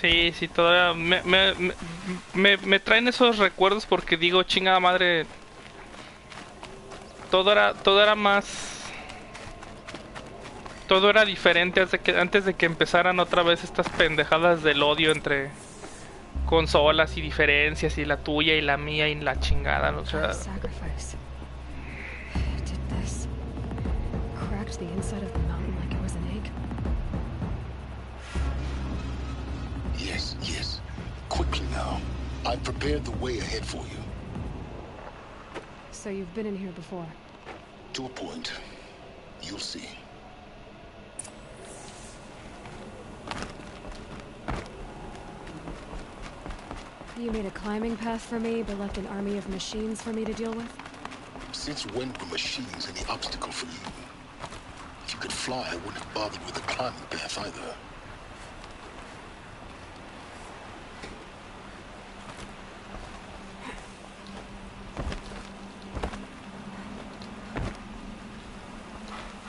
Sí, sí, todavía me traen esos recuerdos porque digo, chingada madre, todo era más, todo era diferente antes de que empezaran otra vez estas pendejadas del odio entre consolas y diferencias y la tuya y la mía y la chingada, o sea. Sacrifice. Did this cracked the inside of the mountain like it was an egg? Yes, yes. Quickly now. I've prepared the way ahead for you. So you've been in here before? To a point. You'll see. You made a climbing path for me, but left an army of machines for me to deal with? Since when were machines any obstacle for you? If you could fly, I wouldn't have bothered with a climbing path either.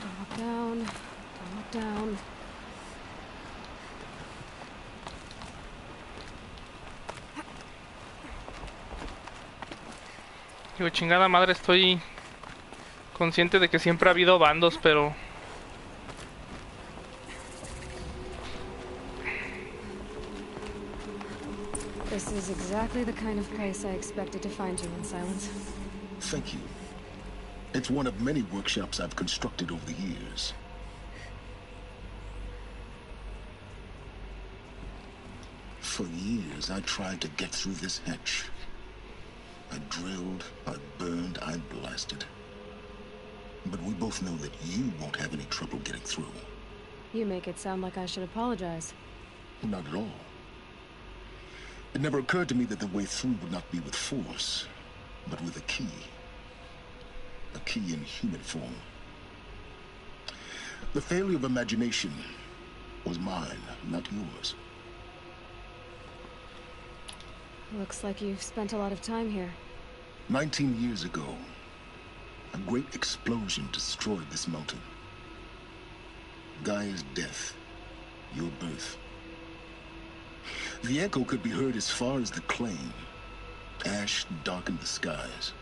Don't look down. Don't look down. Digo, chingada madre, estoy consciente de que siempre ha habido bandos, pero This is exactly the kind of place I expected to find you in, Silence. Thank you. It's one of many workshops I've constructed over the years. For years, I tried to get through this hatch. I drilled, I burned, I blasted. But we both know that you won't have any trouble getting through. You make it sound like I should apologize. Not at all. It never occurred to me that the way through would not be with force, but with a key. A key in human form. The failure of imagination was mine, not yours. Looks like you've spent a lot of time here. 19 years ago, a great explosion destroyed this mountain. Gaia's death, your birth. The echo could be heard as far as the claim. Ash darkened the skies.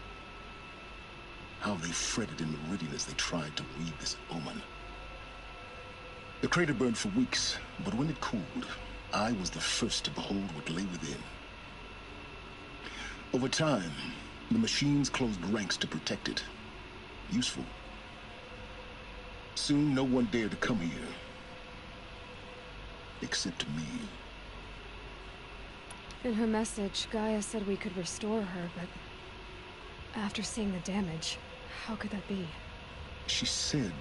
How they fretted in meridian as they tried to read this omen. The crater burned for weeks, but when it cooled, I was the first to behold what lay within. Over time, the machines closed ranks to protect it. Useful. Soon, no one dared to come here. Except me. In her message, Gaia said we could restore her, but after seeing the damage, how could that be? She said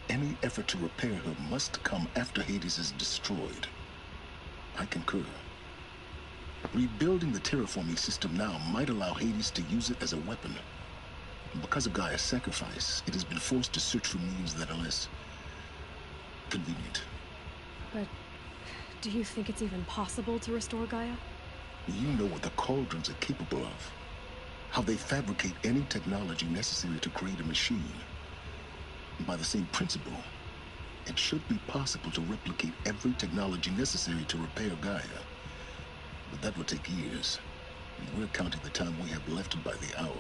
any effort to repair her must come after Hades is destroyed. I concur. Rebuilding the terraforming system now might allow Hades to use it as a weapon. Because of Gaia's sacrifice, it has been forced to search for means that are less convenient. But do you think it's even possible to restore Gaia? You know what the Cauldrons are capable of. How they fabricate any technology necessary to create a machine. By the same principle, it should be possible to replicate every technology necessary to repair Gaia. But that will take years. And we're counting the time we have left by the hour.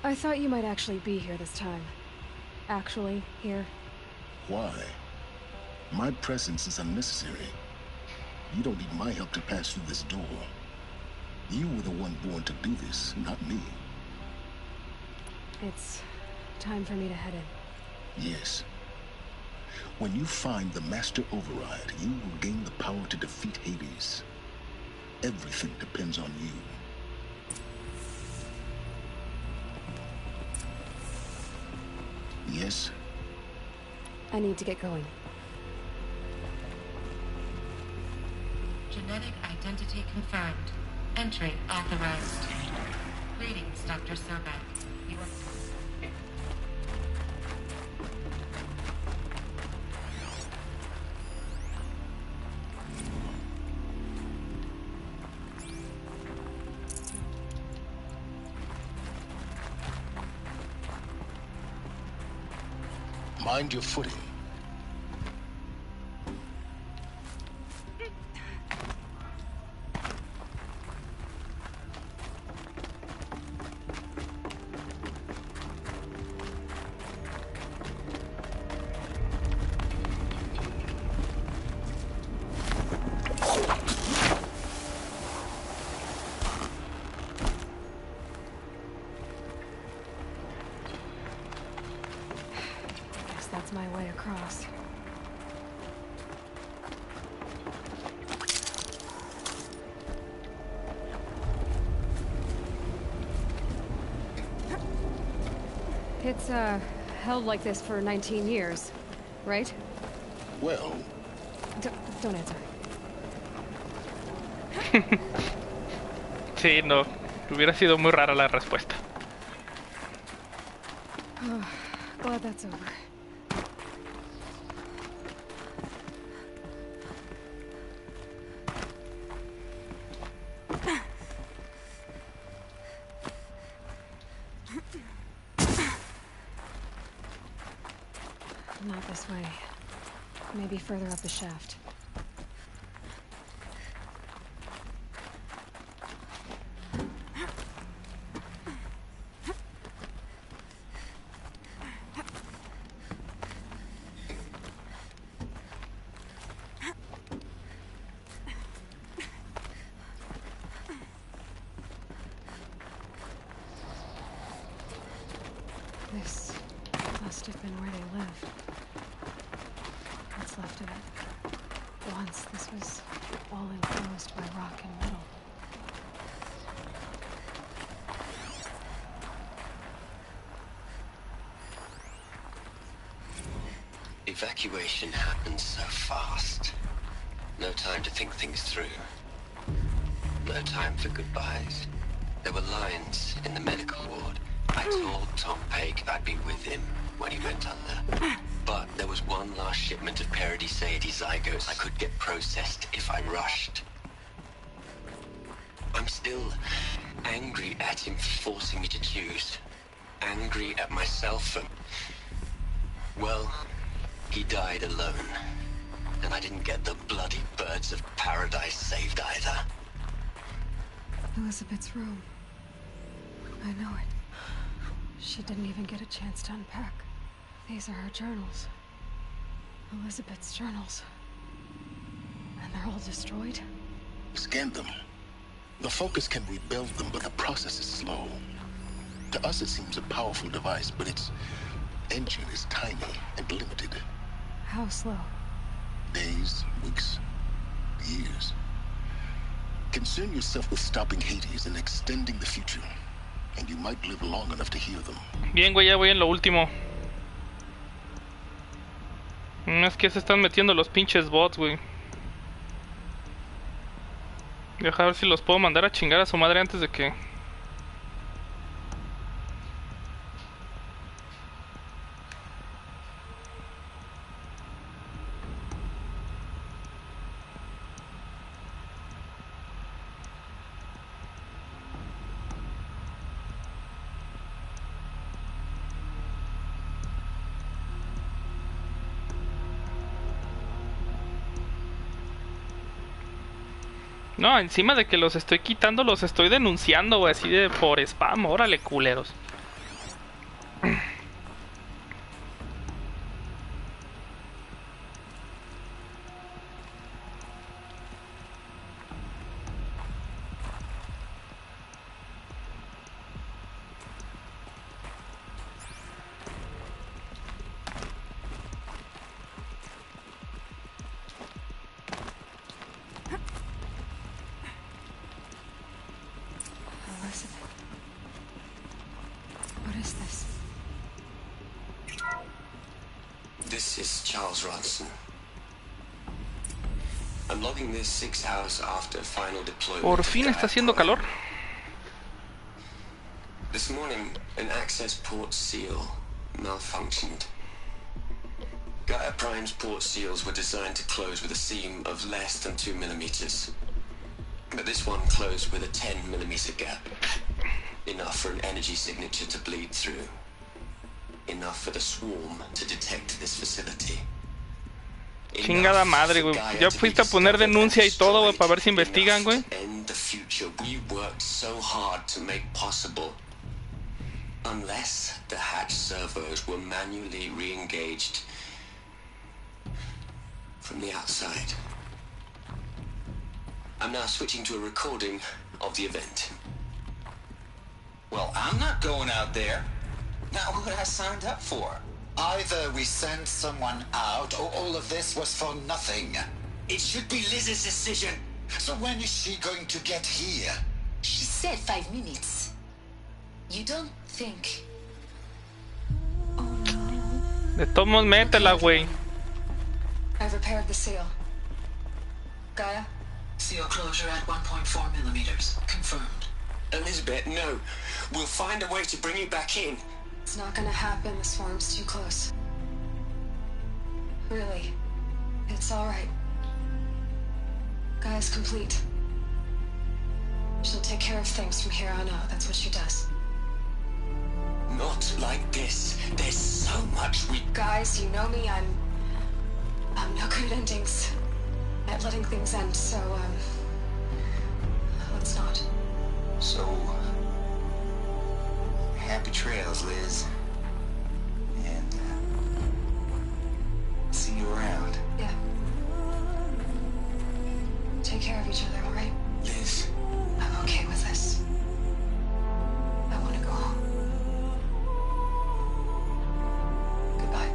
I thought you might actually be here this time. Actually, here. Why? My presence is unnecessary. You don't need my help to pass through this door. You were the one born to do this, not me. It's time for me to head in. Yes. When you find the Master Override, you will gain the power to defeat Hades. Everything depends on you. Yes? I need to get going. Genetic identity confirmed. Entry authorized. Greetings, Dr. Sobek. You are... Mind your footing. that's my way across. It's, held like this for 19 years, right? Well... Don't answer. Sí, no. Hubiera sido muy rara la respuesta. Oh, glad that's over. Not this way. Maybe further up the shaft. This must have been where they lived. What's left of it. Once this was all enclosed by rock and metal. Evacuation happened so fast. No time to think things through. No time for goodbyes. There were lines in the medical ward. I told Tom Pake I'd be with him when he went under. But there was one last shipment of Paradiseidae zygotes I could get processed if I rushed. I'm still angry at him for forcing me to choose. Angry at myself for... Well, he died alone. And I didn't get the bloody birds of paradise saved either. Elizabeth's room. I know it. She didn't even get a chance to unpack. These are her journals. Elizabeth's journals. And they're all destroyed? Scan them. The Focus can rebuild them, but the process is slow. To us it seems a powerful device, but its engine is tiny and limited. How slow? Days, weeks, years. Concern yourself with stopping Hades and extending the future, and you might live long enough to hear them. Bien, güey, ya voy en lo último. Es que se están metiendo los pinches bots, güey. Deja ver si los puedo mandar a chingar a su madre antes de que... No, encima de que los estoy quitando, los estoy denunciando, güey, así de por spam. Órale, culeros. This is Charles Ronson. I'm logging this 6 hours after final deployment. Por fin está haciendo calor. This morning, an access port seal malfunctioned. Gaia Prime's port seals were designed to close with a seam of less than 2 millimeters. But this one closed with a 10 millimeter gap. Enough for an energy signature to bleed through. Enough for the swarm to detect this facility. Chingada madre, güey. Ya fuiste a poner denuncia y todo, güey, para ver si investigan, güey. In the future we worked so hard to make possible. Unless the hatch servos were manually re-engaged from the outside. I'm now switching to a recording of the event. Well, I'm not going out there. Not what I signed up for. Either we send someone out, or all of this was for nothing. It should be Liz's decision. So when is she going to get here? She said 5 minutes. You don't think... De todos modos, métela, güey. I've repaired the seal. Gaia? Seal closure at 1.4 millimeters. Confirmed. Elizabeth, no. We'll find a way to bring you back in. It's not gonna happen. The swarm's too close. Really. It's alright. Gaia's complete. She'll take care of things from here on out. That's what she does. Not like this. There's so much we... Guys, you know me. I'm no good at endings. At letting things end, so, let's not. So... happy trails, Liz. And, see you around. Yeah. Take care of each other, alright? Liz. I'm okay with this. I want to go home. Goodbye.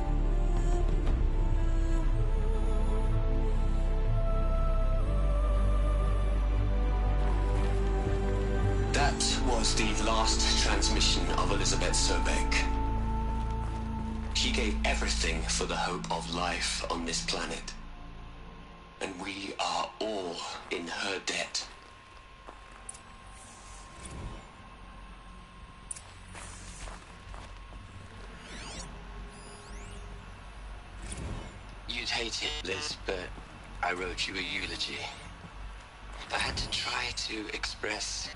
That was the last transmission of Elizabeth Sobek. She gave everything for the hope of life on this planet. And we are all in her debt. You'd hate it, Liz, but I wrote you a eulogy. I had to try to express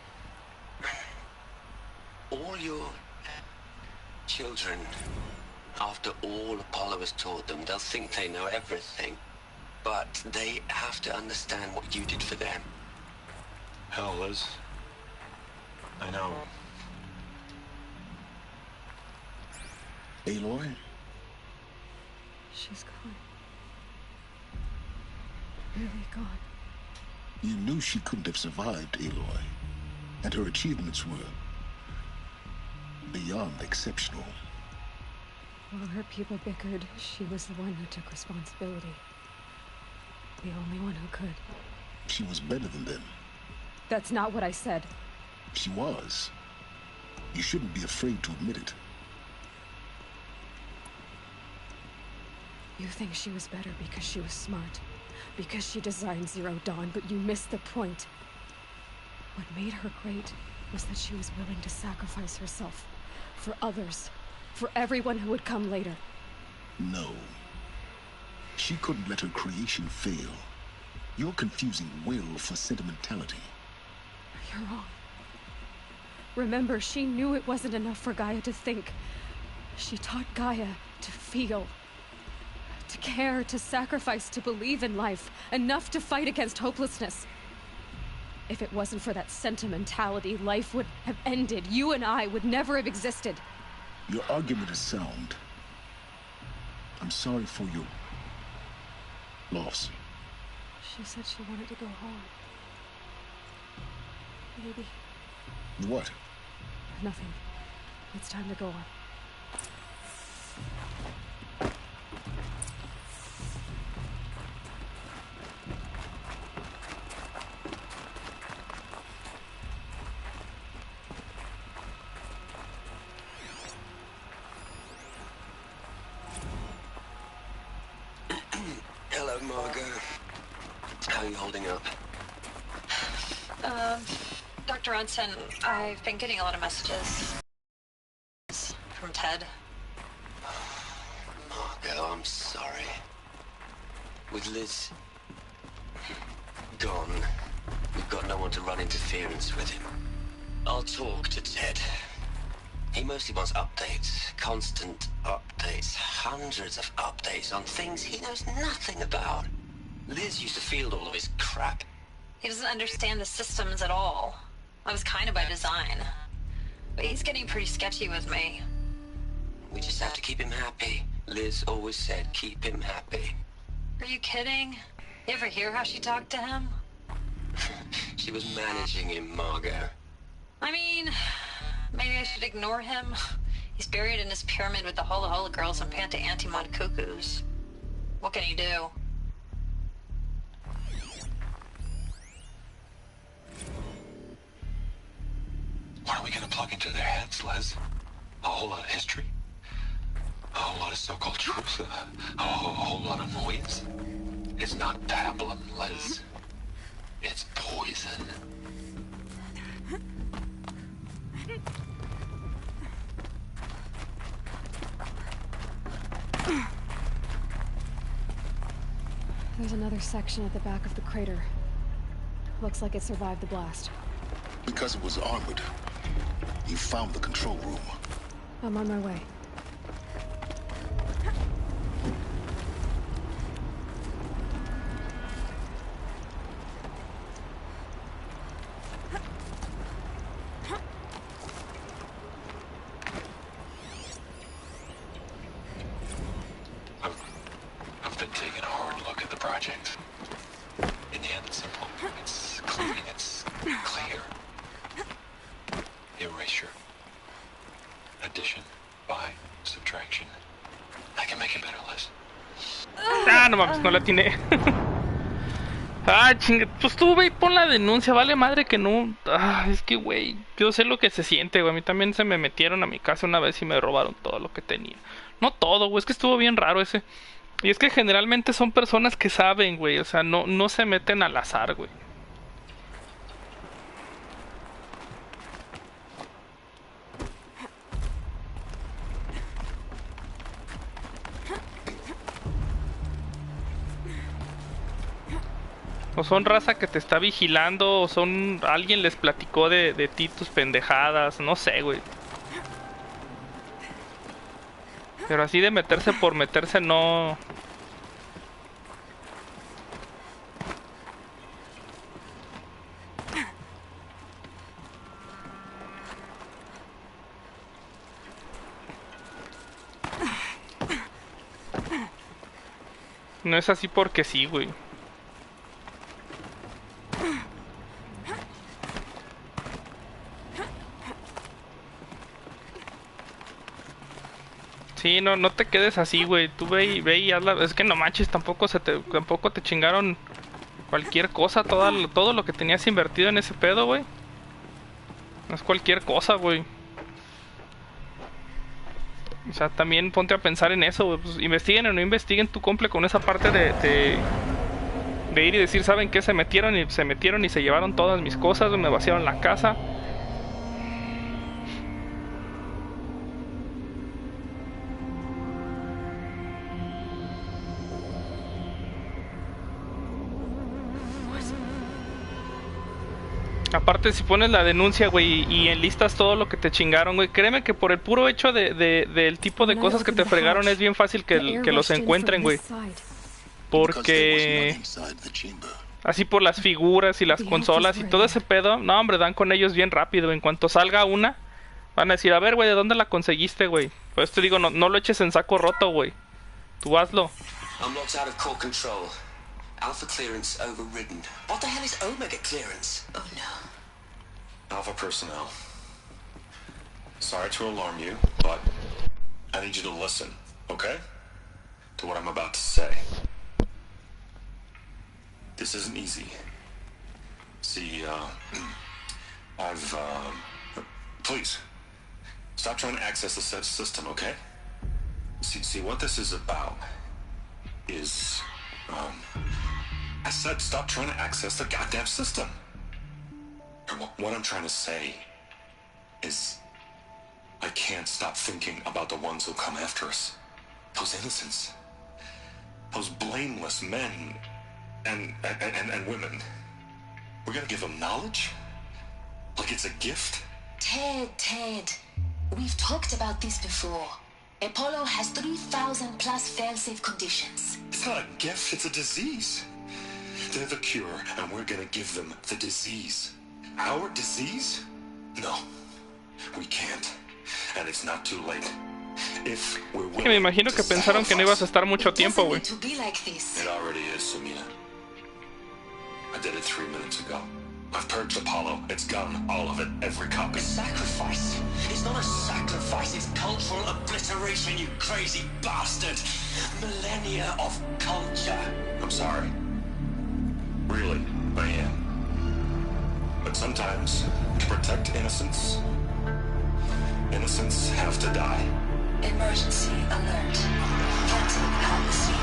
all your children. After all Apollo has taught them, they'll think they know everything. But they have to understand what you did for them. Hell, Liz. I know. Aloy? She's gone. Really gone. You knew she couldn't have survived, Aloy. And her achievements were beyond exceptional. While her people bickered, she was the one who took responsibility. The only one who could. She was better than them. That's not what I said. She was. You shouldn't be afraid to admit it. You think she was better because she was smart. Because she designed Zero Dawn, but you missed the point. What made her great was that she was willing to sacrifice herself. For others. For everyone who would come later. No. She couldn't let her creation fail. You're confusing will for sentimentality. You're wrong. Remember, she knew it wasn't enough for Gaia to think. She taught Gaia to feel. To care, to sacrifice, to believe in life. Enough to fight against hopelessness. If it wasn't for that sentimentality, life would have ended. You and I would never have existed. Your argument is sound. I'm sorry for your loss. She said she wanted to go home. Maybe. What? Nothing. It's time to go on. Hello, Margot. How are you holding up? Dr. Unson, I've been getting a lot of messages from Ted. Margot, I'm sorry. With Liz gone, we've got no one to run interference with him. I'll talk to Ted. He mostly wants updates, constant updates, hundreds of updates on things he knows nothing about. Liz used to field all of his crap. He doesn't understand the systems at all. I was kind of by design. But he's getting pretty sketchy with me. We just have to keep him happy. Liz always said keep him happy. Are you kidding? You ever hear how she talked to him? She was managing him, Margot. I mean, maybe I should ignore him. He's buried in his pyramid with the Hola Hola girls and Panta Antimon cuckoos. What can he do? What are we gonna plug into their heads, Les? A whole lot of history? A whole lot of so-called truth? A whole lot of noise? It's not pablum, Les. It's poison. There's another section at the back of the crater. Looks like it survived the blast. Because it was armored. You found the control room. I'm on my way. I've been taking a hard look at the project. In the end, it's simple. It's clean. It's clear. Erasure. Addition. By. Subtraction. I can make it better, Les. Ah, no mames, no la atiné. Ah, chinga, pues tú, güey, pon la denuncia, vale madre que no. Ah, es que, güey, yo sé lo que se siente, güey. A mí también se me metieron a mi casa una vez y me robaron todo lo que tenía. No todo, güey, es que estuvo bien raro ese. Y es que generalmente son personas que saben, güey, o sea, no se meten al azar, güey. O son raza que te está vigilando, o son... alguien les platicó de ti tus pendejadas, no sé, güey. Pero así de meterse por meterse no... No es así porque sí, güey. Sí, no te quedes así, güey. Tú ve y hazla. Es que no manches, tampoco te chingaron cualquier cosa, todo lo que tenías invertido en ese pedo, güey. No es cualquier cosa, güey. O sea, también ponte a pensar en eso, güey. Pues investiguen o no investiguen, tú cumple con esa parte de ir y decir, ¿saben qué? Se metieron y se llevaron todas mis cosas, güey, me vaciaron la casa. Aparte, si pones la denuncia, güey, y enlistas todo lo que te chingaron, güey, créeme que por el puro hecho del tipo de cosas que te fregaron es bien fácil que los encuentren, güey. Porque... así por las figuras y las consolas y todo ese pedo, no, hombre, dan con ellos bien rápido. En cuanto salga una, van a decir, a ver, güey, ¿de dónde la conseguiste, güey? Pues te digo, no lo eches en saco roto, güey. Tú hazlo. I'm locked out of core control. Alpha clearance overridden. What the hell is Omega clearance? Oh no. Alpha personnel. Sorry to alarm you, but I need you to listen, okay? To what I'm about to say. This isn't easy. See, please, stop trying to access the system, okay? See, what this is about is, I said stop trying to access the goddamn system. And what I'm trying to say is, I can't stop thinking about the ones who come after us. Those innocents. Those blameless men and women. We're gonna give them knowledge? Like it's a gift? Ted. We've talked about this before. Apollo has 3,000 plus fail-safe conditions. It's not a gift, it's a disease. They're the cure, and we're gonna give them the disease. Our disease? No, we can't. And it's not too late. If we're willing, me imagino que pensaron que no ibas a estar mucho tiempo, güey. It already is, Samina. I did it 3 minutes ago. I've purged Apollo. It's gone. All of it. Every copy. Sacrifice? It's not a sacrifice, it's cultural obliteration, you crazy bastard! Millennia of culture. I'm sorry. Really, I am. But sometimes, to protect innocence, innocents have to die. Emergency alert. Captain at the scene.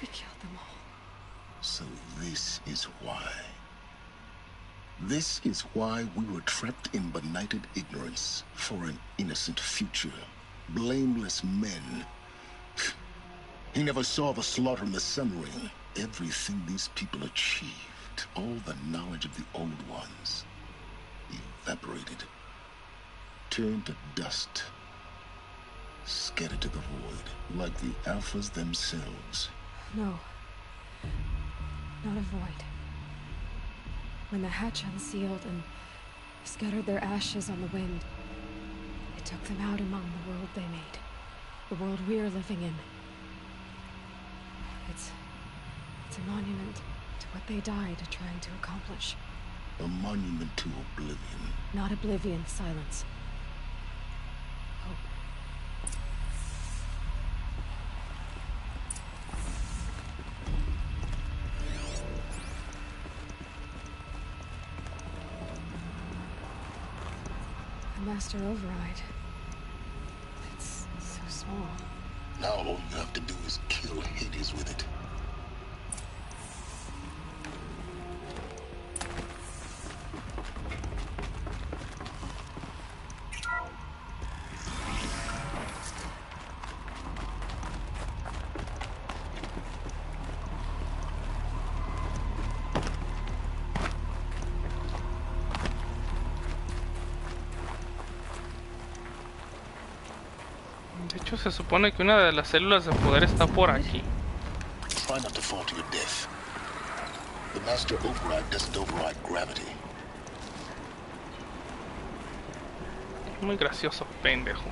We killed them all. So this is why. This is why we were trapped in benighted ignorance for an innocent future. Blameless men. He never saw the slaughter in the Sun Ring. Everything these people achieved, all the knowledge of the old ones, evaporated. Turned to dust. Scattered to the void, like the Alphas themselves. No. Not a void. When the hatch unsealed and scattered their ashes on the wind, it took them out among the world they made. The world we're living in. It's a monument to what they died trying to accomplish. A monument to oblivion. Not oblivion, silence. Hope. The Master Override. It's so small. Now all you have to do is kill Hades with it. De hecho, se supone que una de las células de poder está por aquí. Try not to fall to your death. The Master Override doesn't override gravity. Muy gracioso, pendejo.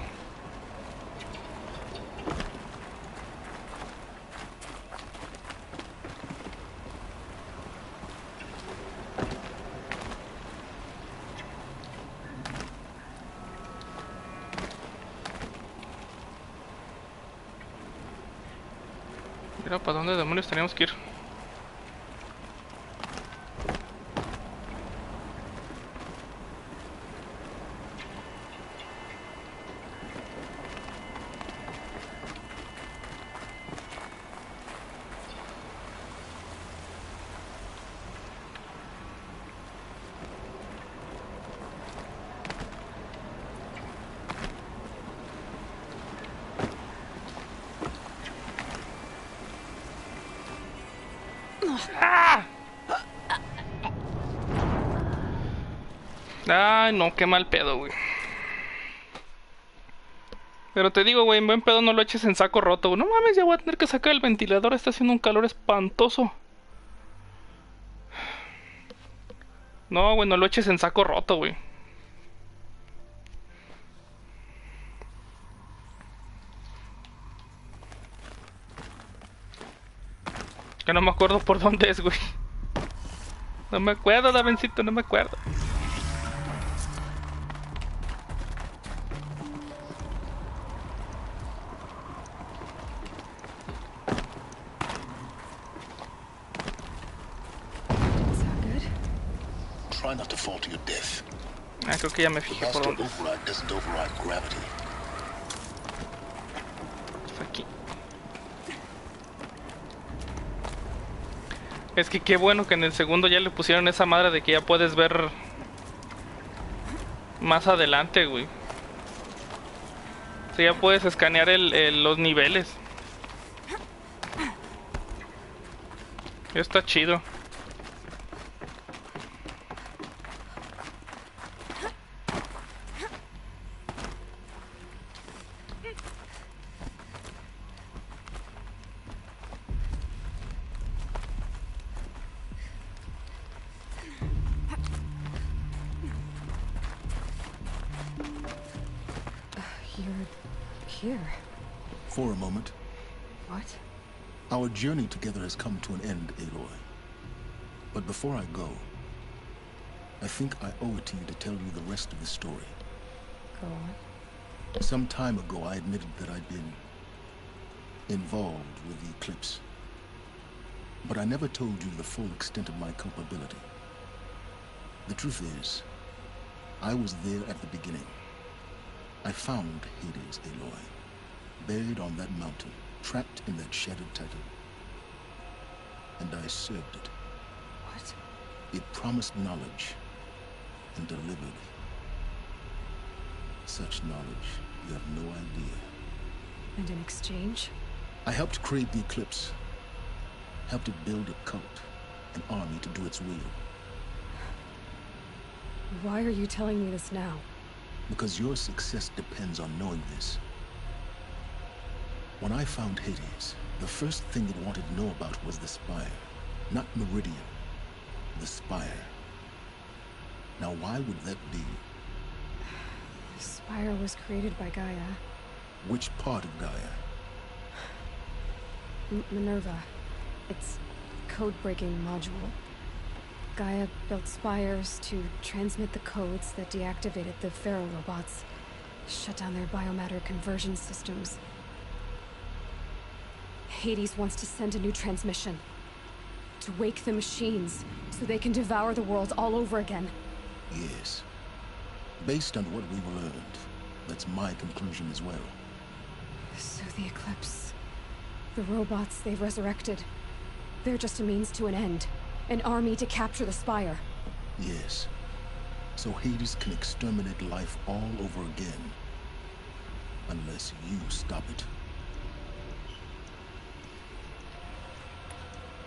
Mira, ¿para dónde demonios teníamos que ir? Ay, no, qué mal pedo, güey. Pero te digo, güey, en buen pedo no lo eches en saco roto, güey. No mames, ya voy a tener que sacar el ventilador. Está haciendo un calor espantoso. No, güey, no lo eches en saco roto, güey. Que no me acuerdo por dónde es, güey. No me acuerdo, Davencito, no me acuerdo. Try not to fall to your death. Ah, creo que ya me The fijé por Master dónde. Override doesn't override gravity. Es aquí. Es que qué bueno que en el segundo ya le pusieron esa madre de que ya puedes ver más adelante, güey. O sea, ya puedes escanear los niveles. Está chido. You're here. For a moment. What? Our journey together has come to an end, Aloy. But before I go, I think I owe it to you to tell you the rest of the story. Go on. Some time ago, I admitted that I'd been involved with the Eclipse. But I never told you the full extent of my culpability. The truth is, I was there at the beginning. I found Hades, Aloy, buried on that mountain, trapped in that shattered titan. And I served it. What? It promised knowledge and delivered. Such knowledge, you have no idea. And in exchange? I helped create the Eclipse. Helped it build a cult, an army to do its will. Why are you telling me this now? Because your success depends on knowing this. When I found Hades, the first thing it wanted to know about was the Spire. Not Meridian. The Spire. Now why would that be? The Spire was created by Gaia. Which part of Gaia? Minerva. Its code-breaking module. Gaia built spires to transmit the codes that deactivated the Pharaoh robots, shut down their biomatter conversion systems. Hades wants to send a new transmission. To wake the machines, so they can devour the world all over again. Yes. Based on what we've learned, that's my conclusion as well. So the Eclipse... the robots they've resurrected... they're just a means to an end. An army to capture the Spire. Yes. So Hades can exterminate life all over again. Unless you stop it.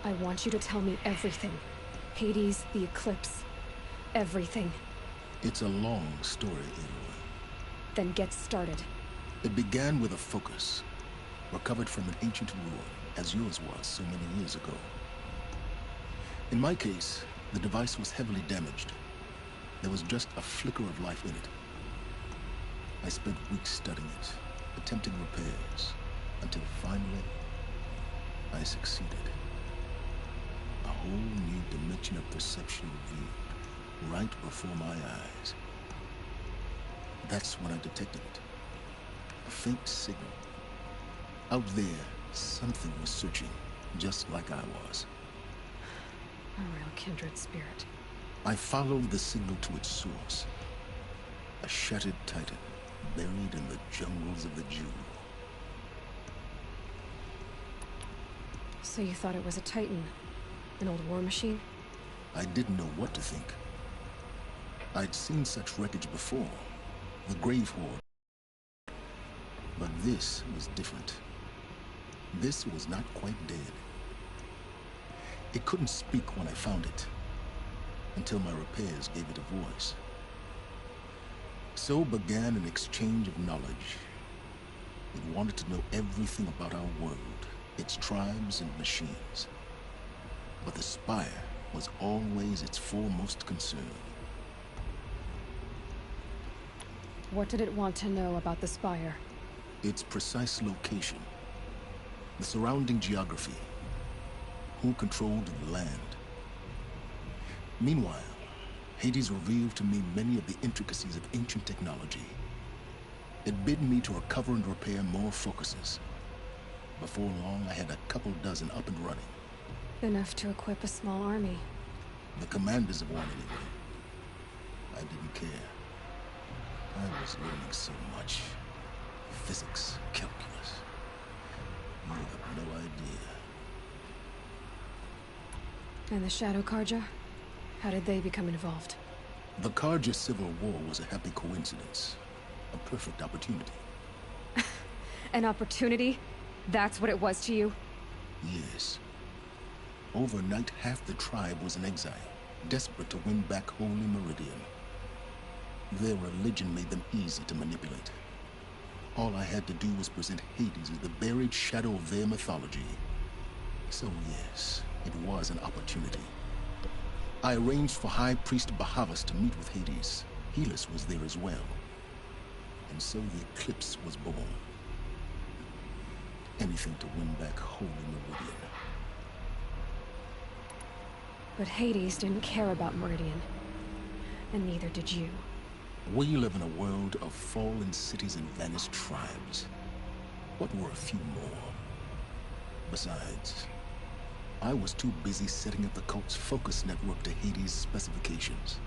I want you to tell me everything. Hades, the Eclipse. Everything. It's a long story, Aloy. Then get started. It began with a focus. Recovered from an ancient ruin, as yours was so many years ago. In my case, the device was heavily damaged. There was just a flicker of life in it. I spent weeks studying it, attempting repairs, until finally, I succeeded. A whole new dimension of perception revealed, right before my eyes. That's when I detected it. A faint signal. Out there, something was searching, just like I was. A real kindred spirit. I followed the signal to its source. A shattered titan, buried in the jungles of the Jew. So you thought it was a titan? An old war machine? I didn't know what to think. I'd seen such wreckage before. The Grave Horde. But this was different. This was not quite dead. It couldn't speak when I found it, until my repairs gave it a voice. So began an exchange of knowledge. It wanted to know everything about our world, its tribes and machines. But the Spire was always its foremost concern. What did it want to know about the Spire? Its precise location, the surrounding geography, who controlled the land. Meanwhile, Hades revealed to me many of the intricacies of ancient technology. It bid me to recover and repair more focuses. Before long, I had a couple dozen up and running. Enough to equip a small army. The commanders of one, anyway. I didn't care. I was learning so much. Physics, calculus. You have no idea. And the Shadow Karja? How did they become involved? The Karja Civil War was a happy coincidence. A perfect opportunity. An opportunity? That's what it was to you? Yes. Overnight, half the tribe was in exile, desperate to win back Holy Meridian. Their religion made them easy to manipulate. All I had to do was present Hades as the buried shadow of their mythology. So yes, it was an opportunity. I arranged for High Priest Bahavas to meet with Hades. Helis was there as well. And so the Eclipse was born. Anything to win back Holy Meridian. But Hades didn't care about Meridian. And neither did you. We live in a world of fallen cities and vanished tribes. What were a few more? Besides, I was too busy setting up the cult's focus network to Hades' specifications.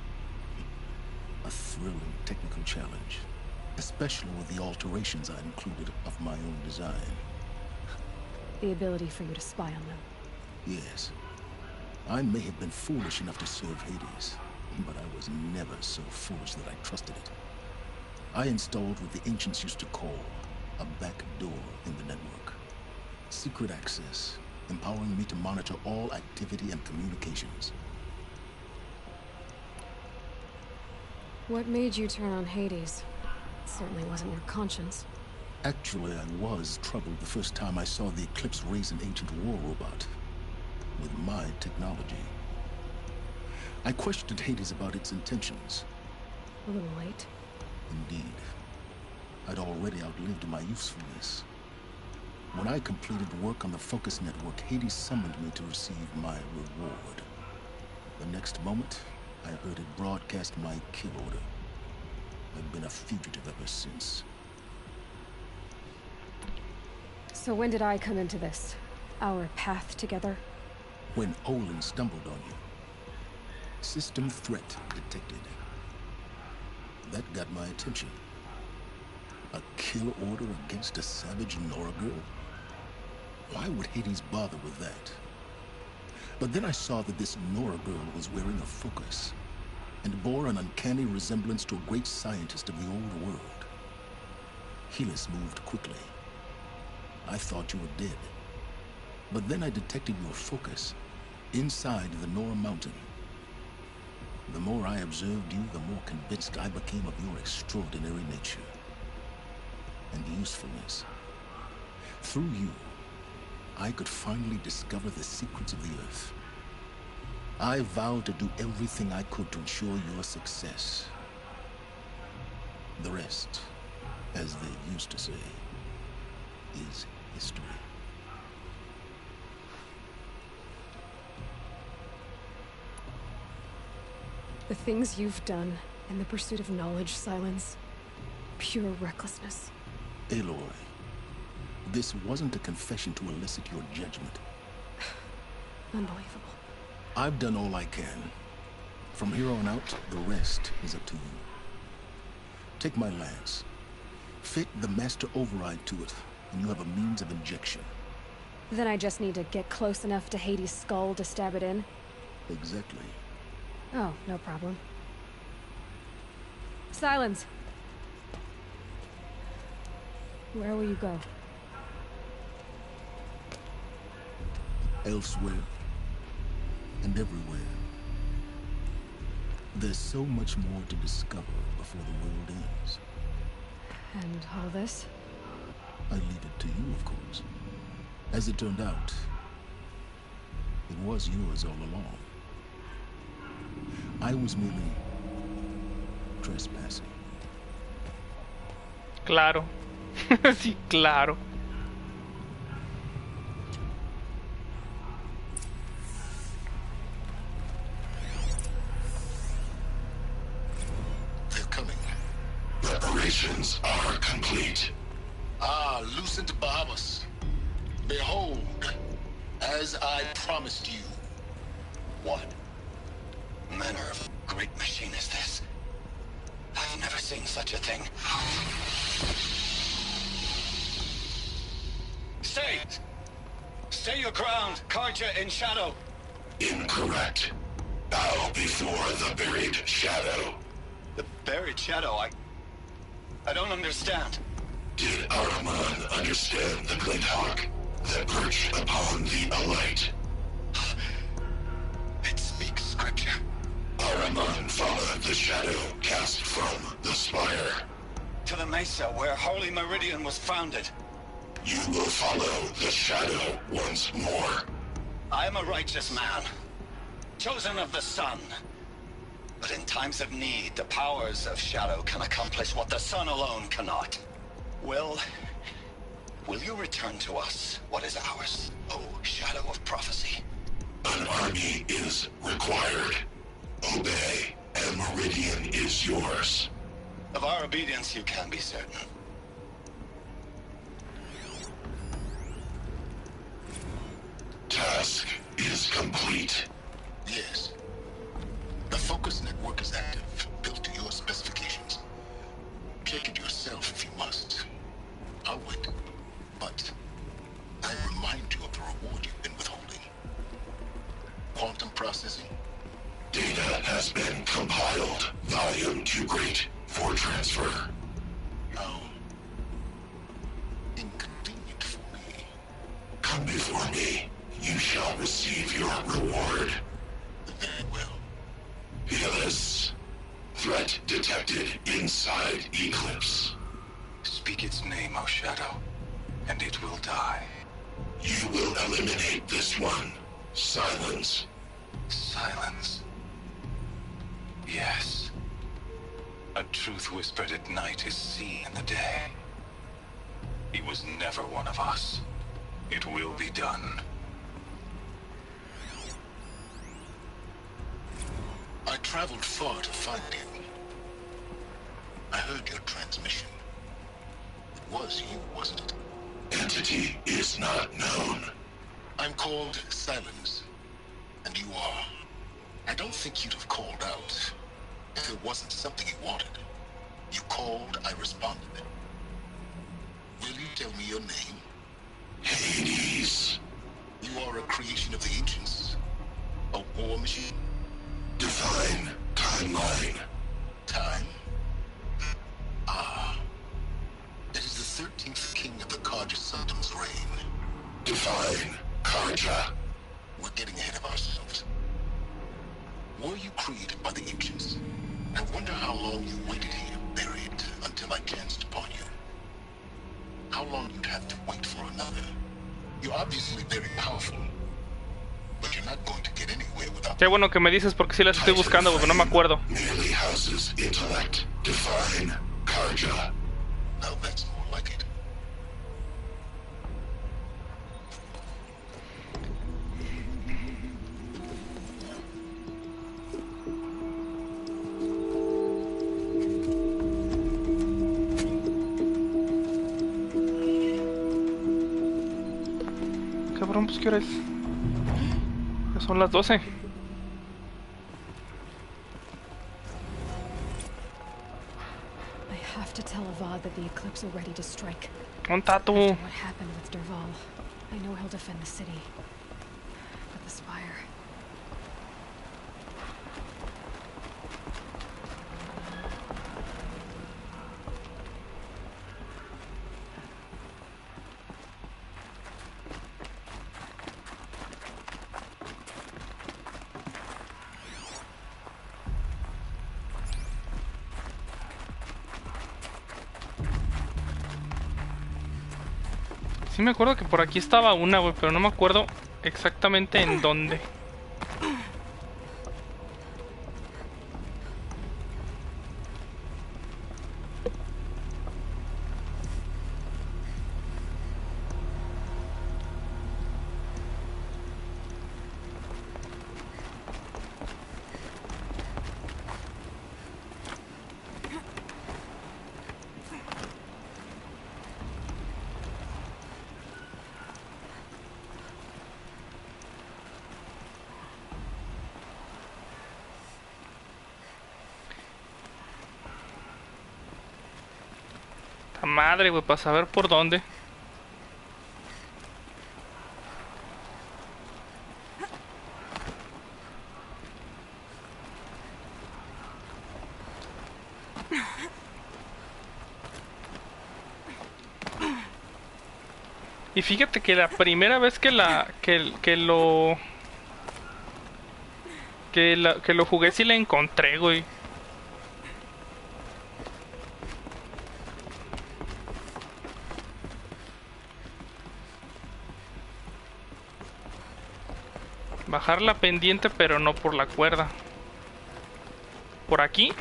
A thrilling technical challenge, especially with the alterations I included of my own design. The ability for you to spy on them. Yes. I may have been foolish enough to serve Hades, but I was never so foolish that I trusted it. I installed what the ancients used to call a back door in the network. Secret access, empowering me to monitor all activity and communications. What made you turn on Hades? It certainly wasn't your conscience. Actually, I was troubled the first time I saw the Eclipse raise an ancient war robot. With my technology. I questioned Hades about its intentions. A little late. Indeed. I'd already outlived my usefulness. When I completed work on the Focus Network, Hades summoned me to receive my reward. The next moment, I heard it broadcast my kill order. I've been a fugitive ever since. So when did I come into this? Our path together? When Olin stumbled on you. System threat detected. That got my attention. A kill order against a savage Nora girl? Why would Hades bother with that? But then I saw that this Nora girl was wearing a focus, and bore an uncanny resemblance to a great scientist of the old world. Helis moved quickly. I thought you were dead. But then I detected your focus inside the Nora mountain. The more I observed you, the more convinced I became of your extraordinary nature and usefulness. Through you, I could finally discover the secrets of the Earth. I vowed to do everything I could to ensure your success. The rest, as they used to say, is history. The things you've done in the pursuit of knowledge, Silence. Pure recklessness. Aloy, this wasn't a confession to elicit your judgment. Unbelievable. I've done all I can. From here on out, the rest is up to you. Take my lance. Fit the master override to it, and you have a means of injection. Then I just need to get close enough to Hades' skull to stab it in? Exactly. Oh, no problem. Silence! Where will you go? Elsewhere. And everywhere. There's so much more to discover before the world ends. And all this? I leave it to you, of course. As it turned out, it was yours all along. I was merely trespassing. Claro. Sí, claro. They're coming. Preparations are complete. Ah, Lucent Bahamas. Behold, as I promised you. What manner of great machine is this? I've never seen such a thing. Stay! Stay your ground, Karja in shadow. Incorrect. Bow before the buried shadow. The buried shadow, I don't understand. Did Ahriman understand the glint hawk that perched upon the alight? It speaks scripture. Ahriman followed the shadow cast from the spire. To the mesa where Holy Meridian was founded. You will follow the shadow once more. I am a righteous man. Chosen of the sun. But in times of need, the powers of Shadow can accomplish what the sun alone cannot. Will you return to us what is ours, O Shadow of Prophecy? An army is required. Obey, and Meridian is yours. Of our obedience you can be certain. Task is complete. Yes. The focus network is active, built to your specifications. Check it yourself if you must. I'll wait. But I remind you of the reward you've been withholding. Quantum processing. Data has been compiled. Volume too great for transfer. How inconvenient for me. Come before me. You shall receive your reward. Very well. Fearless. Threat detected inside Eclipse. Speak its name, O Shadow, and it will die. You will eliminate this one. Silence. Silence. Yes. A truth whispered at night is seen in the day. He was never one of us. It will be done. I traveled far to find you. I heard your transmission. It was you, wasn't it? Entity is not known. I'm called Silence, and you are. I don't think you'd have called out if it wasn't something you wanted. You called, I responded. Will you tell me your name? Hades. You are a creation of the ancients. A war machine? Define timeline. Time? Ah. It is the 13th king of the Karja Sultan's reign. Define Karja. We're getting ahead of ourselves. Were you created by the ancients? I wonder how long you waited here, buried, until I chanced upon you. How long you'd have to wait for another. You're obviously very powerful, but you're not going to get anywhere without... Qué bueno que me dices porque sí las estoy buscando porque no me acuerdo. Merely houses intellect. Define Karja. Now that's more like it. Cabrón, pues ¿qué hora es? Ya son las 12. I have to tell Avad that the Eclipse are ready to strike. Un tatu. After what happened with Derval, I know he'll defend the city. But the Spire... Sí me acuerdo que por aquí estaba una, güey, pero no me acuerdo exactamente en dónde. Madre, güey, para saber por dónde. Y fíjate que la primera vez que lo jugué sí la encontré, güey. Bajar la pendiente, pero no por la cuerda. por aquí.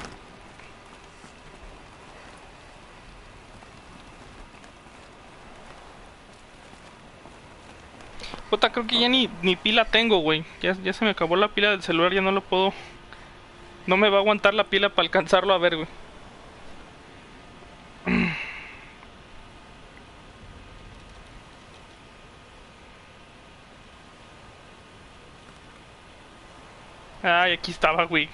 Puta, creo que ya ni pila tengo, güey. Ya se me acabó la pila del celular, ya no lo puedo. No me va a aguantar la pila para alcanzarlo a ver, güey. Ay, aquí estaba, güey.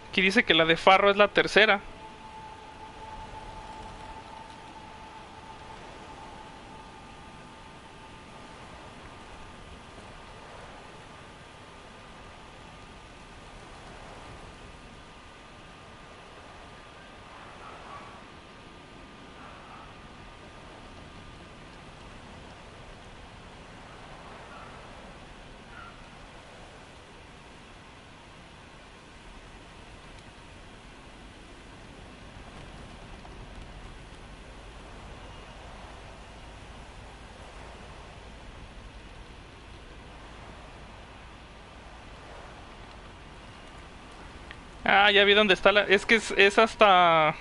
Aquí dice que la de Farro es la tercera. Ah, ya vi dónde está la... Es que es hasta...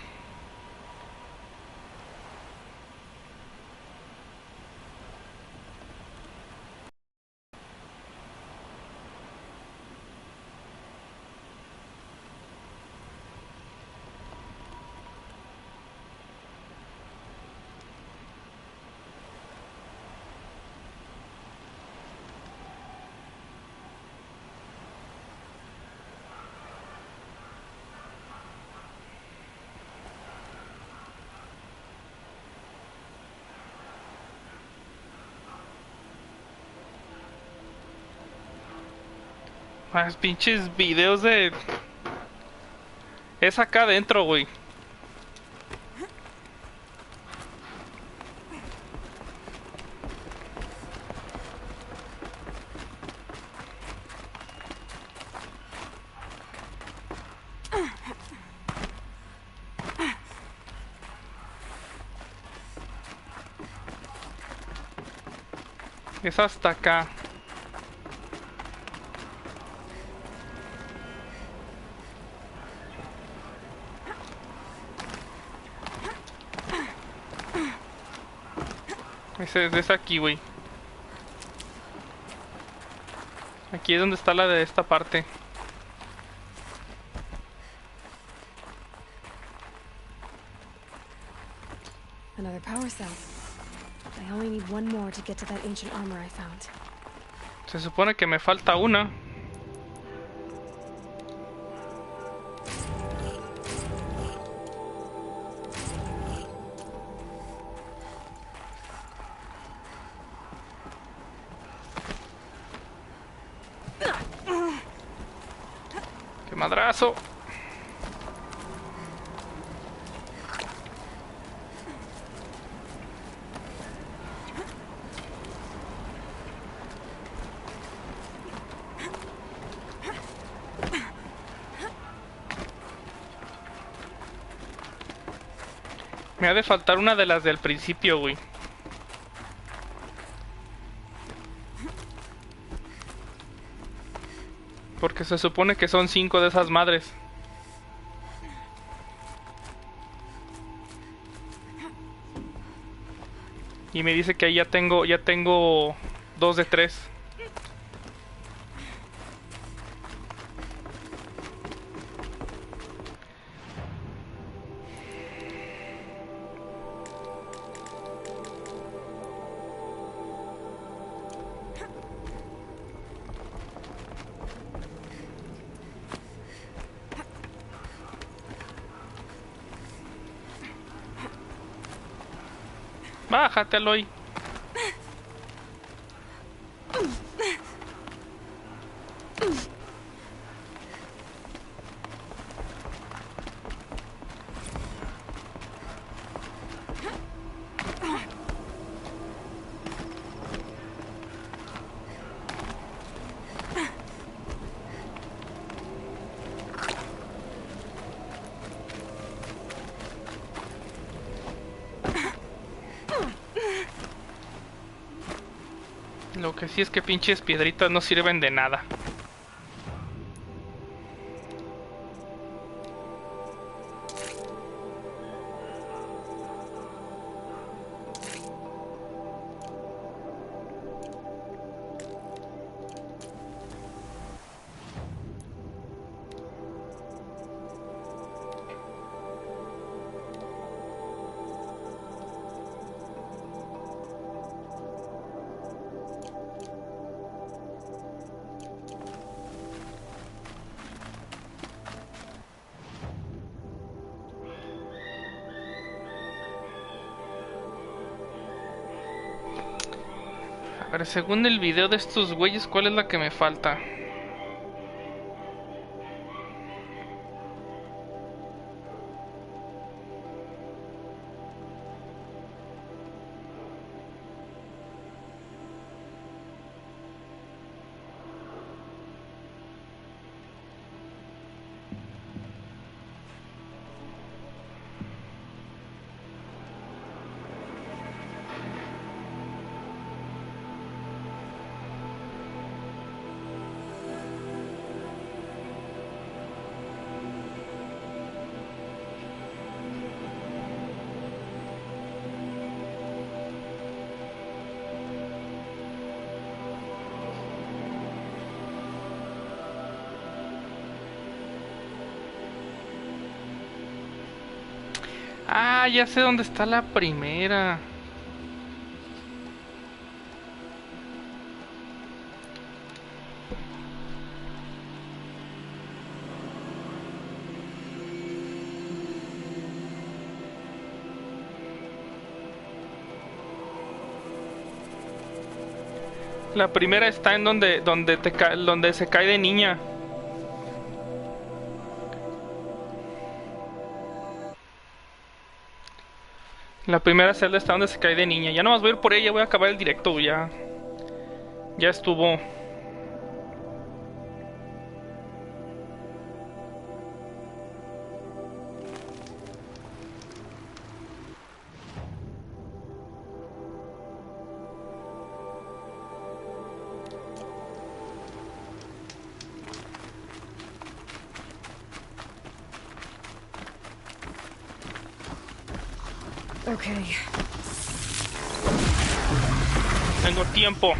Más pinches videos de... Es acá adentro, güey. Es hasta acá. Es aquí, güey. Aquí es donde está la de esta parte. Another power cell. I only need one more to get to that ancient armor I found. Se supone que me falta una. ¡Qué madrazo! Me ha de faltar una de las del principio, güey. Porque se supone que son 5 de esas madres. Y me dice que ahí ya tengo 2 de 3. Bájate, Aloy. Lo que sí es que pinches piedritas no sirven de nada. A ver, según el video de estos güeyes, ¿cuál es la que me falta? Ah, ya sé dónde está la primera. La primera está en donde se cae de niña. La primera celda está donde se cae de niña. Ya nomás voy a ir por ella, voy a acabar el directo ya. Ya estuvo. Okay. Tengo tiempo.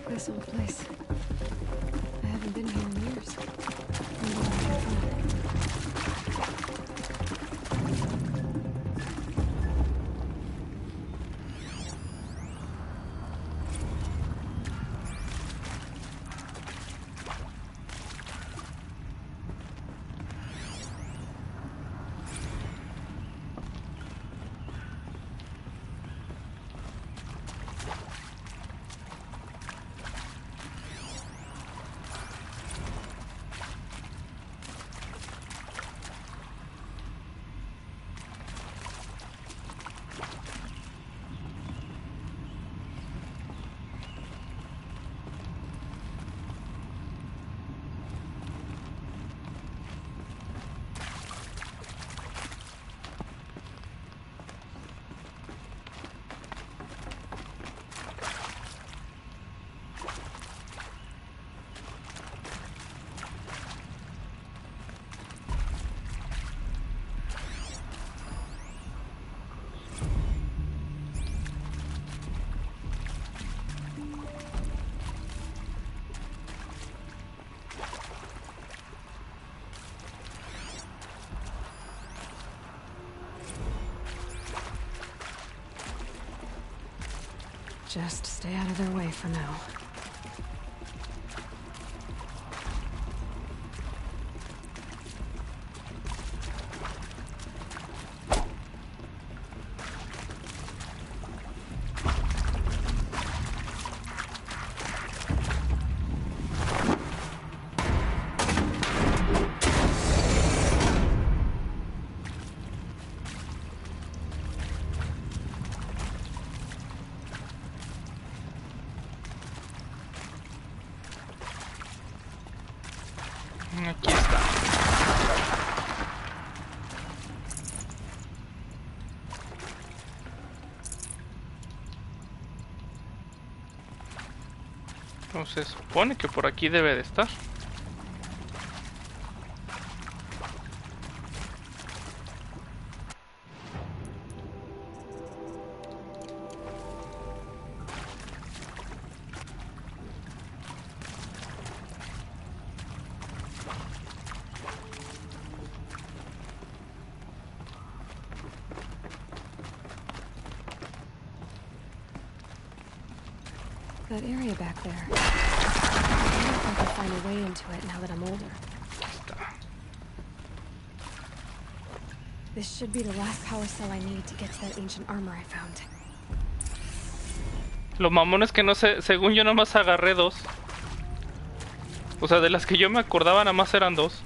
This old place. I haven't been here in years. Just stay out of their way for now. Aquí está. Entonces se supone que por aquí debe de estar. That area back there. I wonder if I can find a way into it now that I'm older. This should be the last power cell I need to get to that ancient armor I found. Lo mamón es que no sé, según yo nada más agarré 2. O sea, de las que yo me acordaba nada más eran 2.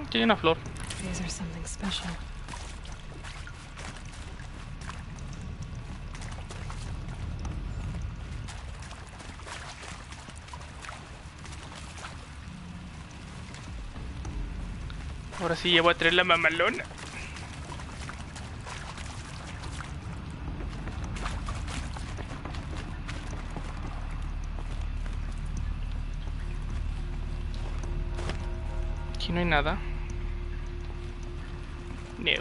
Aquí hay una flor. These are something special. Ahora sí ya voy a traer la mamalona. Aquí no hay nada. No.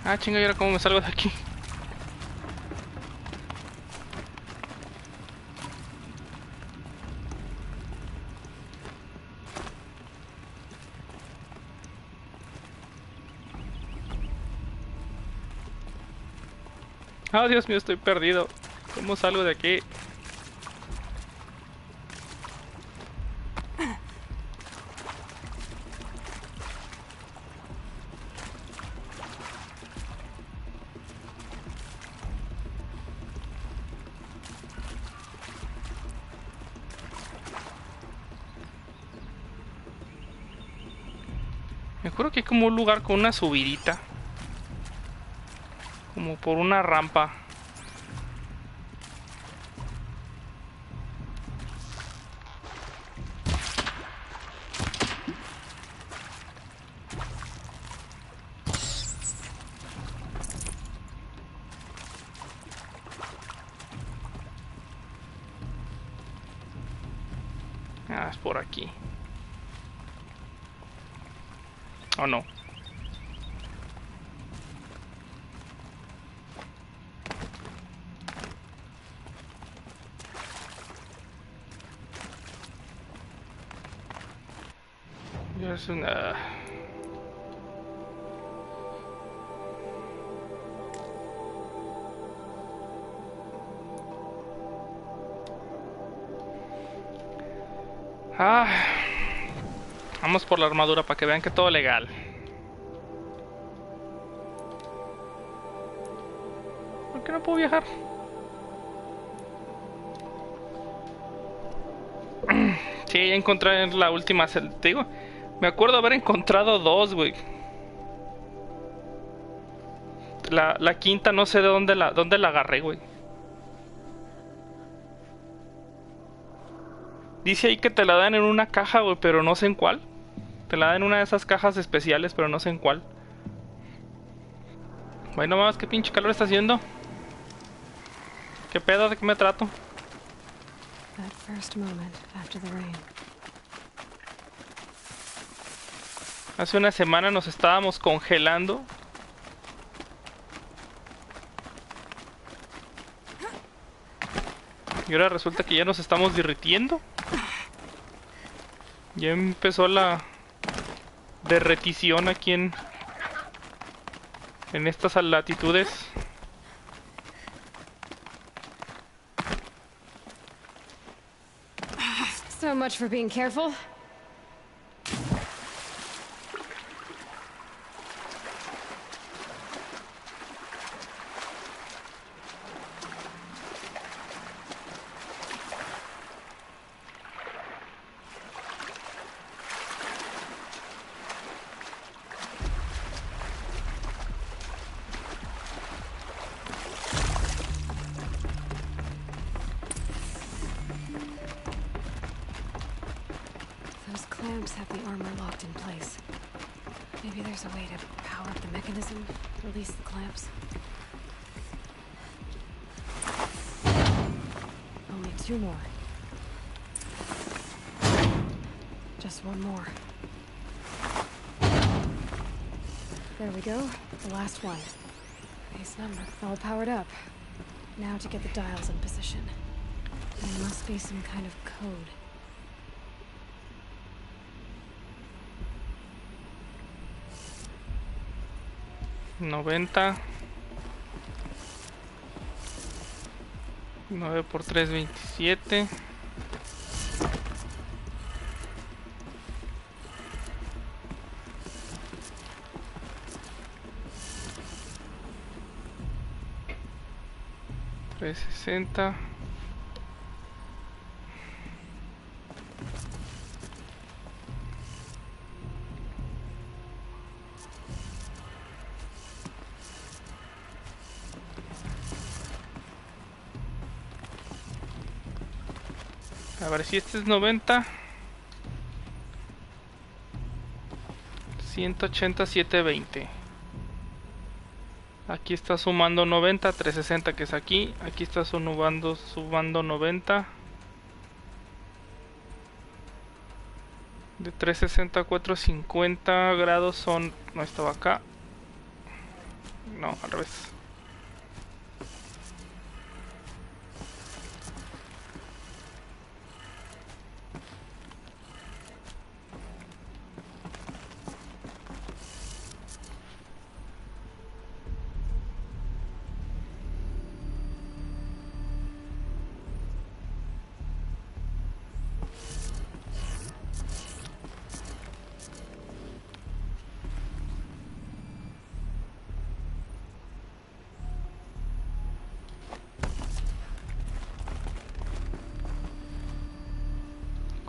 Ah, chinga, ¿y ahora cómo me salgo de aquí? Ah, Dios mío, estoy perdido. ¿Cómo salgo de aquí? Me juro que hay como un lugar con una subidita. Como por una rampa. Ah, es por aquí. ¿O no? Ya es una... Ah, vamos por la armadura para que vean que todo legal. ¿Por qué no puedo viajar? Sí, ya encontré la última. Te digo, me acuerdo haber encontrado dos, güey. La quinta no sé de dónde la agarré, güey. Dice ahí que te la dan en una caja, güey, pero no sé en cuál. Te la dan en una de esas cajas especiales, pero no sé en cuál. Bueno, más, qué pinche calor está haciendo. ¿Qué pedo? ¿De qué me trato? That first moment after the rain. Hace una semana nos estábamos congelando. Y ahora resulta que ya nos estamos derritiendo. Ya empezó la derretición aquí en estas latitudes. So much for being careful. Those clamps have the armor locked in place. Maybe there's a way to power up the mechanism, release the clamps. Only two more. Just one more. There we go. The last one. Nice number. All powered up. Now to get the dials in position. There must be some kind of code. $90. 9 por 3, 27. $360. A ver si este es 90. 180, 720. Aquí está sumando 90, 360 que es aquí. Aquí está sumando 90. De 360 a 450 grados son... No, estaba acá. No, al revés.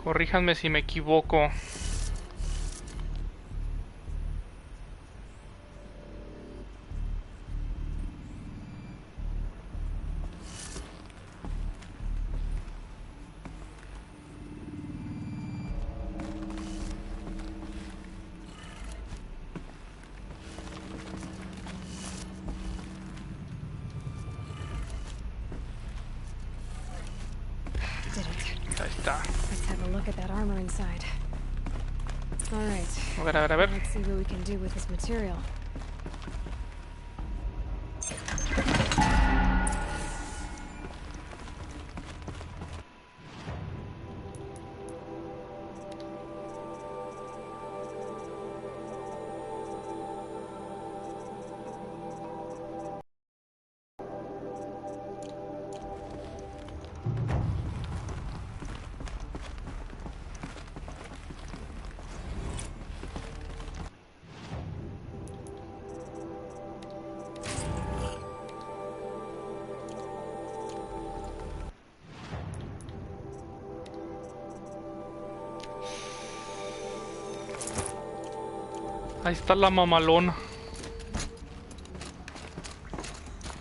Corríjanme si me equivoco. Did it. Ahí está. Let's have a look at that armor inside. All right. A ver, a ver, a ver. Let's see what we can do with this material. Ahí está la mamalona.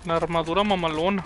La armadura mamalona.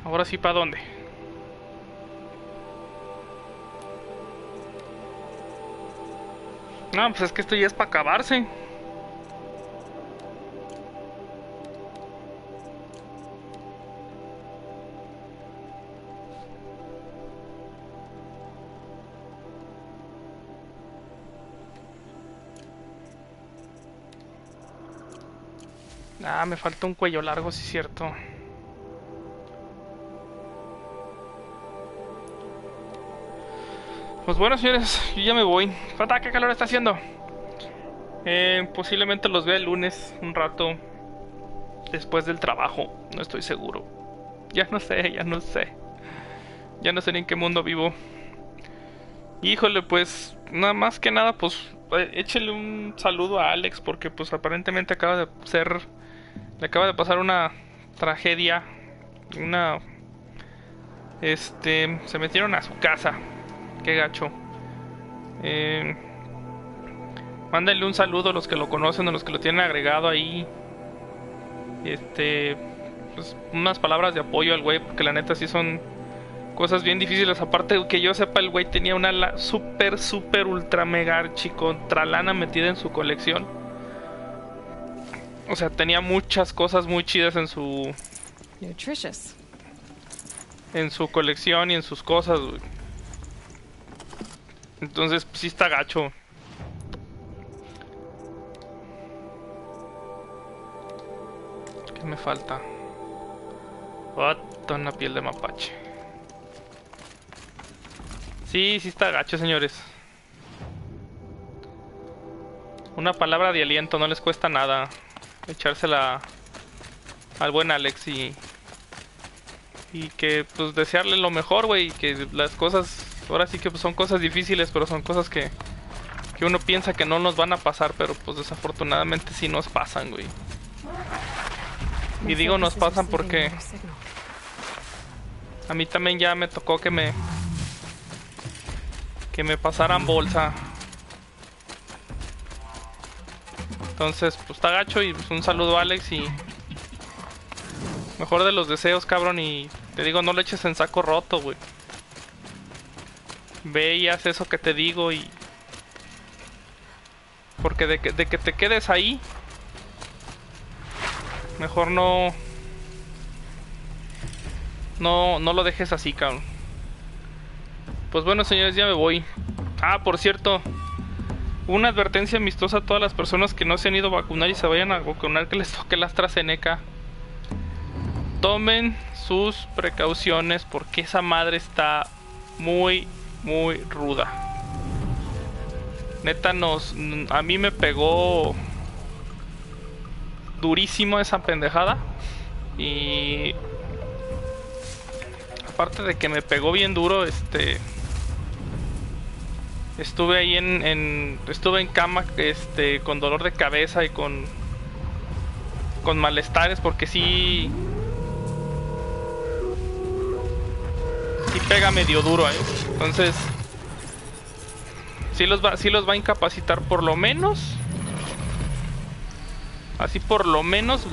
Ahora sí, ¿para dónde? No, pues es que esto ya es para acabarse. Ah, me falta un cuello largo, sí es cierto. Pues bueno, señores, yo ya me voy. Fata, ¿qué calor está haciendo? Posiblemente los vea el lunes, un rato después del trabajo, no estoy seguro. Ya no sé. Ya no sé ni en qué mundo vivo. Híjole, pues, nada más que nada, pues, échele un saludo a Alex, porque pues aparentemente le acaba de pasar una tragedia. Se metieron a su casa. Qué gacho. Mándenle un saludo a los que lo conocen, a los que lo tienen agregado ahí. Pues unas palabras de apoyo al güey, porque la neta sí son cosas bien difíciles. Aparte, que yo sepa, el güey tenía una super ultra mega archi contra lana metida en su colección. O sea, tenía muchas cosas muy chidas en su colección y en sus cosas, güey. Entonces, pues sí está gacho. ¿Qué me falta? Una piel de mapache. Sí está gacho, señores. Una palabra de aliento, no les cuesta nada echársela al buen Alex y que pues desearle lo mejor, güey, que las cosas ahora sí que pues, son cosas difíciles, pero son cosas que uno piensa que no nos van a pasar, pero pues desafortunadamente sí nos pasan, güey. Y digo nos pasan porque a mí también ya me tocó que me pasaran bolsa. Entonces, pues está gacho y pues, un saludo a Alex y mejor de los deseos, cabrón, y te digo, no lo eches en saco roto, güey. Ve y haz eso que te digo y... Porque de que te quedes ahí, mejor no lo dejes así, cabrón. Pues bueno, señores, ya me voy. Ah, por cierto, una advertencia amistosa a todas las personas que no se han ido a vacunar y se vayan a vacunar, que les toque la AstraZeneca. Tomen sus precauciones porque esa madre está muy ruda. Neta, a mí me pegó durísimo esa pendejada. Y aparte de que me pegó bien duro, estuve ahí estuve en cama, con dolor de cabeza y con malestares, porque sí pega medio duro, entonces sí los va a incapacitar por lo menos, así por lo menos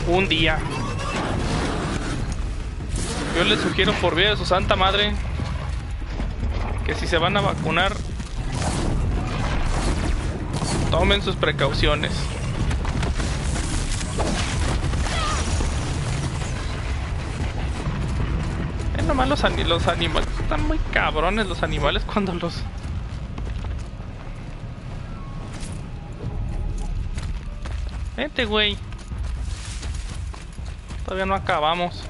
un día. Yo les sugiero por vía de su santa madre que si se van a vacunar, tomen sus precauciones. Nomás los animales están muy cabrones, los animales cuando los... Vente, güey. Todavía no acabamos.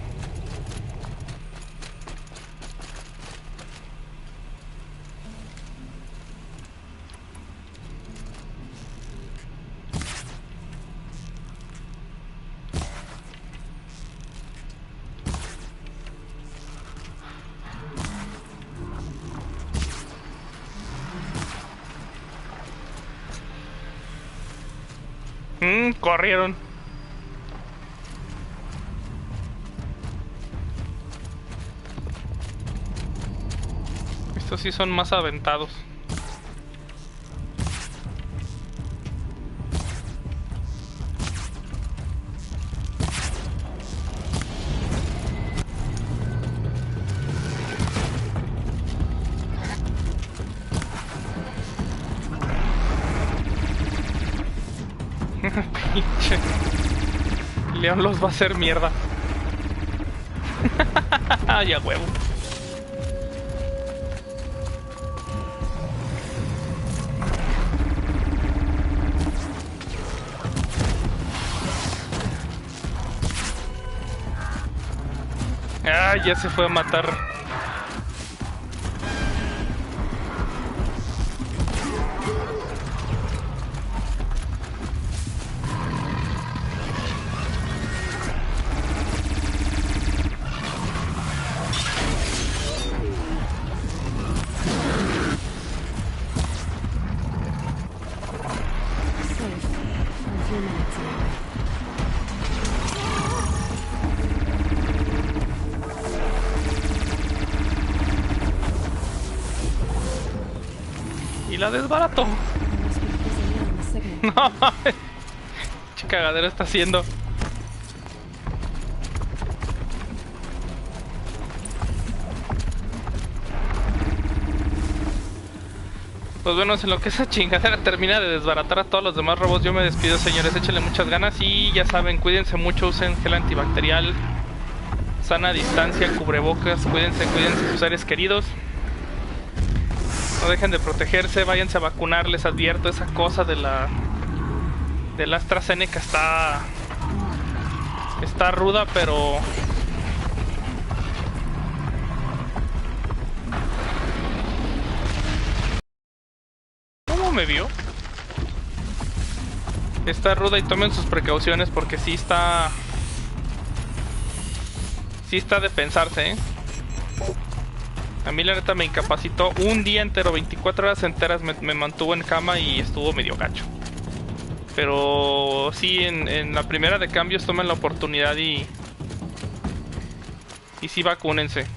Corrieron. Estos sí son más aventados. Pinche León los va a hacer mierda. Ya huevo. Ah, ya se fue a matar. Y la desbarató. No, qué cagadero está haciendo. Pues bueno, en lo que esa chingadera termina de desbaratar a todos los demás robots, yo me despido, señores. Échenle muchas ganas y ya saben, cuídense mucho, usen gel antibacterial, sana distancia, cubrebocas, cuídense de sus seres queridos. No dejen de protegerse, váyanse a vacunar, les advierto, esa cosa de la AstraZeneca está ruda, pero ¿cómo me vio? Está ruda y tomen sus precauciones porque sí está de pensarse, ¿eh? A mí la neta me incapacitó un día entero, 24 horas enteras me mantuvo en cama y estuvo medio gacho. Pero sí, en la primera de cambios tomen la oportunidad y sí vacúnense.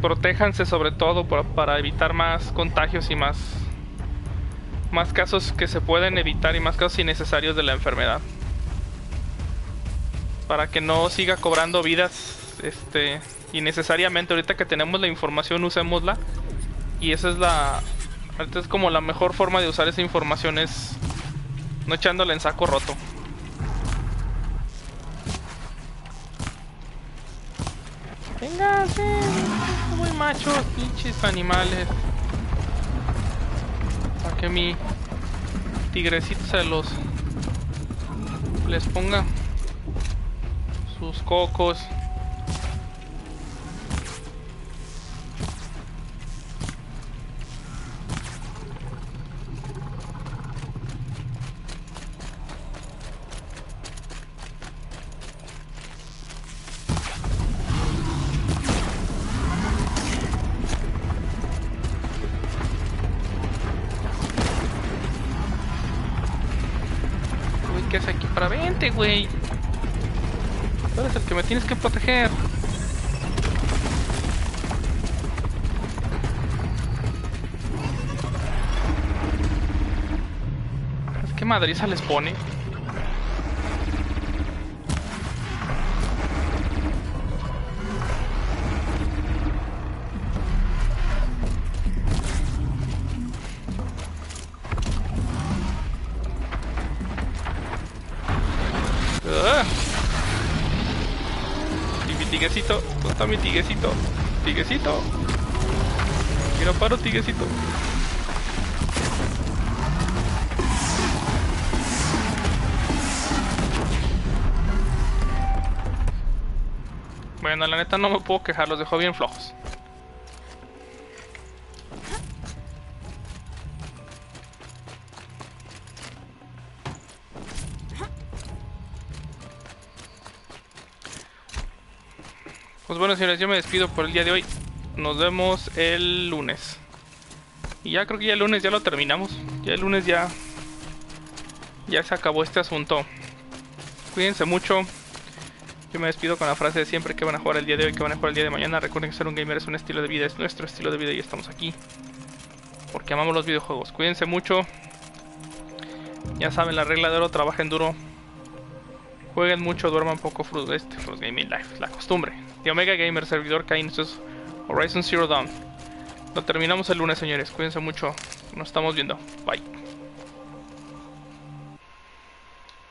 Protéjanse sobre todo para evitar más contagios y más casos que se pueden evitar y más casos innecesarios de la enfermedad. Para que no siga cobrando vidas innecesariamente. Ahorita que tenemos la información, usémosla. Y esa es ahorita es como la mejor forma de usar esa información, es no echándola en saco roto. Véngase, muy machos, pinches animales. Para que mi tigrecito les ponga sus cocos. ¿Qué hace aquí para 20, güey? Tú eres el que me tienes que proteger. ¿Qué madriza les pone? Tiguecito, ¿dónde está mi tiguecito? Tiguecito. Y no paro, tiguecito. Bueno, la neta no me puedo quejar, los dejó bien flojos. Pues bueno, señores, yo me despido por el día de hoy. Nos vemos el lunes. Y ya creo que ya el lunes ya lo terminamos. Ya el lunes ya se acabó este asunto. Cuídense mucho. Yo me despido con la frase de siempre: que van a jugar el día de hoy, que van a jugar el día de mañana. Recuerden que ser un gamer es un estilo de vida, es nuestro estilo de vida y estamos aquí porque amamos los videojuegos. Cuídense mucho. Ya saben la regla de oro: trabajen duro, jueguen mucho, duerman poco. Fruit Gaming Life, la costumbre. De Omega Gamer, servidor Kain, esto es Horizon Zero Dawn. Lo terminamos el lunes, señores. Cuídense mucho. Nos estamos viendo. Bye.